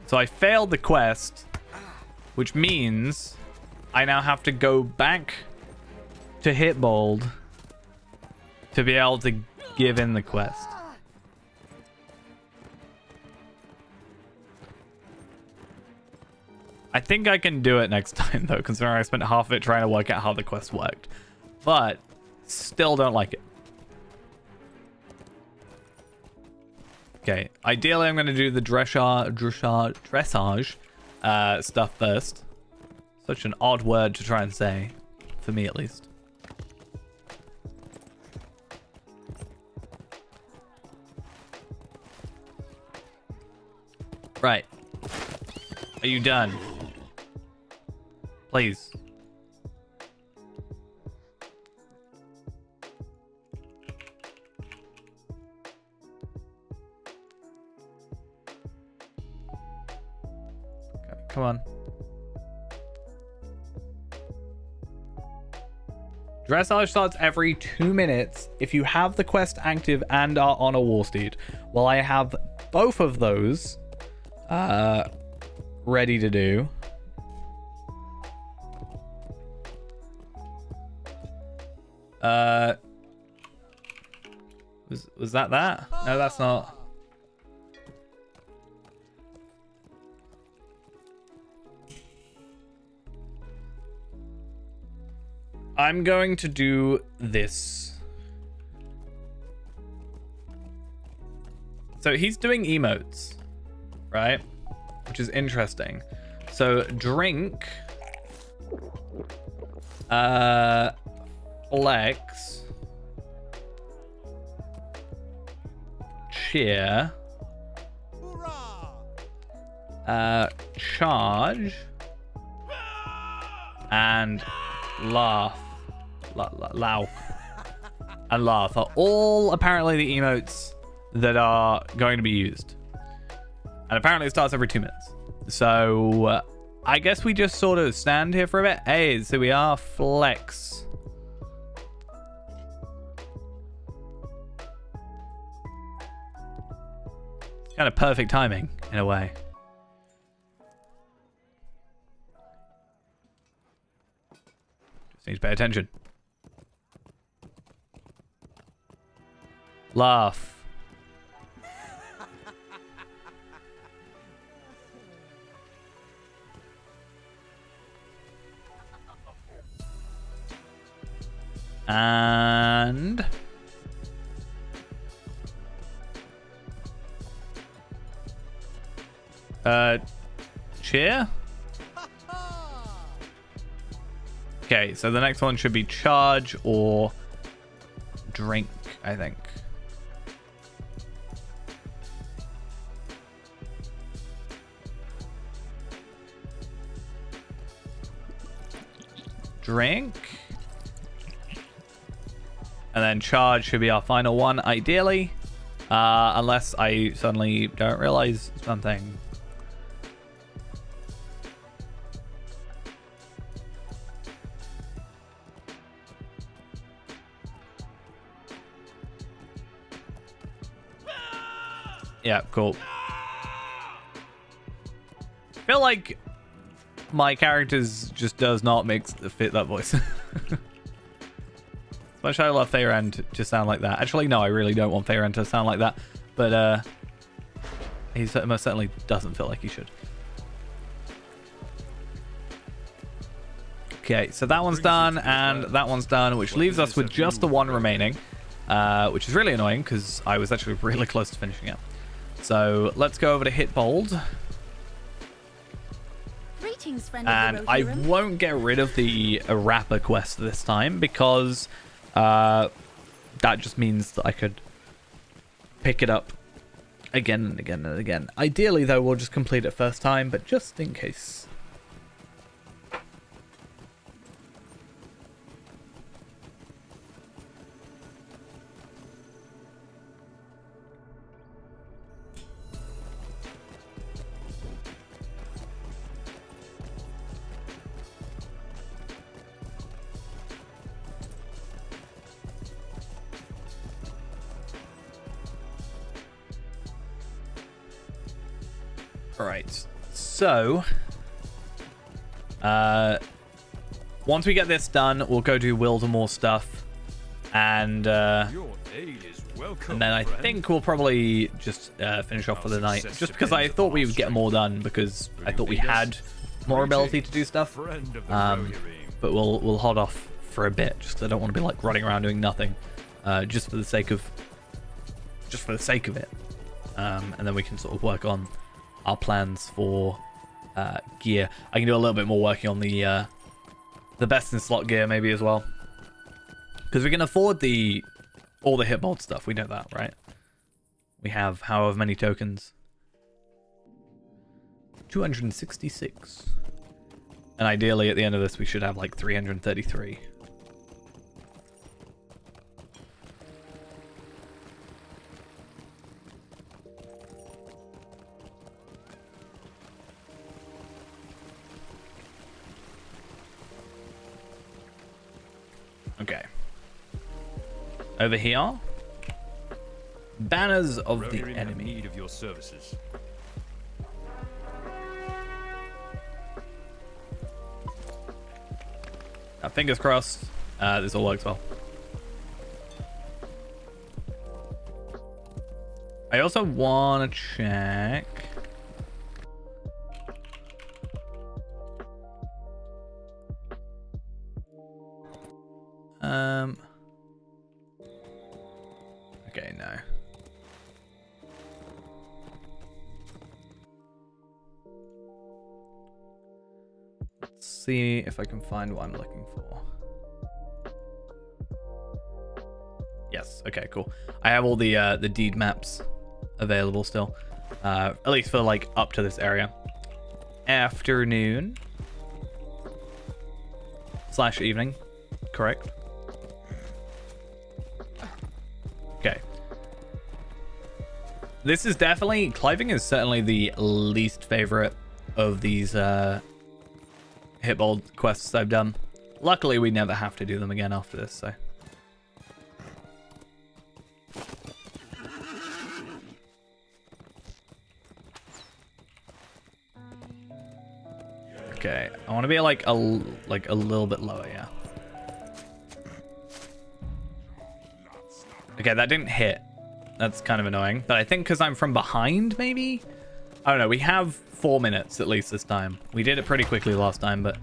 So I failed the quest, which means I now have to go back to Hitbold to be able to give in the quest. I think I can do it next time, though, considering I spent half of it trying to work out how the quest worked. But still don't like it. Okay, ideally I'm going to do the dressage stuff first. Such an odd word to try and say, for me at least. Right. Are you done? Please. Come on. Dressage starts every 2 minutes if you have the quest active and are on a war steed. Well, I have both of those ready to do. Was that? No, that's not. I'm going to do this. So he's doing emotes, right? Which is interesting. So drink, flex, cheer, charge, and laugh. And laugh are all apparently the emotes that are going to be used. And apparently it starts every 2 minutes. So I guess we just sort of stand here for a bit. Hey, so we are flex. Kind of perfect timing in a way. Just need to pay attention. Laugh. And cheer. Okay, so the next one should be charge or drink, I think. Drink. And then charge should be our final one, ideally. Unless I suddenly don't realize something. Yeah, cool. I feel like my characters just does not fit that voice. Much I love Feyran to sound like that. Actually, no, I really don't want Feyran to sound like that. But he most certainly doesn't feel like he should. Okay, so that one's done, and that one's done, which leaves us with just the one remaining, which is really annoying because I was actually really close to finishing it. So let's go over to Hit Bold. Greetings, friend And of the I Rohirrim. won't get rid of the Rapper quest this time because that just means that I could pick it up again and again and again. Ideally, though, we'll just complete it first time, but just in case. Alright, so once we get this done, we'll go do Wildermore stuff, and Your aid is welcome, then I friend. think we'll probably just finish off for the night, just because I thought we would get more done, because I thought we had more ability to do stuff, Friend of the um, Rohirrim. but we'll hold off for a bit, just 'cause I don't want to be like running around doing nothing, just for the sake of it, and then we can sort of work on our plans for gear. I can do a little bit more working on the best in slot gear maybe as well, because we can afford all the hit mod stuff. We know that, right? We have however many tokens, 266, and ideally at the end of this we should have like 333. Okay. Over here. Banners of the Rohirrim have enemy. need of your services. Fingers crossed. This all works well. I also want to check. Okay, no. Let's see if I can find what I'm looking for. Yes, okay, cool. I have all the deed maps available still. At least for like up to this area. Afternoon / evening, correct? Okay. This is definitely, cliving is certainly the least favorite of these Hitbold quests I've done. Luckily, we never have to do them again after this, so. Okay, I want to be like a little bit lower, yeah. Okay, that didn't hit. That's kind of annoying. But I think because I'm from behind, maybe? I don't know. We have 4 minutes at least this time. We did it pretty quickly last time, but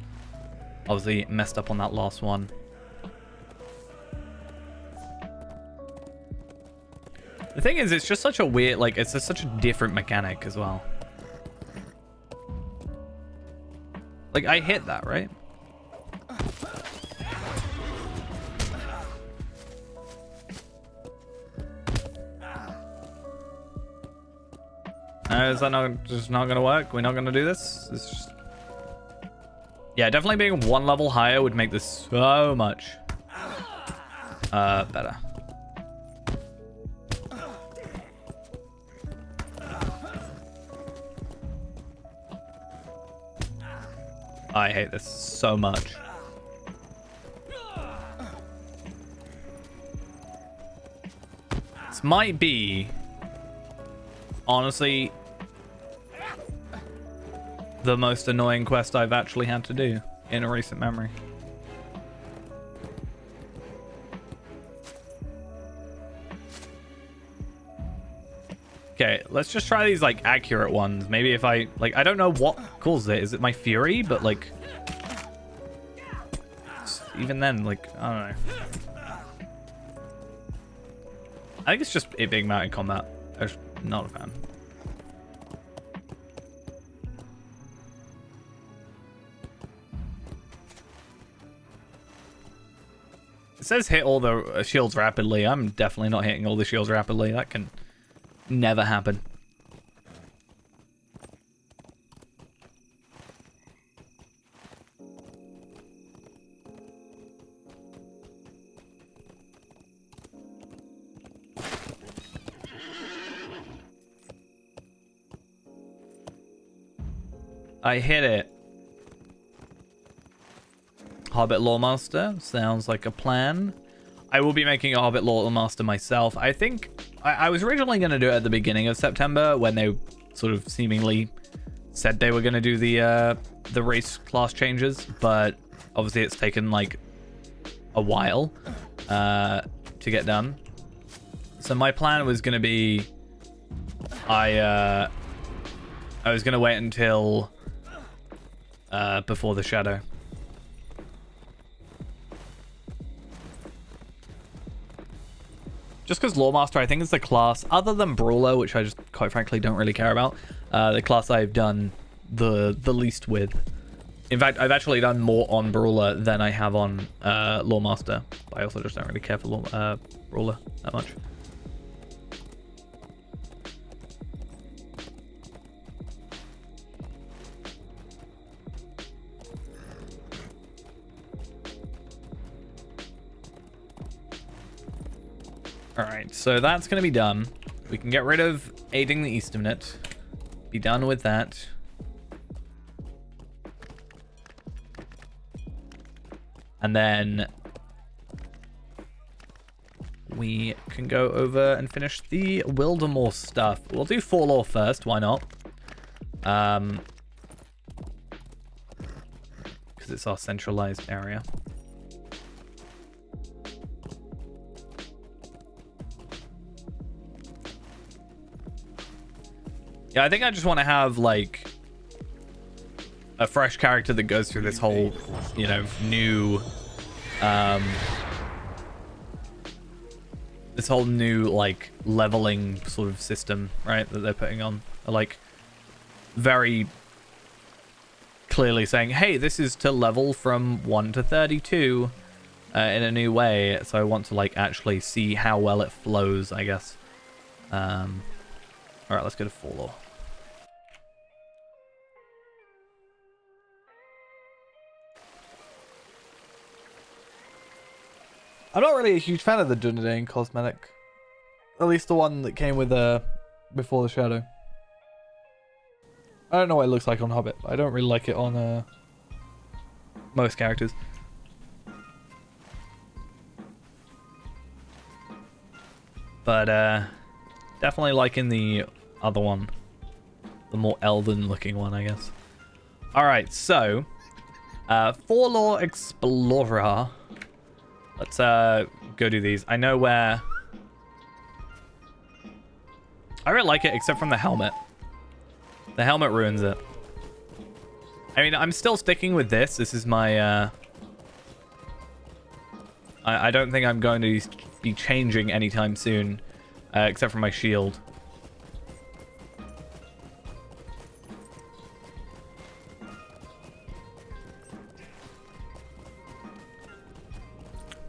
obviously messed up on that last one. The thing is, it's just such a weird, like, it's just such a different mechanic as well. Like, I hit that, right? Is that just not gonna work? We're not gonna do this? It's just... Yeah, definitely being one level higher would make this so much better. I hate this so much. This might be, honestly, the most annoying quest I've actually had to do in a recent memory. Okay, let's just try these like accurate ones. Maybe if I like, I don't know what causes it. Is it my fury? But like, even then, like, I don't know. I think it's just it being mounted combat. I'm just not a fan. It says hit all the shields rapidly. I'm definitely not hitting all the shields rapidly. That can never happen. I hit it. Hobbit Lawmaster sounds like a plan. I will be making a Hobbit Lawmaster myself. I think I was originally going to do it at the beginning of September when they sort of seemingly said they were going to do the race class changes, but obviously it's taken like a while to get done. So my plan was going to be I was going to wait until before the shadow. Just because Lawmaster, I think, is the class, other than Brawler, which I just quite frankly don't really care about, the class I've done the least with. In fact, I've actually done more on Brawler than I have on Lawmaster. But I also just don't really care for Brawler that much. Alright, so that's going to be done. We can get rid of aiding the Easternit. Be done with that. And then we can go over and finish the Wildermore stuff. We'll do Forlaw first, why not? Because it's our centralized area. Yeah, I think I just want to have, like, a fresh character that goes through this whole, you know, new, this whole new, like, leveling sort of system, right, that they're putting on. Like, very clearly saying, hey, this is to level from 1 to 32 in a new way. So I want to, like, actually see how well it flows, I guess. All right, let's go to Forlaw. I'm not really a huge fan of the Dunedain cosmetic. At least the one that came with before the shadow. I don't know what it looks like on Hobbit, but I don't really like it on most characters. But definitely liking the other one. The more elven looking one, I guess. Alright, so Forlaw Explorer. Let's go do these. I know where... I really like it, except from the helmet. The helmet ruins it. I mean, I'm still sticking with this. This is my... I don't think I'm going to be changing anytime soon, except for my shield.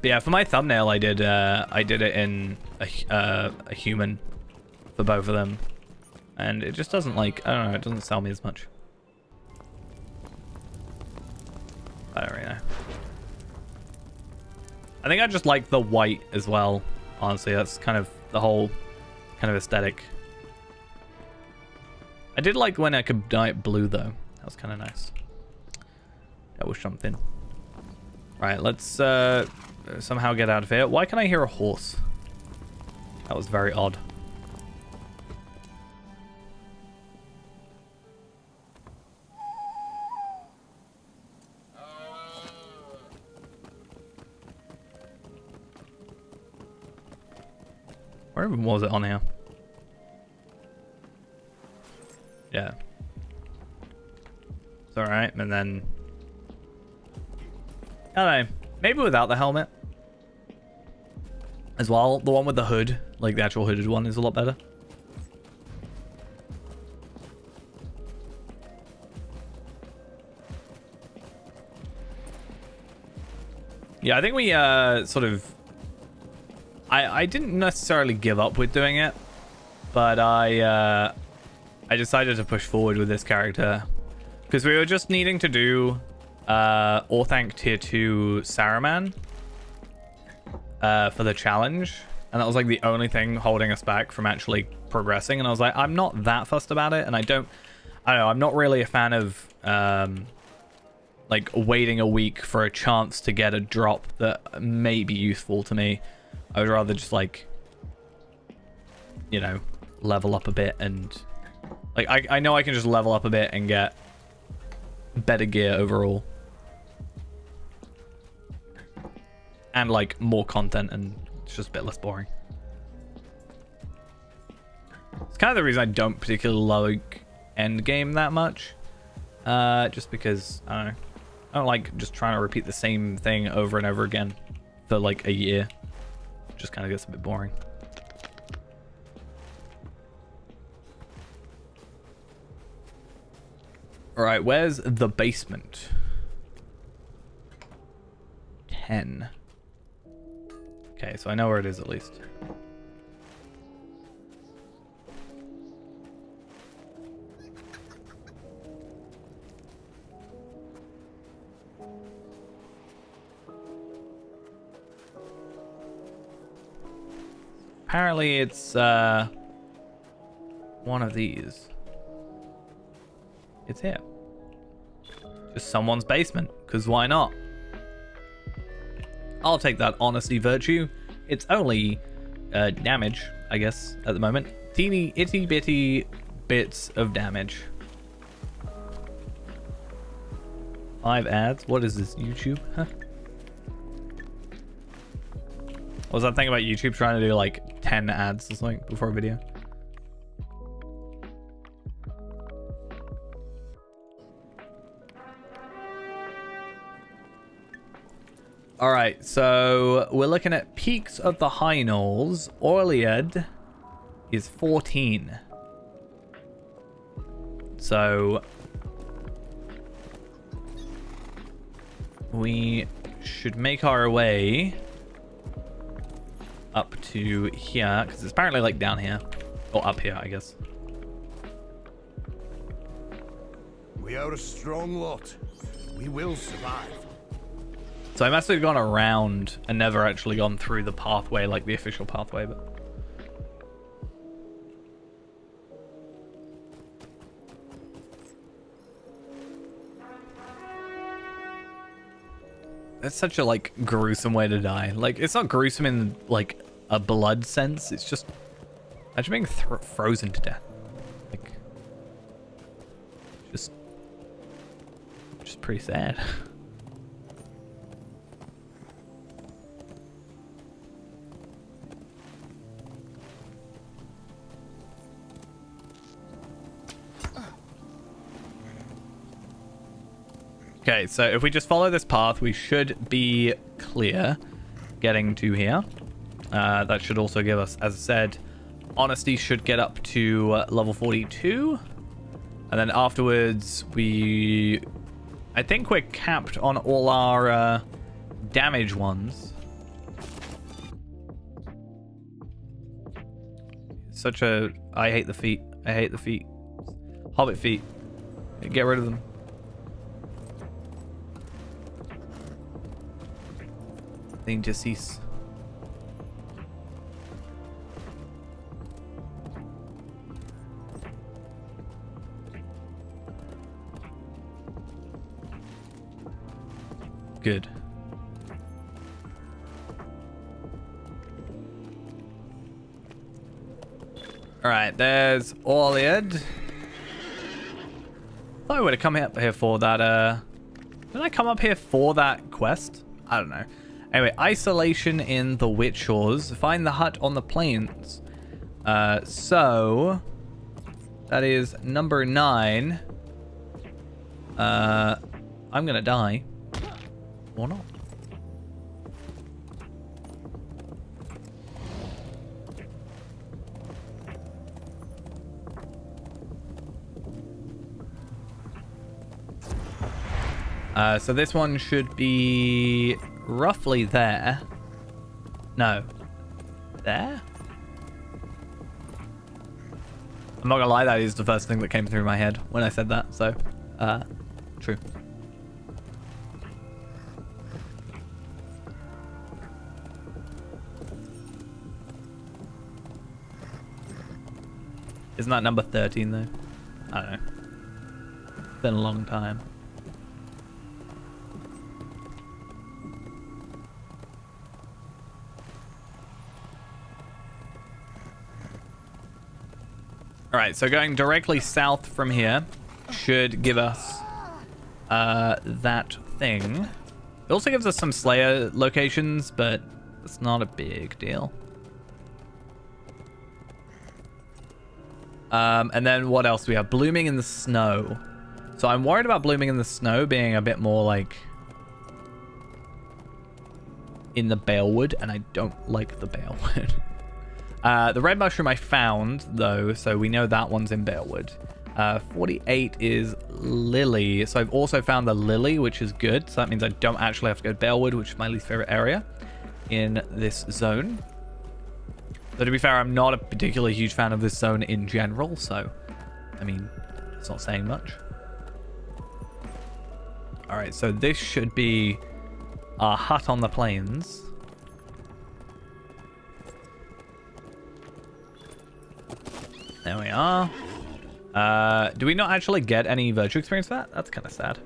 But yeah, for my thumbnail, I did it in a human for both of them, and it just doesn't, like, I don't know, it doesn't sell me as much. I don't really know. I think I just like the white as well. Honestly, that's kind of the whole kind of aesthetic. I did like when I could dye it blue though. That was kind of nice. That was something. Right, let's somehow get out of here. Why can I hear a horse? That was very odd. Where even was it on here? Yeah. It's alright, and then... Hello. Maybe without the helmet as well. The one with the hood, like the actual hooded one, is a lot better. Yeah, I think we sort of... I didn't necessarily give up with doing it, but I decided to push forward with this character because we were just needing to do Orthanc Tier 2 Saruman for the challenge, and that was like the only thing holding us back from actually progressing. And I was like, I'm not that fussed about it, and I don't know, I'm not really a fan of like waiting a week for a chance to get a drop that may be useful to me. I would rather just, like, you know, level up a bit and like I know I can just level up a bit and get better gear overall and like more content, and it's just a bit less boring. It's kind of the reason I don't particularly like endgame that much, just because I don't like just trying to repeat the same thing over and over again for like a year. It just kind of gets a bit boring. All right, where's the basement? 10. Okay, so I know where it is at least. Apparently it's one of these. It's here. Just someone's basement, because why not? I'll take that honesty virtue. It's only damage, I guess, at the moment. Teeny itty bitty bits of damage. 5 ads? What is this, YouTube? Huh? What was that thing about YouTube trying to do like 10 ads or something before a video? All right, so we're looking at Peaks of the High Knolls. Orliad is 14. So we should make our way up to here, because it's apparently like down here, or up here, I guess. We are a strong lot. We will survive. So I must have gone around and never actually gone through the pathway, like the official pathway, but... That's such a, like, gruesome way to die. Like, it's not gruesome in, like, a blood sense. It's just... Imagine being frozen to death. Like... Just pretty sad. Okay, so if we just follow this path, we should be clear getting to here. That should also give us, as I said, honesty should get up to level 42. And then afterwards, I think we're capped on all our damage ones. Such a... I hate the feet. I hate the feet. Hobbit feet. Get rid of them. Thing to cease. Good. All right, there's Orliad. Thought I would have come up here for that. Did I come up here for that quest? I don't know. Anyway, isolation in the Witch Shores. Find the hut on the plains. So that is number 9. I'm gonna die. Or not. So this one should be roughly there. No. There? I'm not gonna lie, that is the first thing that came through my head when I said that, so, true. Isn't that number 13 though? I don't know. It's been a long time. Alright, so going directly south from here should give us that thing. It also gives us some Slayer locations, but it's not a big deal. And then what else do we have? Blooming in the Snow. So I'm worried about Blooming in the Snow being a bit more like in the Balewood, and I don't like the Balewood. The red mushroom I found, though, so we know that one's in Balewood. 48 is Lily. So I've also found the Lily, which is good. So that means I don't actually have to go to Balewood, which is my least favorite area in this zone. But to be fair, I'm not a particularly huge fan of this zone in general, so, I mean, it's not saying much. Alright, so this should be our hut on the plains. There we are. Do we not actually get any virtue experience for that? That's kind of sad.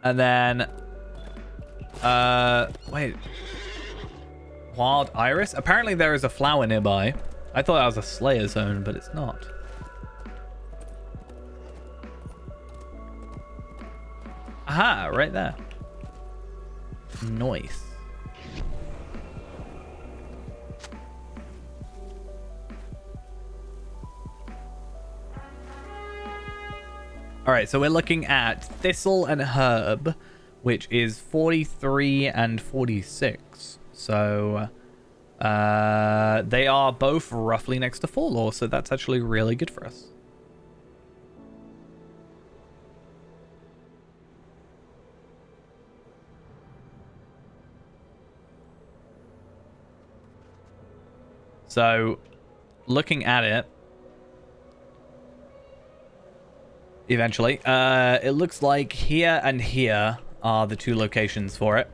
And then, wait. Wild Iris? Apparently there is a flower nearby. I thought that was a Slayer zone, but it's not. Aha, right there. Nice. Alright, so we're looking at Thistle and Herb, which is 43 and 46. So, they are both roughly next to Forlore, so that's actually really good for us. So, looking at it, eventually, it looks like here and here are the two locations for it.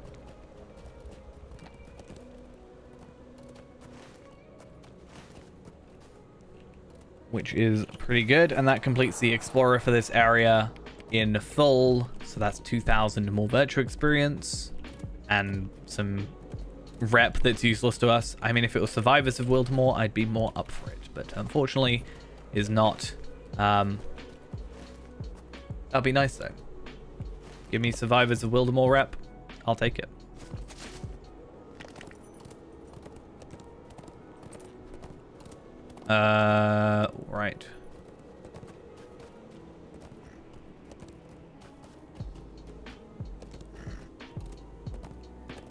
Which is pretty good, and that completes the Explorer for this area in full. So that's 2,000 more virtue experience and some rep that's useless to us. I mean, if it was Survivors of Wildermore, I'd be more up for it, but unfortunately is not. That'd be nice though. Give me Survivors of Wildermore rep, I'll take it. Right.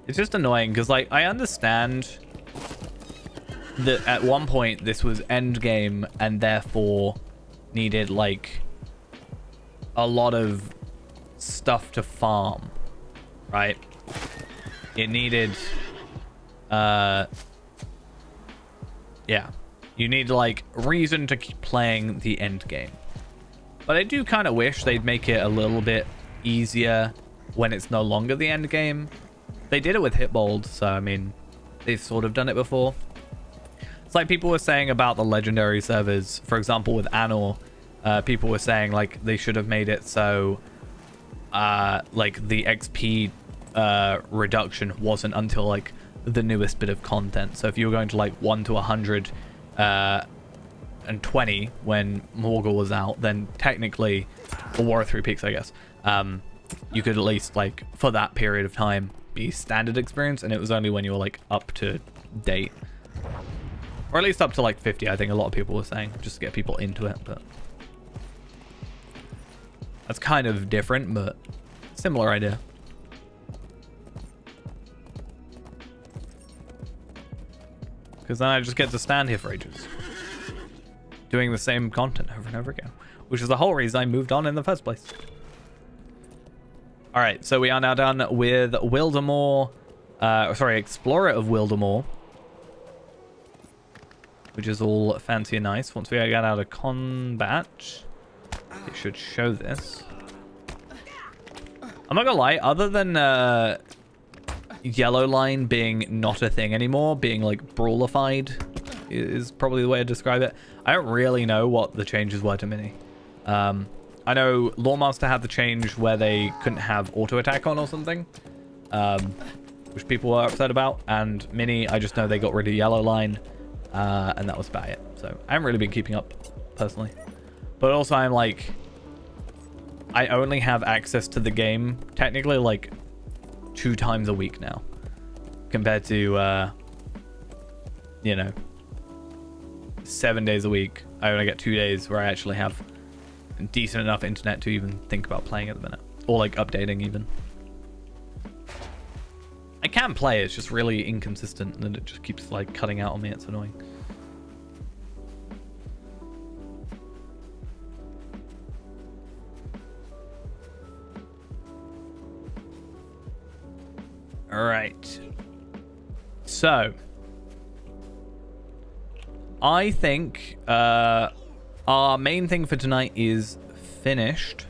It's just annoying because, like, I understand that at one point this was end game and therefore needed, like, a lot of stuff to farm, right? It needed, yeah. You need, like, reason to keep playing the end game. But I do kind of wish they'd make it a little bit easier when it's no longer the end game. They did it with Hitbold, so, I mean, they've sort of done it before. It's like people were saying about the legendary servers. For example, with Anor, people were saying, like, they should have made it so, like, the XP reduction wasn't until, like, the newest bit of content. So if you were going to, like, 1 to 100... and 20 when Morgul was out, then technically, or War of Three Peaks, I guess, you could at least, like, for that period of time, be standard experience, and it was only when you were, like, up to date. Or at least up to, like, 50, I think a lot of people were saying, just to get people into it, but... That's kind of different, but similar idea. Because then I just get to stand here for ages. Doing the same content over and over again. Which is the whole reason I moved on in the first place. All right, so we are now done with Wildermore. Explorer of Wildermore, which is all fancy and nice. Once we get out of combat, it should show this. I'm not gonna lie, other than yellow line being not a thing anymore, being like brawlified is probably the way to describe it. I don't really know what the changes were to Mini. I know Lawmaster had the change where they couldn't have auto attack on or something, which people were upset about. And Mini, I just know they got rid of yellow line, and that was about it. So I haven't really been keeping up personally. But also I'm like, I only have access to the game technically like 2 times a week now, compared to, you know, 7 days a week. I only get 2 days where I actually have decent enough internet to even think about playing at the minute, or like updating even. I can play, it's just really inconsistent and it just keeps like cutting out on me. It's annoying. All right, so I think our main thing for tonight is finished.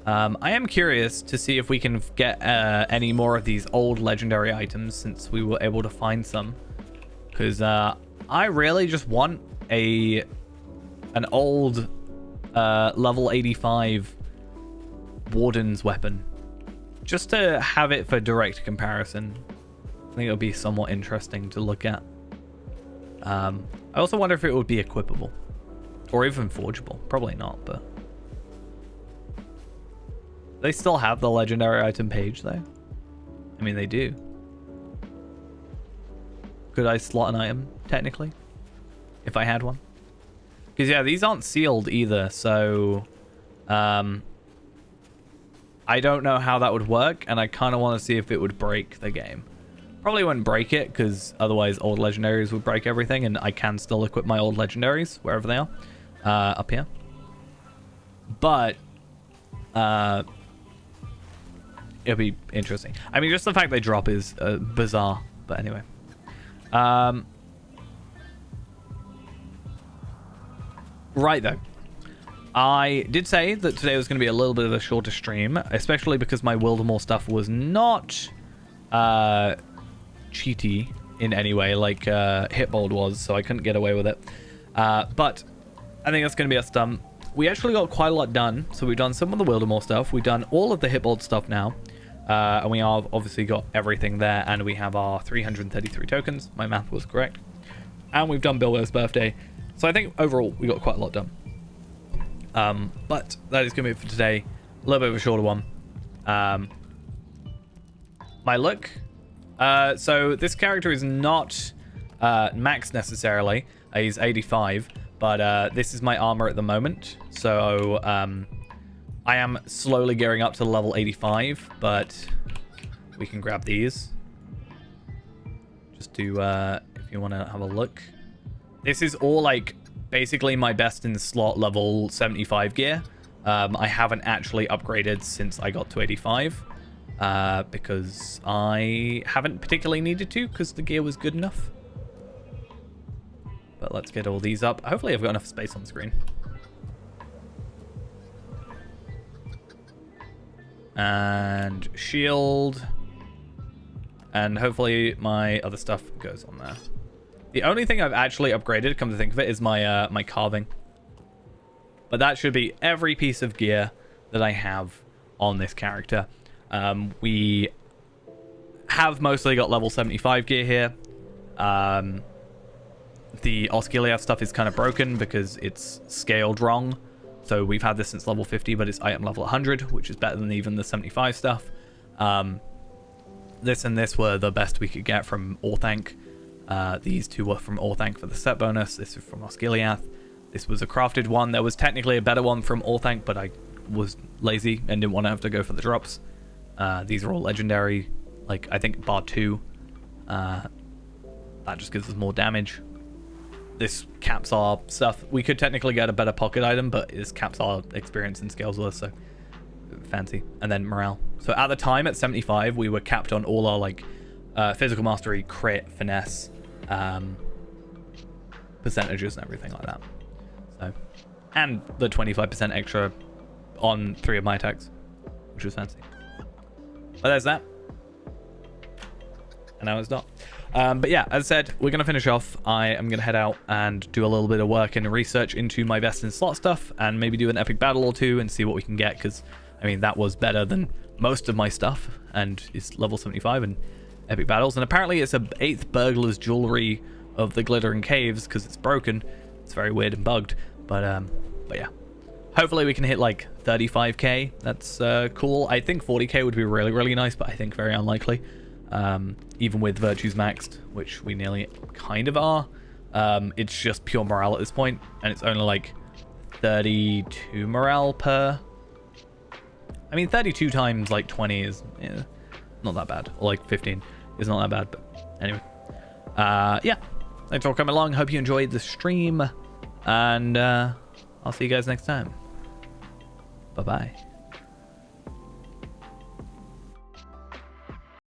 I am curious to see if we can get any more of these old legendary items, since we were able to find some. Because I really just want an old level 85 Warden's weapon, just to have it for direct comparison. I think it'll be somewhat interesting to look at. I also wonder if it would be equipable. Or even forgeable. Probably not, but... They still have the legendary item page, though. I mean, they do. Could I slot an item, technically? If I had one? Because, yeah, these aren't sealed either, so... I don't know how that would work, and I kind of want to see if it would break the game. Probably wouldn't break it, because otherwise old legendaries would break everything, and I can still equip my old legendaries, wherever they are. Up here. But it'll be interesting. I mean, just the fact they drop is bizarre. But anyway. Right, though. I did say that today was going to be a little bit of a shorter stream, especially because my Wildermore stuff was not cheaty in any way like Hitbold was, so I couldn't get away with it. But I think that's going to be us done. We actually got quite a lot done. So we've done some of the Wildermore stuff. We've done all of the Hitbold stuff now. And we have obviously got everything there. And we have our 333 tokens. My math was correct. And we've done Bilbo's birthday. So I think overall we got quite a lot done. But that is going to be it for today. A little bit of a shorter one. My look. So this character is not max necessarily. He's 85. But this is my armor at the moment, so I am slowly gearing up to level 85, but we can grab these. Just to, if you want to have a look. This is all, like, basically my best in slot level 75 gear. I haven't actually upgraded since I got to 85, because I haven't particularly needed to, because the gear was good enough. But let's get all these up. Hopefully I've got enough space on the screen. And shield. And hopefully my other stuff goes on there. The only thing I've actually upgraded, come to think of it, is my my carving. But that should be every piece of gear that I have on this character. We have mostly got level 75 gear here. The Osgiliath stuff is kind of broken because it's scaled wrong. So we've had this since level 50, but it's item level 100, which is better than even the 75 stuff. This and this were the best we could get from Orthanc. These two were from Orthanc for the set bonus. This is from Osgiliath. This was a crafted one. There was technically a better one from Orthanc, but I was lazy and didn't want to have to go for the drops. These are all legendary. Like, I think bar 2. That just gives us more damage. This caps our stuff. We could technically get a better pocket item, but this caps our experience and scales with us, so fancy. And then morale. So at the time, at 75, we were capped on all our like physical mastery, crit, finesse, percentages and everything like that. So, and the 25% extra on 3 of my attacks, which was fancy. But there's that. And now it's not. But yeah, as I said, we're going to finish off. I am going to head out and do a little bit of work and research into my best in slot stuff and maybe do an epic battle or two and see what we can get, because I mean that was better than most of my stuff and it's level 75 and epic battles. And apparently it's a 8th burglar's jewelry of the glittering caves because it's broken. It's very weird and bugged, but yeah, hopefully we can hit like 35k. That's cool. I think 40k would be really nice, but I think very unlikely, even with virtues maxed, which we nearly kind of are. It's just pure morale at this point, and it's only like 32 morale per. I mean, 32 times like 20 is not that bad, or like 15 is not that bad, but anyway. Yeah, thanks for coming along. Hope you enjoyed the stream, and I'll see you guys next time. Bye bye.